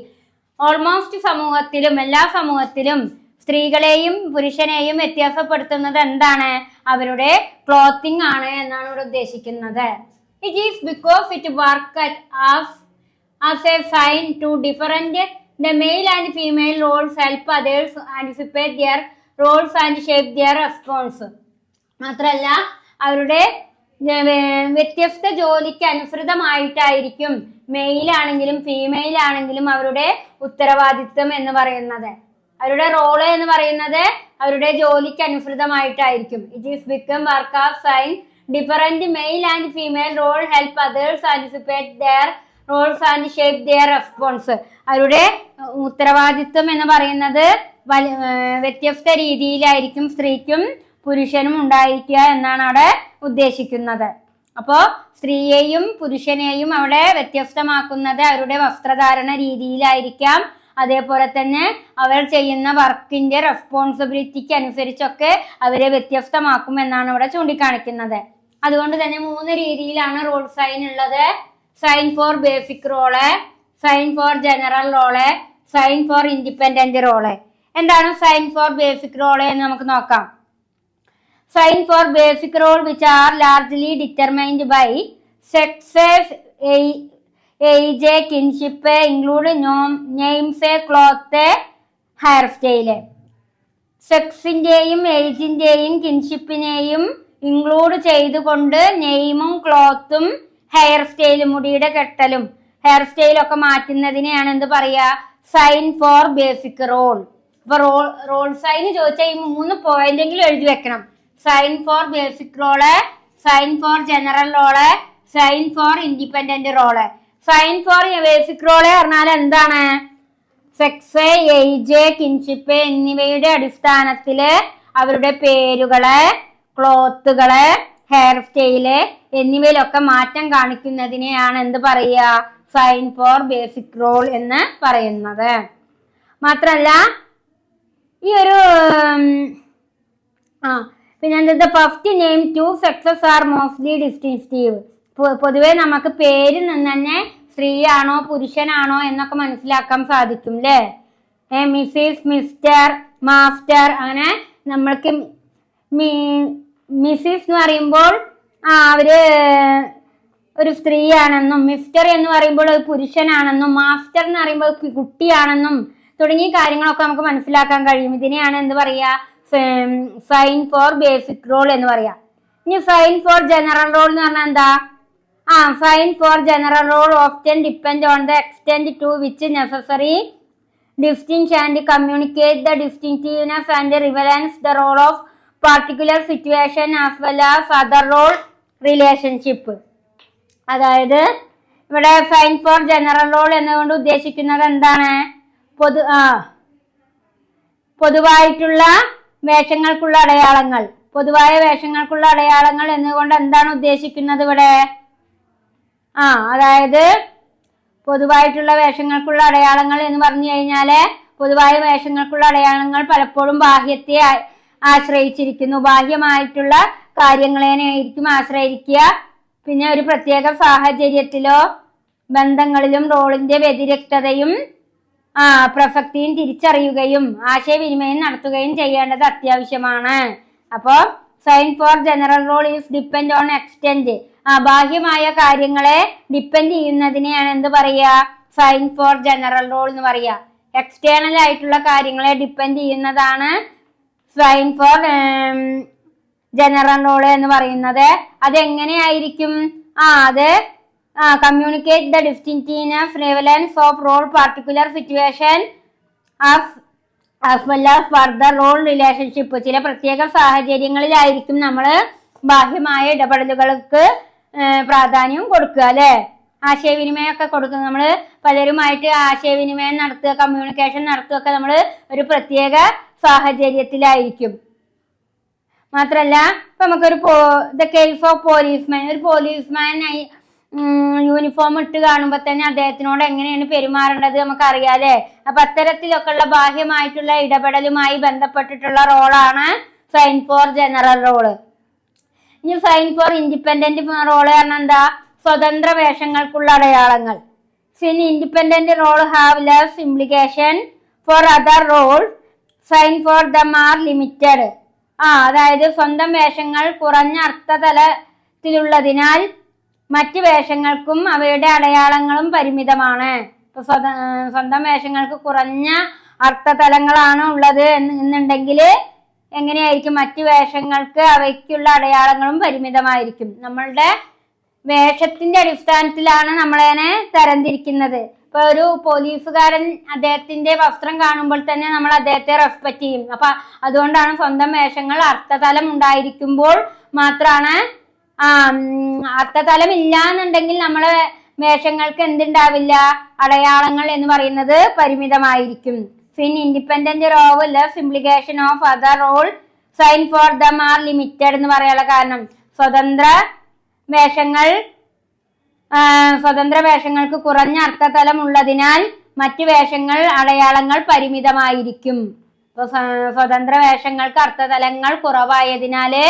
Almost സമൂഹത്തിലും എല്ലാ സമൂഹത്തിലും സ്ത്രീകളെയും പുരുഷനെയും വ്യത്യാസപ്പെടുത്തുന്നത് എന്താണ്? അവരുടെ ക്ലോത്തിങ് ആണ് എന്നാണ് ഇവിടെ ഉദ്ദേശിക്കുന്നത്. It is because it work as a sign to different the male and female roles help others anticipate their roles and shape their response. മാത്രമല്ല അവരുടെ വ്യത്യസ്ത ജോലിക്ക് അനുസൃതമായിട്ടായിരിക്കും മെയിലാണെങ്കിലും ഫീമെയിൽ ആണെങ്കിലും അവരുടെ ഉത്തരവാദിത്വം എന്ന് പറയുന്നത്. അവരുടെ റോള് എന്ന് പറയുന്നത് അവരുടെ ജോലിക്ക് അനുസൃതമായിട്ടായിരിക്കും. It is become work as sign different male and female role help others anticipate their roles and shape their response. അവരുടെ ഉത്തരവാദിത്വം എന്ന് പറയുന്നത് വ്യത്യസ്ത രീതിയിലായിരിക്കും സ്ത്രീക്കും പുരുഷനും ഉണ്ടായിരിക്കുക എന്നാണ് അവിടെ ഉദ്ദേശിക്കുന്നത്. അപ്പോൾ സ്ത്രീയെയും പുരുഷനെയും അവിടെ വ്യത്യസ്തമാക്കുന്നത് അവരുടെ വസ്ത്രധാരണ രീതിയിലായിരിക്കാം. അതേപോലെ തന്നെ അവർ ചെയ്യുന്ന വർക്കിന്റെ റെസ്പോൺസിബിലിറ്റിക്ക് അനുസരിച്ചൊക്കെ അവരെ വ്യത്യസ്തമാക്കും എന്നാണ് ഇവിടെ ചൂണ്ടിക്കാണിക്കുന്നത്. അതുകൊണ്ട് തന്നെ 3 രീതിയിലാണ് റോൾ സൈൻ ഉള്ളത്. Sign for basic role, sign for general role, sign for independent role. എന്താണ് സൈൻ ഫോർ ബേസിക് റോള് എന്ന് നമുക്ക് നോക്കാം. Sign for basic role which are largely determined by sexes, age, kinship, include names, cloth, hair style. സെക്സിന്റെയും ഏജിന്റെയും കിൻഷിപ്പിനെയും include ചെയ്തുകൊണ്ട് നെയിമും ക്ലോത്തും hair സ്റ്റൈലും മുടിയുടെ കെട്ടലും ഹെയർ സ്റ്റൈലൊക്കെ മാറ്റുന്നതിനെയാണ് എന്ത് പറയാ? Sign for basic role. അപ്പൊ റോൾ സൈൻ ചോദിച്ചാൽ ഈ 3 പോയിന്റെങ്കിലും എഴുതി വെക്കണം. Sign for basic role, sign for general role, sign for independent role. Sign for basic role പറഞ്ഞാൽ എന്താണ്? സെക്സ്, ഏജ്, കിൻഷിപ്പ് എന്നിവയുടെ അടിസ്ഥാനത്തില് അവരുടെ പേരുകള്, ക്ലോത്തുകള്, ഹെയർ സ്റ്റൈല് എന്നിവയിലൊക്കെ മാറ്റം കാണിക്കുന്നതിനെയാണ് എന്ത് പറയുക? സൈൻ ഫോർ ബേസിക് റോൾ എന്ന് പറയുന്നത്. മാത്രല്ല ഈ ഒരു പിന്നെ first name two sexes are mostly distinctive. പൊതുവെ നമുക്ക് പേരിൽ നിന്ന് തന്നെ സ്ത്രീയാണോ പുരുഷനാണോ എന്നൊക്കെ മനസ്സിലാക്കാൻ സാധിക്കും അല്ലേ? മിസ്സിസ്, മിസ്റ്റർ, മാസ്റ്റർ, അങ്ങനെ നമ്മൾക്ക് മിസ്സിസ് എന്ന് പറയുമ്പോൾ അവര് ഒരു സ്ത്രീയാണെന്നും, മിസ്റ്റർ എന്ന് പറയുമ്പോൾ ഒരു പുരുഷനാണെന്നും, മാസ്റ്റർ എന്ന് പറയുമ്പോൾ കുട്ടിയാണെന്നും തുടങ്ങിയ കാര്യങ്ങളൊക്കെ നമുക്ക് മനസ്സിലാക്കാൻ കഴിയും. ഇതിനെയാണ് എന്ത് പറയാ? സൈൻ ഫോർ ബേസിക് റോൾ എന്ന് പറയാ. ഇനി സൈൻ ഫോർ ജനറൽ റോൾ എന്ന് പറഞ്ഞാൽ എന്താ? Sign for general role often depend on the extend to which necessary distinct and communicate the distinctiveness and relevance the role of particular situation as well as other role relationship. അതായത് ഇവിടെ sign for general role എന്നുകൊണ്ട് ഉദ്ദേശിക്കുന്നത് എന്താണ്? പൊതുവായിട്ടുള്ള വേഷങ്ങൾക്കുള്ള അടയാളങ്ങൾ, പൊതുവായ വേഷങ്ങൾക്കുള്ള അടയാളങ്ങൾ എന്നുകൊണ്ട് എന്താണ് ഉദ്ദേശിക്കുന്നത് ഇവിടെ? അതായത് പൊതുവായിട്ടുള്ള വേഷങ്ങൾക്കുള്ള അടയാളങ്ങൾ എന്ന് പറഞ്ഞു കഴിഞ്ഞാല് പൊതുവായ വേഷങ്ങൾക്കുള്ള അടയാളങ്ങൾ പലപ്പോഴും ബാഹ്യത്തെ ആശ്രയിച്ചിരിക്കുന്നു. ബാഹ്യമായിട്ടുള്ള കാര്യങ്ങളെയായിരിക്കും ആശ്രയിക്കുക. പിന്നെ ഒരു പ്രത്യേക സാഹചര്യത്തിലോ ബന്ധങ്ങളിലും റോളിന്റെ വ്യതിരിക്തതയും പ്രസക്തിയും തിരിച്ചറിയുകയും ആശയവിനിമയം നടത്തുകയും ചെയ്യേണ്ടത് അത്യാവശ്യമാണ്. അപ്പോ sign for general role is depend on extend. ബാഹ്യമായ കാര്യങ്ങളെ ഡിപ്പെൻഡ് ചെയ്യുന്നതിനെയാണ് എന്ത് പറയുക? സൈൻ ഫോർ ജനറൽ റോൾ എന്ന് പറയുക. എക്സ്റ്റേണൽ ആയിട്ടുള്ള കാര്യങ്ങളെ ഡിപ്പെൻഡ് ചെയ്യുന്നതാണ് സൈൻ ഫോർ ജനറൽ റോൾ എന്ന് പറയുന്നത്. അതെങ്ങനെയായിരിക്കും? അത് communicate the distinctiveness relevance of role particular situation as well as further role relationship. ചില പ്രത്യേക സാഹചര്യങ്ങളിലായിരിക്കും നമ്മൾ ബാഹ്യമായ ഇടപെടലുകൾക്ക് പ്രാധാന്യം കൊടുക്കുക അല്ലെ? ആശയവിനിമയമൊക്കെ കൊടുക്കുക. നമ്മൾ പലരുമായിട്ട് ആശയവിനിമയം നടത്തുക, കമ്മ്യൂണിക്കേഷൻ നടത്തുകയൊക്കെ നമ്മൾ ഒരു പ്രത്യേക സാഹചര്യത്തിലായിരിക്കും. മാത്രല്ല ഇപ്പൊ നമുക്കൊരു ദ കേസ് ഓഫ് പോലീസ്മാൻ, ഒരു പോലീസ്മാൻ യൂണിഫോം ഇട്ട് കാണുമ്പോൾ തന്നെ അദ്ദേഹത്തിനോട് എങ്ങനെയാണ് പെരുമാറേണ്ടത് നമുക്ക് അറിയാലേ? അപ്പൊ അത്തരത്തിലൊക്കെ ഉള്ള ബാഹ്യമായിട്ടുള്ള ഇടപെടലുമായി ബന്ധപ്പെട്ടിട്ടുള്ള റോളാണ് സൈൻ ഫോർ ജനറൽ റോള്. ഇനി സൈൻ ഫോർ ഇൻഡിപെൻഡന്റ് റോള് പറഞ്ഞാൽ എന്താ? സ്വതന്ത്ര വേഷങ്ങൾക്കുള്ള അടയാളങ്ങൾ. Independent role have less implication for other role. Sign for them are limited. അതായത് സ്വന്തം വേഷങ്ങൾ കുറഞ്ഞ അർത്ഥതലത്തിലുള്ളതിനാൽ മറ്റ് വേഷങ്ങൾക്കും അവയുടെ അടയാളങ്ങളും പരിമിതമാണ്. ഇപ്പൊ സ്വന്തം വേഷങ്ങൾക്ക് കുറഞ്ഞ അർത്ഥതലങ്ങളാണ് ഉള്ളത് എന്നുണ്ടെങ്കിൽ എങ്ങനെയായിരിക്കും? മറ്റു വേഷങ്ങൾക്ക് അവയ്ക്കുള്ള അടയാളങ്ങളും പരിമിതമായിരിക്കും. നമ്മളുടെ വേഷത്തിന്റെ അടിസ്ഥാനത്തിലാണ് നമ്മളതിനെ തരംതിരിക്കുന്നത്. ഇപ്പൊ ഒരു പോലീസുകാരൻ അദ്ദേഹത്തിന്റെ വസ്ത്രം കാണുമ്പോൾ തന്നെ നമ്മൾ അദ്ദേഹത്തെ റെസ്പെക്ട് ചെയ്യും. അപ്പൊ അതുകൊണ്ടാണ് സ്വന്തം വേഷങ്ങൾ അർത്ഥതലം ഉണ്ടായിരിക്കുമ്പോൾ മാത്രമാണ്. അർത്ഥതലം ഇല്ല എന്നുണ്ടെങ്കിൽ നമ്മളെ വേഷങ്ങൾക്ക് എന്തുണ്ടാവില്ല? അടയാളങ്ങൾ എന്ന് പറയുന്നത് പരിമിതമായിരിക്കും. Independent role less implication of other role. Sign for them are limited എന്ന് പറയാനുള്ള കാരണം സ്വതന്ത്ര വേഷങ്ങൾക്ക് കുറഞ്ഞ അർത്ഥതലം ഉള്ളതിനാൽ മറ്റ് വേഷങ്ങൾ അടയാളങ്ങൾ പരിമിതമായിരിക്കും. ഇപ്പൊ സ്വതന്ത്ര വേഷങ്ങൾക്ക് അർത്ഥതലങ്ങൾ കുറവായതിനാല്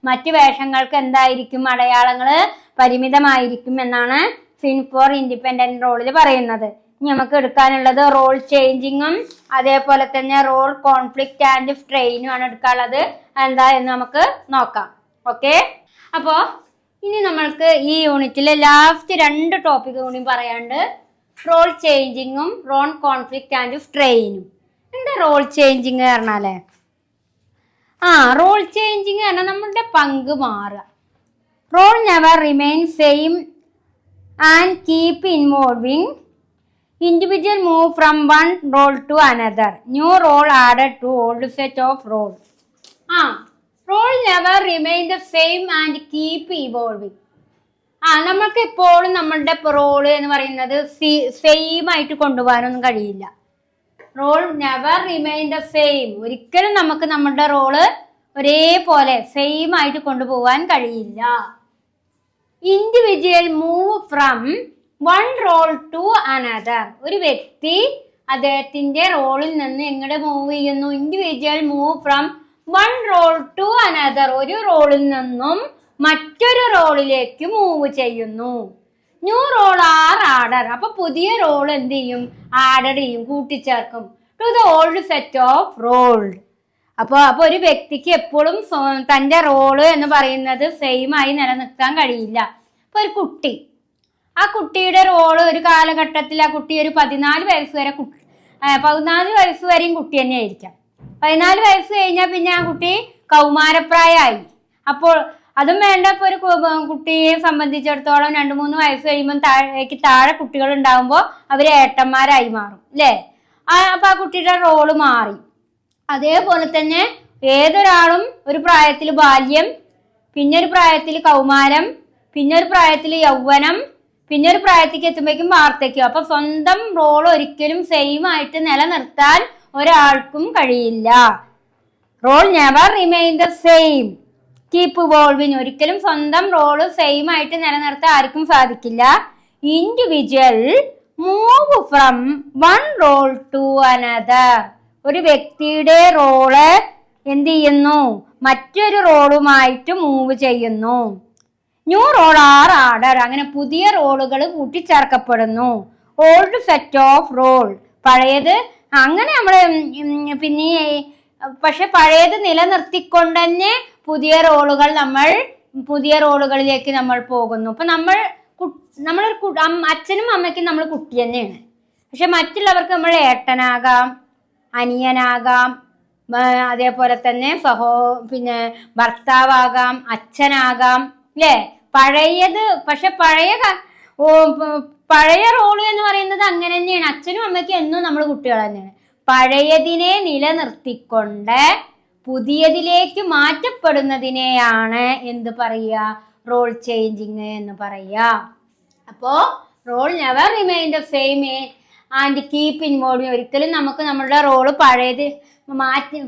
മറ്റ് വേഷങ്ങൾക്ക് എന്തായിരിക്കും? അടയാളങ്ങള് പരിമിതമായിരിക്കും എന്നാണ് സൈൻ ഫോർ ഇൻഡിപെൻഡന്റ് റോളിൽ പറയുന്നത്. ഇനി നമുക്ക് എടുക്കാനുള്ളത് റോൾ ചേഞ്ചിങ്ങും അതേപോലെ തന്നെ റോൾ കോൺഫ്ലിക്റ്റ് ആൻഡ് സ്ട്രെയിനും ആണ് എടുക്കാനുള്ളത്. എന്താ എന്ന് നമുക്ക് നോക്കാം. ഓക്കെ, അപ്പോ ഇനി നമ്മൾക്ക് ഈ യൂണിറ്റിലെ ലാസ്റ്റ് 2 ടോപ്പിക് കൂടി പറയാണ്ട്. റോൾ ചേഞ്ചിങ്ങും റോൾ കോൺഫ്ലിക്റ്റ് ആൻഡ് സ്ട്രെയിനും. എന്താ റോൾ ചേഞ്ചിങ് പറഞ്ഞാലേ? റോൾ ചേഞ്ചിങ് പറഞ്ഞാൽ നമ്മളുടെ പങ്ക് മാറുക. Role never remain same and keep involving. Individual move from one role to another. New role added to old set of roles. Role never remain the same and keep evolving. നമ്മൾക്ക് എപ്പോഴും നമ്മളുടെ role എന്ന് പറയുന്നത് same ആയിട്ട് കൊണ്ടുപോകാനൊന്നും കഴിയില്ല. Role never remain the same. ഒരിക്കലും നമുക്ക് നമ്മളുടെ റോള് ഒരേപോലെ സെയിം ആയിട്ട് കൊണ്ടുപോകാൻ കഴിയില്ല. Individual move from one role to another. ഒരു വ്യക്തി അദ്ദേഹത്തിന്റെ റോളിൽ നിന്ന് എങ്ങോട്ട് മൂവ് ചെയ്യുന്നു? Individual move from one role to another. ഒരു റോളിൽ നിന്നും മറ്റൊരു റോളിലേക്ക് മൂവ് ചെയ്യുന്നു. New role are added. അപ്പൊ പുതിയ റോൾ എന്ത് ചെയ്യും? ആഡർ ചെയ്യും, കൂട്ടിച്ചേർക്കും to the old set of role. അപ്പൊ ഒരു വ്യക്തിക്ക് എപ്പോഴും തന്റെ റോള് എന്ന് പറയുന്നത് സെയിം ആയി നിലനിർത്താൻ കഴിയില്ല. ഇപ്പൊ ഒരു കുട്ടി, ആ കുട്ടിയുടെ റോള് ഒരു കാലഘട്ടത്തിൽ ആ കുട്ടി ഒരു 14 വയസ്സ് വരെ 14 വയസ്സ് വരെയും കുട്ടി തന്നെ ആയിരിക്കാം. 14 വയസ്സ് കഴിഞ്ഞാൽ പിന്നെ ആ കുട്ടി കൗമാരപ്രായമായി. അപ്പോൾ അതും വേണ്ട. ഇപ്പൊ ഒരു കുട്ടിയെ സംബന്ധിച്ചിടത്തോളം 2-3 വയസ്സ് കഴിയുമ്പോൾ താഴെ കുട്ടികൾ ഉണ്ടാകുമ്പോൾ അവര് ഏട്ടന്മാരായി മാറും, അല്ലേ? അപ്പൊ ആ കുട്ടിയുടെ റോള് മാറി. അതേപോലെ തന്നെ ഏതൊരാളും ഒരു പ്രായത്തിൽ ബാല്യം, പിന്നെ ഒരു പ്രായത്തിൽ കൗമാരം, പിന്നെ ഒരു പ്രായത്തിൽ യൗവനം, പിന്നെ ഒരു പ്രായത്തേക്ക് എത്തുമ്പോഴേക്കും വാർദ്ധക്യം. അപ്പൊ സ്വന്തം റോൾ ഒരിക്കലും സെയിം ആയിട്ട് നിലനിർത്താൻ ഒരാൾക്കും കഴിയില്ല. Role never remain the same, keep evolving. ഒരിക്കലും സ്വന്തം റോള് സെയിം ആയിട്ട് നിലനിർത്താൻ ആർക്കും സാധിക്കില്ല. Individual move from one role to another. ഒരു വ്യക്തിയുടെ റോള് എന്ത് ചെയ്യുന്നു? മറ്റൊരു റോളുമായിട്ട് മൂവ് ചെയ്യുന്നു. New role are added. അങ്ങനെ പുതിയ റോളുകൾ കൂട്ടിച്ചേർക്കപ്പെടുന്നു. Old set of role. പഴയത് അങ്ങനെ നമ്മള് പിന്നെ പക്ഷെ പഴയത് നിലനിർത്തിക്കൊണ്ട് തന്നെ പുതിയ റോളുകളിലേക്ക് നമ്മൾ പോകുന്നു. അപ്പൊ നമ്മളൊരു അച്ഛനും അമ്മയ്ക്കും നമ്മൾ കുട്ടി തന്നെയാണ്. പക്ഷെ മറ്റുള്ളവർക്ക് നമ്മൾ ഏട്ടനാകാം, അനിയനാകാം, അതേപോലെ തന്നെ പിന്നെ ഭർത്താവാകാം, അച്ഛനാകാം, അല്ലേ? പക്ഷെ പഴയ റോള് എന്ന് പറയുന്നത് അങ്ങനെ തന്നെയാണ്. അച്ഛനും അമ്മയ്ക്കും എന്നും നമ്മൾ കുട്ടികൾ തന്നെയാണ്. പഴയതിനെ നിലനിർത്തിക്കൊണ്ട് പുതിയതിലേക്ക് മാറ്റപ്പെടുന്നതിനെയാണ് എന്ത് പറയുക? റോൾ ചേഞ്ചിങ് എന്ന് പറയുക. അപ്പോ role never remain the same and keep involve. ഒരിക്കലും നമുക്ക് നമ്മളുടെ റോള് പഴയത്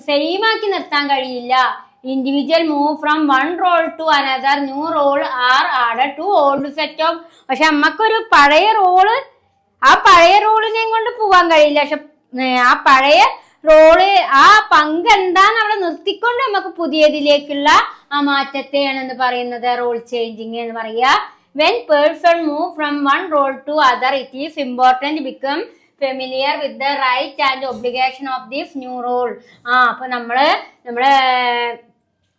സെയിം ആക്കി നിർത്താൻ കഴിയില്ല. Individual move from one role to another. New role are added to old set of. പക്ഷെ നമുക്കൊരു പഴയ റോളിനെയും കൊണ്ട് പോവാൻ കഴിയില്ല. പക്ഷെ ആ പഴയ റോള് ആ പങ്ക് എന്താന്ന് അവിടെ നിർത്തിക്കൊണ്ട് നമുക്ക് പുതിയതിലേക്കുള്ള ആ മാറ്റത്തെയാണ് എന്ന് പറയുന്നത് റോൾ ചേഞ്ചിങ് എന്ന് പറയുക. When person move from one role to other, it is important to become familiar with the right and obligation of this new role. അപ്പൊ നമ്മളെ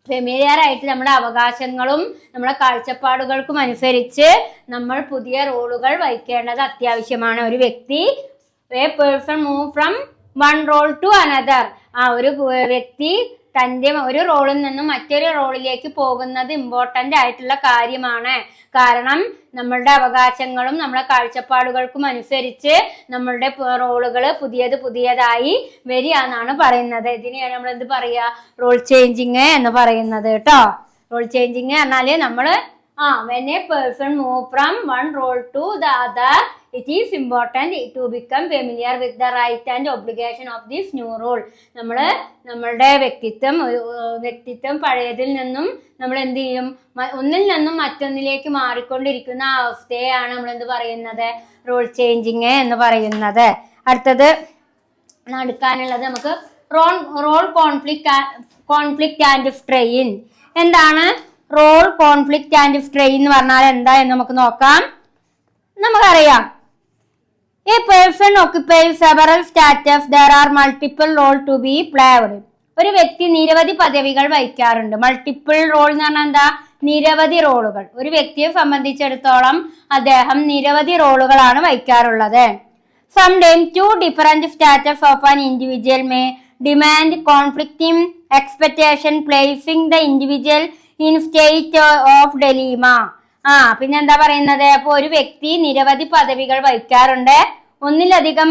ഫെമിലിയർ ആയിട്ട് നമ്മുടെ അവകാശങ്ങളും നമ്മുടെ കാഴ്ചപ്പാടുകൾക്കും അനുസരിച്ച് നമ്മൾ പുതിയ റോളുകൾ വഹിക്കേണ്ടത് അത്യാവശ്യമാണ്. ഒരു വ്യക്തി person move from one role to another. ഒരു വ്യക്തി തൻ്റെ ഒരു റോളിൽ നിന്നും മറ്റൊരു റോളിലേക്ക് പോകുന്നത് ഇമ്പോർട്ടൻ്റ് ആയിട്ടുള്ള കാര്യമാണ്. കാരണം നമ്മളുടെ അവകാശങ്ങളും നമ്മുടെ കാഴ്ചപ്പാടുകൾക്കും അനുസരിച്ച് നമ്മളുടെ റോളുകൾ പുതിയതായി വരിക എന്നാണ് പറയുന്നത്. ഇതിനെയാണ് നമ്മൾ എന്ത് പറയുക? റോൾ ചേഞ്ചിങ് എന്ന് പറയുന്നത് കേട്ടോ. റോൾ ചേഞ്ചിങ് പറഞ്ഞാല് നമ്മള് when a person move from one role to the other, it is important to become familiar with the right and obligation of this new role. നമ്മളുടെ വ്യക്തിത്വം പഴയതിൽ നിന്നും നമ്മൾ എന്ത് ചെയ്യും? ഒന്നിൽ നിന്നും മറ്റൊന്നിലേക്ക് മാറിക്കൊണ്ടിരിക്കുന്ന അവസ്ഥയാണ് നമ്മൾ എന്ത് പറയുന്നത്? റോൾ ചേഞ്ചിങ് എന്ന് പറയുന്നത്. അടുത്തത് നടക്കാനുള്ളത് നമുക്ക് റോൾ കോൺഫ്ലിക്റ്റ് ആൻഡ് സ്ട്രെയിൻ. എന്താണ് റോൾ കോൺഫ്ലിക്റ്റ് ആൻഡ് സ്ട്രെയിൻ എന്ന് പറഞ്ഞാൽ എന്താ എന്ന് നമുക്ക് നോക്കാം. നമുക്കറിയാം, a person occupies several status, there are multiple role to be played. ഒരു വ്യക്തി നിരവധി പദവികൾ വഹിക്കാറുണ്ട്. മൾട്ടിപ്പിൾ റോൾ എന്ന് പറഞ്ഞാൽ എന്താ? നിരവധി റോളുകൾ. ഒരു വ്യക്തിയെ സംബന്ധിച്ചിടത്തോളം അദ്ദേഹം നിരവധി റോളുകളാണ് വഹിക്കാറുള്ളത്. Sometimes two different status of an individual may demand conflicting expectation, placing the individual in state of dilemma. പിന്നെ എന്താ പറയുന്നത്? അപ്പൊ ഒരു വ്യക്തി നിരവധി പദവികൾ വഹിക്കാറുണ്ട്, ഒന്നിലധികം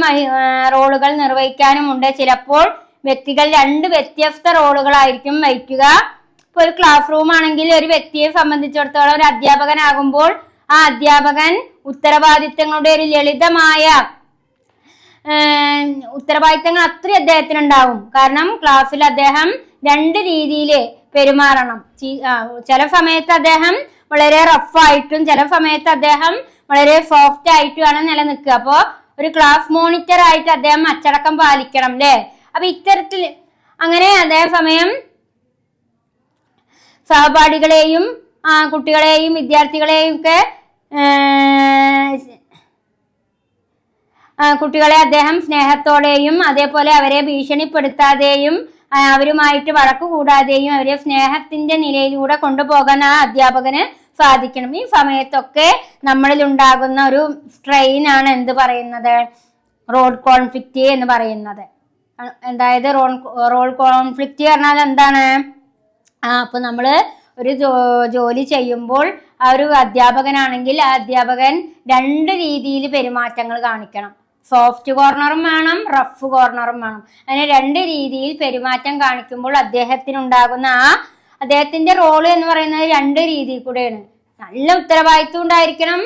റോളുകൾ നിർവഹിക്കാനുമുണ്ട്. ചിലപ്പോൾ വ്യക്തികൾ 2 വ്യത്യസ്ത റോളുകളായിരിക്കും വഹിക്കുക. ഇപ്പൊ ഒരു ക്ലാസ് റൂം ആണെങ്കിൽ ഒരു വ്യക്തിയെ സംബന്ധിച്ചിടത്തോളം ഒരു അധ്യാപകനാകുമ്പോൾ ആ അധ്യാപകൻ ഉത്തരവാദിത്തങ്ങളുടെ ഒരു ലളിതമായ ഉത്തരവാദിത്തങ്ങൾ അത്രയും അദ്ദേഹത്തിനുണ്ടാവും. കാരണം ക്ലാസ്സിൽ അദ്ദേഹം 2 രീതിയിൽ പെരുമാറണം. ചില സമയത്ത് അദ്ദേഹം വളരെ റഫായിട്ടും ചില സമയത്ത് അദ്ദേഹം വളരെ സോഫ്റ്റ് ആയിട്ടുമാണ് നിലനിൽക്കുക. അപ്പോ ഒരു ക്ലാസ് മോണിറ്റർ ആയിട്ട് അദ്ദേഹം അച്ചടക്കം പാലിക്കണം അല്ലേ. അപ്പൊ ഇത്തരത്തിൽ അങ്ങനെ അതേസമയം സഹപാഠികളെയും കുട്ടികളെയും വിദ്യാർത്ഥികളെയും ഒക്കെ കുട്ടികളെ അദ്ദേഹം സ്നേഹത്തോടെയും അതേപോലെ അവരെ ഭീഷണിപ്പെടുത്താതെയും അവരുമായിട്ട് വഴക്ക് കൂടാതെയും അവരെ സ്നേഹത്തിന്റെ നിലയിലൂടെ കൊണ്ടുപോകാൻ ആ അധ്യാപകന് സാധിക്കണം. ഈ സമയത്തൊക്കെ നമ്മളിൽ ഉണ്ടാകുന്ന ഒരു സ്ട്രെയിൻ ആണ് എന്ത് പറയുന്നത്, റോഡ് കോൺഫ്ലിക്റ്റ് എന്ന് പറയുന്നത്. അതായത് റോഡ് കോൺഫ്ലിക്റ്റ് പറഞ്ഞാൽ എന്താണ്? അപ്പൊ നമ്മള് ഒരു ജോലി ചെയ്യുമ്പോൾ ആ ഒരു അധ്യാപകനാണെങ്കിൽ ആ അധ്യാപകൻ 2 രീതിയിൽ പെരുമാറ്റങ്ങൾ കാണിക്കണം. സോഫ്റ്റ് കോർണറും വേണം, റഫ് കോർണറും വേണം. അങ്ങനെ 2 രീതിയിൽ പെരുമാറ്റം കാണിക്കുമ്പോൾ അദ്ദേഹത്തിനുണ്ടാകുന്ന അദ്ദേഹത്തിന്റെ റോള് എന്ന് പറയുന്നത് 2 രീതിയിൽ കൂടെയാണ്. നല്ല ഉത്തരവാദിത്വം ഉണ്ടായിരിക്കണം,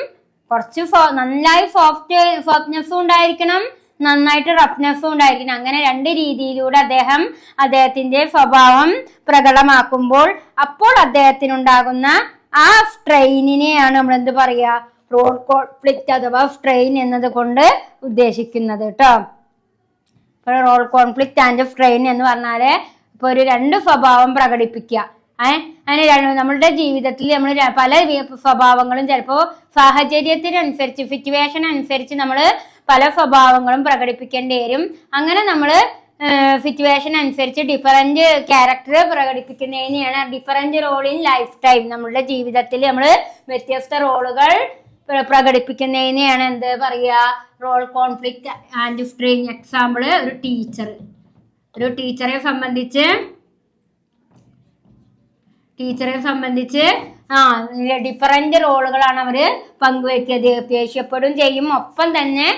കുറച്ച് നന്നായി സോഫ്റ്റ്നെസ്സും ഉണ്ടായിരിക്കണം, നന്നായിട്ട് റഫ്നെസ്സും ഉണ്ടായിരിക്കണം. അങ്ങനെ 2 രീതിയിലൂടെ അദ്ദേഹം അദ്ദേഹത്തിന്റെ സ്വഭാവം പ്രകടമാക്കുമ്പോൾ അപ്പോൾ അദ്ദേഹത്തിനുണ്ടാകുന്ന ആ സ്ട്രെയിനിനെയാണ് നമ്മൾ എന്ത് പറയാ, റോഡ് കോൺഫ്ലിക്റ്റ് അഥവാ സ്ട്രെയിൻ എന്നത് കൊണ്ട് ഉദ്ദേശിക്കുന്നത് കേട്ടോ. ഇപ്പോൾ റോഡ് കോൺഫ്ലിക്റ്റ് ആൻഡ് സ്ട്രെയിൻ എന്ന് പറഞ്ഞാല് ഇപ്പൊ ഒരു 2 സ്വഭാവം പ്രകടിപ്പിക്കുക. അങ്ങനെ നമ്മളുടെ ജീവിതത്തിൽ നമ്മൾ പല സ്വഭാവങ്ങളും ചിലപ്പോൾ സാഹചര്യത്തിനനുസരിച്ച് സിറ്റുവേഷൻ അനുസരിച്ച് നമ്മൾ പല സ്വഭാവങ്ങളും പ്രകടിപ്പിക്കേണ്ടി വരും. അങ്ങനെ നമ്മൾ സിറ്റുവേഷൻ അനുസരിച്ച് ഡിഫറൻറ്റ് ക്യാരക്ടർ പ്രകടിപ്പിക്കുന്നതിനെയാണ് different role in life time. നമ്മളുടെ ജീവിതത്തിൽ നമ്മൾ വ്യത്യസ്ത റോളുകൾ പ്രകടിപ്പിക്കുന്നതിനെയാണ് എന്ത് പറയുക, role conflict and strain. Example ഒരു ടീച്ചറെ സംബന്ധിച്ച് ഡിഫറൻറ്റ് റോളുകളാണ് അവര് പങ്കുവെക്കുന്നത്. ദേഷ്യപ്പെടും ചെയ്യും, ഒപ്പം തന്നെ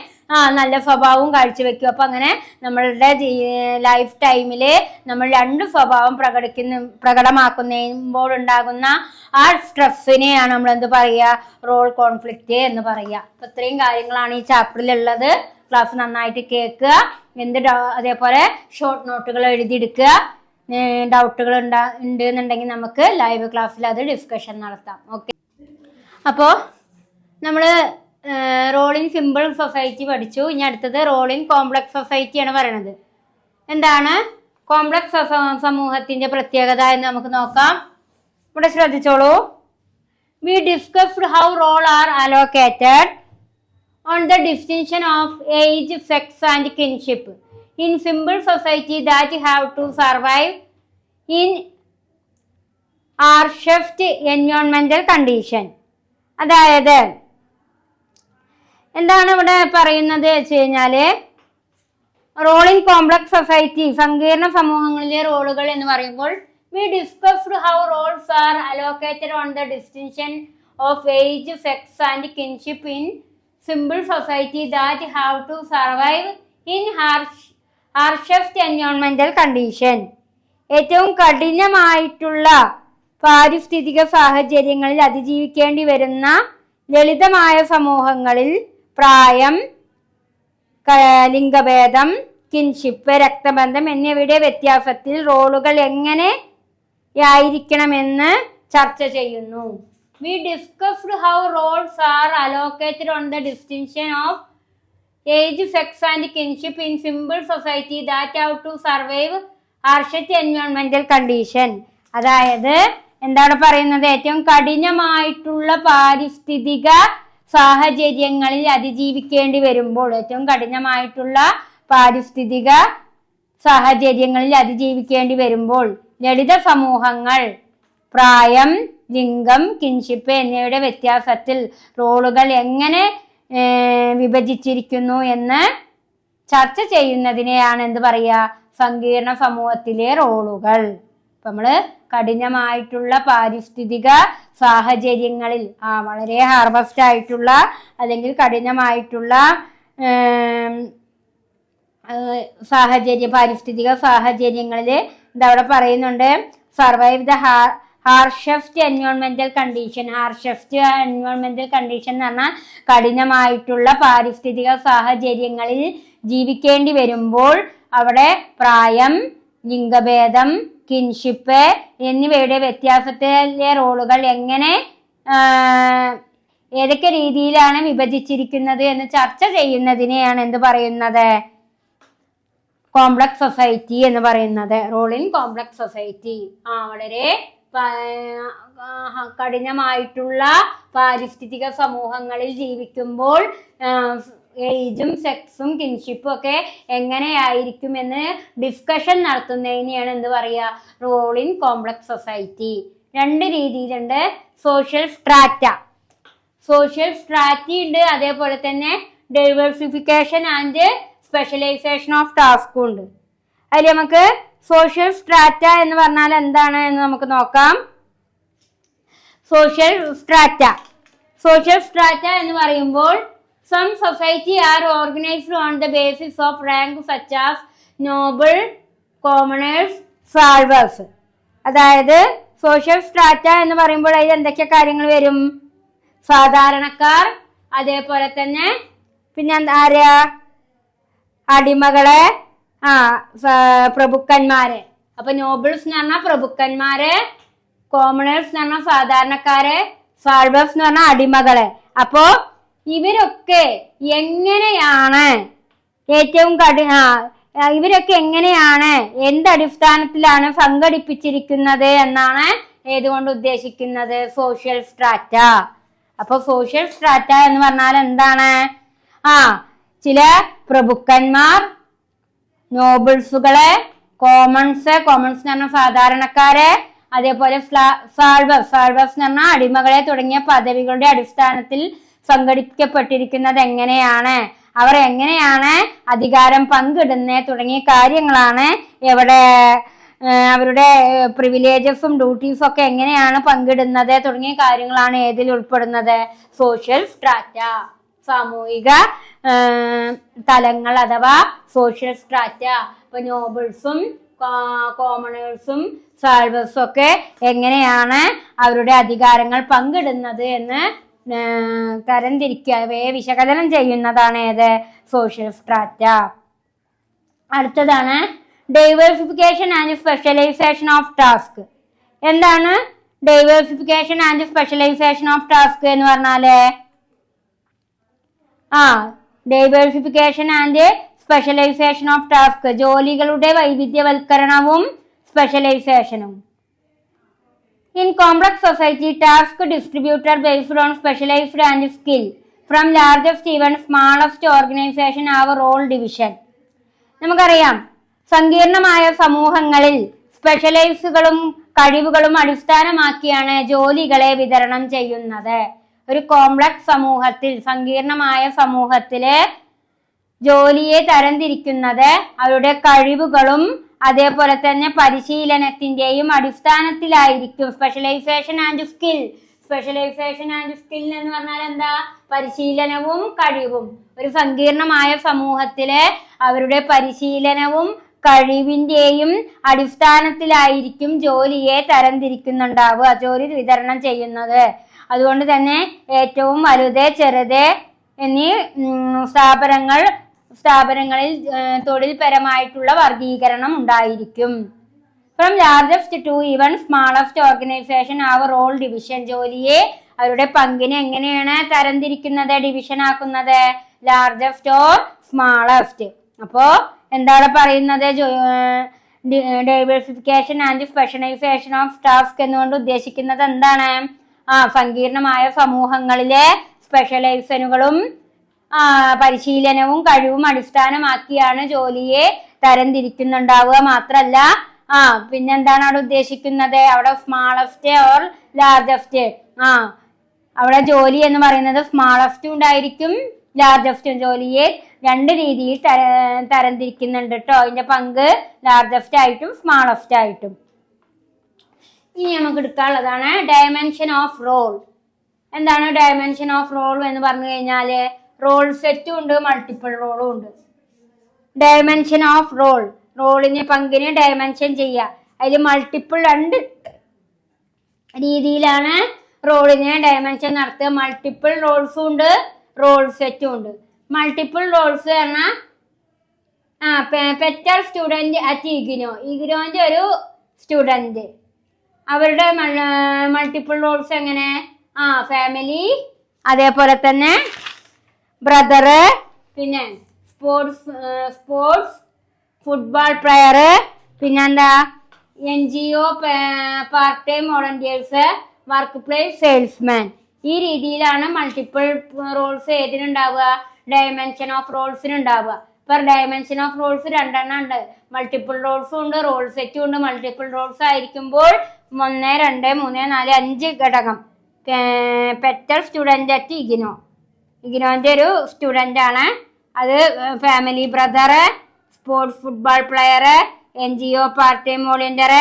നല്ല സ്വഭാവവും കാഴ്ചവെക്കും. അപ്പൊ അങ്ങനെ നമ്മളുടെ ലൈഫ് ടൈമില് നമ്മൾ 2 സ്വഭാവം പ്രകടമാക്കുമ്പോൾ ഉണ്ടാകുന്ന ആ സ്ട്രെസ്സിനെയാണ് നമ്മൾ എന്ത് പറയുക, റോൾ കോൺഫ്ലിക്റ്റ് എന്ന് പറയുക. അപ്പൊ ഇത്രയും കാര്യങ്ങളാണ് ഈ ചാപ്റ്ററിലുള്ളത്. ക്ലാസ് നന്നായിട്ട് കേൾക്കുക, അതേപോലെ ഷോർട്ട് നോട്ടുകൾ എഴുതിയെടുക്കുക. ഡൗട്ടുകൾ ഉണ്ട് എന്നുണ്ടെങ്കിൽ നമുക്ക് ലൈവ് ക്ലാസ്സിൽ അത് ഡിസ്കഷൻ നടത്താം. ഓക്കെ, അപ്പോൾ നമ്മൾ റോൾ ഇൻ സിമ്പിൾ സൊസൈറ്റി പഠിച്ചു. ഇനി അടുത്തത് റോൾ ഇൻ കോംപ്ലക്സ് സൊസൈറ്റിയാണ് പറയണത്. എന്താണ് കോംപ്ലക്സ് സമൂഹത്തിന്റെ പ്രത്യേകത എന്ന് നമുക്ക് നോക്കാം. ഇവിടെ ശ്രദ്ധിച്ചോളൂ. We discussed how role are allocated on the distinction of age, sex and kinship in simple society that have to survive in harshest environmental condition. അതായത് എന്താണ് ഇവിടെ പറയുന്നത് വെച്ച് കഴിഞ്ഞാല്, റോൾ ഇൻ കോംപ്ലക്സ് സൊസൈറ്റി സങ്കീർണ സമൂഹങ്ങളിലെ റോളുകൾ എന്ന് പറയുമ്പോൾ we discussed how roles are allocated on the distinction of age, sex and kinship in simple society that have to survive in harshest environmental condition. ഏറ്റവും കഠിനമായിട്ടുള്ള പാരിസ്ഥിതിക സാഹചര്യങ്ങളിൽ അതിജീവിക്കേണ്ടി വരുന്ന ലളിതമായ സമൂഹങ്ങളിൽ പ്രായം, ലിംഗഭേദം, കിൻഷിപ്പ്, രക്തബന്ധം എന്നിവയുടെ വ്യത്യാസത്തിൽ റോളുകൾ എങ്ങനെയായിരിക്കണമെന്ന് ചർച്ച ചെയ്യുന്നു. We discussed how roles are allocated on the distinction of age, sex and kinship in simple society that have to survive harshest environmental condition. അതായത് എന്താണ് പറയുന്നത്, ഏറ്റവും കഠിനമായിട്ടുള്ള പാരിസ്ഥിതിക സാഹചര്യങ്ങളിൽ അതിജീവിക്കേണ്ടി വരുമ്പോൾ, ഏറ്റവും കഠിനമായിട്ടുള്ള പാരിസ്ഥിതിക സാഹചര്യങ്ങളിൽ അതിജീവിക്കേണ്ടി വരുമ്പോൾ ലളിത സമൂഹങ്ങൾ പ്രായം, ലിംഗം, കിൻഷിപ്പ് എന്നിവയുടെ വ്യത്യാസത്തിൽ റോളുകൾ എങ്ങനെ വിഭജിച്ചിരിക്കുന്നു എന്ന് ചർച്ച ചെയ്യുന്നതിനെയാണ് എന്ത് പറയുക, സങ്കീർണ സമൂഹത്തിലെ റോളുകൾ. ഇപ്പം നമ്മള് കഠിനമായിട്ടുള്ള പാരിസ്ഥിതിക സാഹചര്യങ്ങളിൽ വളരെ ഹാർവസ്റ്റ് ആയിട്ടുള്ള അല്ലെങ്കിൽ കഠിനമായിട്ടുള്ള പാരിസ്ഥിതിക സാഹചര്യങ്ങളിൽ ഇതവിടെ പറയുന്നുണ്ട്, സർവൈവ് ദ ഹാർഷസ്റ്റ് എൻവയോൺമെന്റൽ കണ്ടീഷൻ. ഹാർഷസ്റ്റ് എൻവയോൺമെന്റൽ കണ്ടീഷൻ എന്ന് പറഞ്ഞാൽ കഠിനമായിട്ടുള്ള പാരിസ്ഥിതിക സാഹചര്യങ്ങളിൽ ജീവിക്കേണ്ടി വരുമ്പോൾ അവിടെ പ്രായം, ലിംഗഭേദം, കിൻഷിപ്പ് എന്നിവയുടെ വ്യത്യാസത്തിലെ റോളുകൾ എങ്ങനെ ഏതൊക്കെ രീതിയിലാണ് വിഭജിച്ചിരിക്കുന്നത് എന്ന് ചർച്ച ചെയ്യുന്നതിനെയാണ് എന്ത് പറയുന്നത്? കോംപ്ലക്സ് സൊസൈറ്റി എന്ന് പറയുന്നത്. Role in complex society. വളരെ കഠിനമായിട്ടുള്ള പാരിസ്ഥിതിക സമൂഹങ്ങളിൽ ജീവിക്കുമ്പോൾ ഏജും സെക്സും കിൻഷിപ്പും ഒക്കെ എങ്ങനെയായിരിക്കുമെന്ന് ഡിസ്കഷൻ നടത്തുന്നതിനെയാണ് എന്ത് പറയുക? Role in complex society. രണ്ട് രീതിയിലുണ്ട്. സോഷ്യൽ സ്ട്രാറ്റി ഉണ്ട്, അതേപോലെ തന്നെ ഡൈവേഴ്സിഫിക്കേഷൻ ആൻഡ് സ്പെഷ്യലൈസേഷൻ ഓഫ് ടാസ്കും ഉണ്ട്. അതിൽ നമുക്ക് സോഷ്യൽ സ്ട്രാറ്റ എന്ന് പറഞ്ഞാൽ എന്താണ് എന്ന് നമുക്ക് നോക്കാം. സോഷ്യൽ സ്ട്രാറ്റ എന്ന് പറയുമ്പോൾ some society are organised on the basis of rank such as noble, commoners, slaves. അതായത് സോഷ്യൽ സ്ട്രാറ്റ എന്ന് പറയുമ്പോൾ അതിൽ എന്തൊക്കെ കാര്യങ്ങൾ വരും? സാധാരണക്കാർ, അതേപോലെ തന്നെ പിന്നെ ആരാ? അടിമകളെ, പ്രഭുക്കന്മാരെ. അപ്പൊ നോബിൾസ് എന്ന് പറഞ്ഞാൽ പ്രഭുക്കന്മാരെ, കോമണേഴ്സ് എന്ന് പറഞ്ഞാൽ സാധാരണക്കാരെ, സാൾവേഴ്സ് എന്ന് പറഞ്ഞാൽ അടിമകളെ. അപ്പോ ഇവരൊക്കെ എങ്ങനെയാണ് ഇവരൊക്കെ എങ്ങനെയാണ് എന്തടിസ്ഥാനത്തിലാണ് സംഘടിപ്പിച്ചിരിക്കുന്നത് എന്നാണ് ഏതുകൊണ്ട് ഉദ്ദേശിക്കുന്നത്? Social strata. അപ്പൊ സോഷ്യൽ സ്ട്രാറ്റ എന്ന് പറഞ്ഞാൽ എന്താണ്? ചില പ്രഭുക്കന്മാർ, നോബിൾസുകളെ, കോമൺസ് എന്ന് പറഞ്ഞ സാധാരണക്കാരെ, അതേപോലെ സാൾവേഴ്സ് എന്ന് പറഞ്ഞാൽ അടിമകളെ തുടങ്ങിയ പദവികളുടെ അടിസ്ഥാനത്തിൽ സംഘടിപ്പിക്കപ്പെട്ടിരിക്കുന്നത് എങ്ങനെയാണ്, അവർ എങ്ങനെയാണ് അധികാരം പങ്കിടുന്നത് തുടങ്ങിയ കാര്യങ്ങളാണ് എവിടെ അവരുടെ പ്രിവിലേജസും ഡ്യൂട്ടീസും ഒക്കെ എങ്ങനെയാണ് പങ്കിടുന്നത് തുടങ്ങിയ കാര്യങ്ങളാണ് ഏതിൽ ഉൾപ്പെടുന്നത്? Social strata. സാമൂഹിക തലങ്ങൾ അഥവാ സോഷ്യൽ സ്ട്രാറ്റ. ഇപ്പൊ നോബിൾസും കോമണേഴ്സും സാൾവേഴ്സും ഒക്കെ എങ്ങനെയാണ് അവരുടെ അധികാരങ്ങൾ പങ്കിടുന്നത് എന്ന് തരംതിരിക്കുക, വിശകലനം ചെയ്യുന്നതാണ് ഏത്? Social strata. അടുത്തതാണ് diversification and specialisation of task. എന്താണ് diversification and specialisation of task എന്ന് പറഞ്ഞാല്? Diversification and specialisation of task, ജോലികളുടെ വൈവിധ്യവൽക്കരണവും സ്പെഷ്യലൈസേഷനും. In complex society, task distributed based on specialized and skill from largest even smallest organization have role division. നമുക്കറിയാം, സങ്കീർണമായ സമൂഹങ്ങളിൽ സ്പെഷ്യലൈസുകളും കഴിവുകളും അടിസ്ഥാനമാക്കിയാണ് ജോലികളെ വിതരണം ചെയ്യുന്നത്. ഒരു കോംപ്ലക്സ് സമൂഹത്തിൽ, സങ്കീർണമായ സമൂഹത്തിലെ ജോലിയെ തരംതിരിക്കുന്നത് അവരുടെ കഴിവുകളും അതേപോലെ തന്നെ പരിശീലനത്തിന്റെയും അടിസ്ഥാനത്തിലായിരിക്കും. സ്പെഷ്യലൈസേഷൻ ആൻഡ് സ്കിൽ എന്ന് പറഞ്ഞാൽ എന്താ? പരിശീലനവും കഴിവും. ഒരു സങ്കീർണമായ സമൂഹത്തിലെ അവരുടെ പരിശീലനവും കഴിവിന്റെയും അടിസ്ഥാനത്തിലായിരിക്കും ജോലിയെ തരംതിരിക്കുന്നുണ്ടാവുക, ജോലി വിതരണം ചെയ്യുന്നത്. അതുകൊണ്ട് തന്നെ ഏറ്റവും വലുത്, ചെറുത് എന്നീ സ്ഥാപനങ്ങളിൽ തൊഴിൽപരമായിട്ടുള്ള വർഗീകരണം ഉണ്ടായിരിക്കും. From largest to even smallest organisation have role division. ജോലിയെ അവരുടെ പങ്കിനെ എങ്ങനെയാണ് തരംതിരിക്കുന്നത്, ഡിവിഷൻ ആക്കുന്നത്? Largest or smallest. അപ്പോ എന്താണ് പറയുന്നത്? Diversification and specialisation of task എന്നുകൊണ്ട് ഉദ്ദേശിക്കുന്നത് എന്താണ്? സങ്കീർണമായ സമൂഹങ്ങളിലെ സ്പെഷ്യലൈസനുകളും പരിശീലനവും കഴിവും അടിസ്ഥാനമാക്കിയാണ് ജോലിയെ തരംതിരിക്കുന്നുണ്ടാവുക. മാത്രല്ല പിന്നെന്താണ് അവിടെ ഉദ്ദേശിക്കുന്നത്? അവിടെ സ്മാളസ്റ്റ് ഓർ ലാർജസ്റ്റ്. അവിടെ ജോലി എന്ന് പറയുന്നത് സ്മാളസ്റ്റും ഉണ്ടായിരിക്കും, ലാർജസ്റ്റും. ജോലിയെ രണ്ട് രീതിയിൽ തരംതിരിക്കുന്നുണ്ട് കേട്ടോ. അതിന്റെ പങ്ക് ലാർജസ്റ്റ് ആയിട്ടും സ്മാളസ്റ്റ് ആയിട്ടും. ഇനി നമുക്ക് എടുക്കാനുള്ളതാണ് ഡയമെൻഷൻ ഓഫ് റോൾ. എന്താണ് ഡയമെൻഷൻ ഓഫ് റോൾ എന്ന് പറഞ്ഞു കഴിഞ്ഞാല്? റോൾ സെറ്റും ഉണ്ട്, മൾട്ടിപ്പിൾ റോളും ഉണ്ട്. ഡയമെൻഷൻ ഓഫ് റോൾ, റോളിനെ പങ്കിനെ ഡയമെൻഷൻ ചെയ്യുക. അതിൽ മൾട്ടിപ്പിൾ രണ്ട് രീതിയിലാണ് റോളിനെ ഡയമെൻഷൻ നടത്തുക. മൾട്ടിപ്പിൾ റോൾസും ഉണ്ട്, റോൾ സെറ്റും ഉണ്ട്. മൾട്ടിപ്പിൾ റോൾസ് പറഞ്ഞാൽ പെറ്റൽ സ്റ്റുഡന്റ് അറ്റ് ഇഗ്നോന്റെ ഒരു സ്റ്റുഡൻറ്. അവരുടെ മൾട്ടിപ്പിൾ റോൾസ് എങ്ങനെ? ഫാമിലി, അതേപോലെ തന്നെ ബ്രദറ്, പിന്നെ സ്പോർട്സ് ഫുട്ബോൾ പ്ലെയർ, പിന്നെന്താ NGO part time volunteers, work place salesman. ഈ രീതിയിലാണ് മൾട്ടിപ്പിൾ റോൾസ് ഏതിനുണ്ടാവുക? ഡയമെൻഷൻ ഓഫ് റോൾസിനുണ്ടാവുക. ഇപ്പൊ ഡയമെൻഷൻ ഓഫ് റോൾസ് 2 ഉണ്ട്. മൾട്ടിപ്പിൾ റോൾസും ഉണ്ട്, റോൾ സെറ്റും ഉണ്ട്. മൾട്ടിപ്പിൾ റോൾസ് ആയിരിക്കുമ്പോൾ 1, 2, 3, 4, 5 ഘടകം. പെറ്റൽ സ്റ്റുഡന്റ് അറ്റ് ഇഗ്നോന്റെ ഒരു സ്റ്റുഡന്റ് ആണ്. അത് family brother, sports football player, NGO part time volunteer,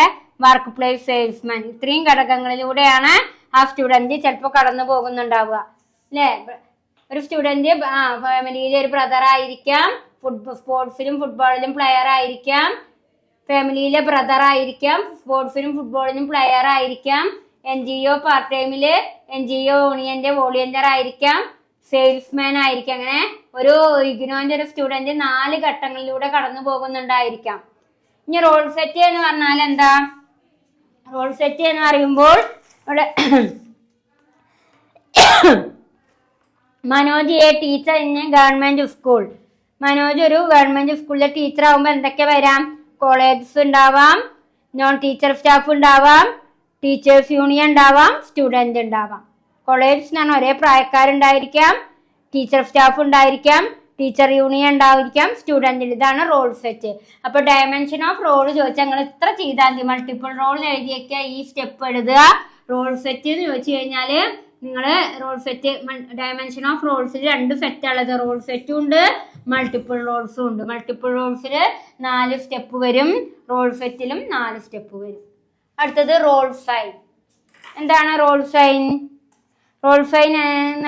work place salesman. ഇത്രയും ഘടകങ്ങളിലൂടെയാണ് ആ സ്റ്റുഡന്റ് ചിലപ്പോൾ കടന്നു പോകുന്നുണ്ടാവുക അല്ലേ? ഒരു സ്റ്റുഡന്റ് ഫാമിലിയിലെ ഒരു ബ്രദർ ആയിരിക്കാം, സ്പോർട്സിലും ഫുട്ബോളിലും പ്ലെയർ ആയിരിക്കാം, ഫാമിലിയിലെ ബ്രദർ ആയിരിക്കാം, സ്പോർട്സിലും ഫുട്ബോളിലും പ്ലെയർ ആയിരിക്കാം, NGO പാർട്ട് ടൈമില് NGO യൂണിയന്റെ വോളണ്ടിയർ ആയിരിക്കാം, സെയിൽസ്മാൻ ആയിരിക്കാം. അങ്ങനെ ഒരു ഇഗ്നോന്റെ ഒരു സ്റ്റുഡന്റ് 4 ഘട്ടങ്ങളിലൂടെ കടന്നു പോകുന്നുണ്ടായിരിക്കാം. ഇനി റോൾ സെറ്റ് എന്ന് പറഞ്ഞാൽ എന്താ? റോൾ സെറ്റ് എന്ന് പറയുമ്പോൾ ഇവിടെ Manoj teacher in government school. Manoj ഒരു ഗവൺമെന്റ് സ്കൂളിലെ ടീച്ചർ ആകുമ്പോൾ എന്തൊക്കെ വരാം? കോളേജസ് ഉണ്ടാവാം, നോൺ ടീച്ചർ സ്റ്റാഫ് ഉണ്ടാവാം, ടീച്ചേഴ്സ് യൂണിയൻ ഉണ്ടാവാം, സ്റ്റുഡന്റ് ഉണ്ടാവാം. കോളേജ് എന്ന് പറഞ്ഞാൽ ഒരേ പ്രായക്കാരുണ്ടായിരിക്കാം, ടീച്ചർ സ്റ്റാഫ് ഉണ്ടായിരിക്കാം, ടീച്ചർ യൂണിയൻ ഉണ്ടായിരിക്കാം, സ്റ്റുഡന്റ്. ഇതാണ് റോൾ സെറ്റ്. അപ്പൊ ഡയമെൻഷൻ ഓഫ് റോൾ ചോദിച്ചാൽ നിങ്ങൾ ഇത്ര ചെയ്താൽ മതി. മൾട്ടിപ്പിൾ റോൾ എഴുതിയൊക്കെ ഈ സ്റ്റെപ്പ് എഴുതുക. റോൾ സെറ്റ് എന്ന് ചോദിച്ചു കഴിഞ്ഞാൽ നിങ്ങൾ റോൾ സെറ്റ് ഡയമെൻഷൻ ഓഫ് റോൾസിൽ 2 സെറ്റാണുള്ളത്. റോൾ സെറ്റും ഉണ്ട്, മൾട്ടിപ്പിൾ റോൾസും ഉണ്ട്. മൾട്ടിപ്പിൾ റോൾസിൽ 4 സ്റ്റെപ്പ് വരും, റോൾ സെറ്റിലും 4 സ്റ്റെപ്പ് വരും. അടുത്തത് റോൾ സൈൻ. എന്താണ് റോൾ സൈൻ? Role sign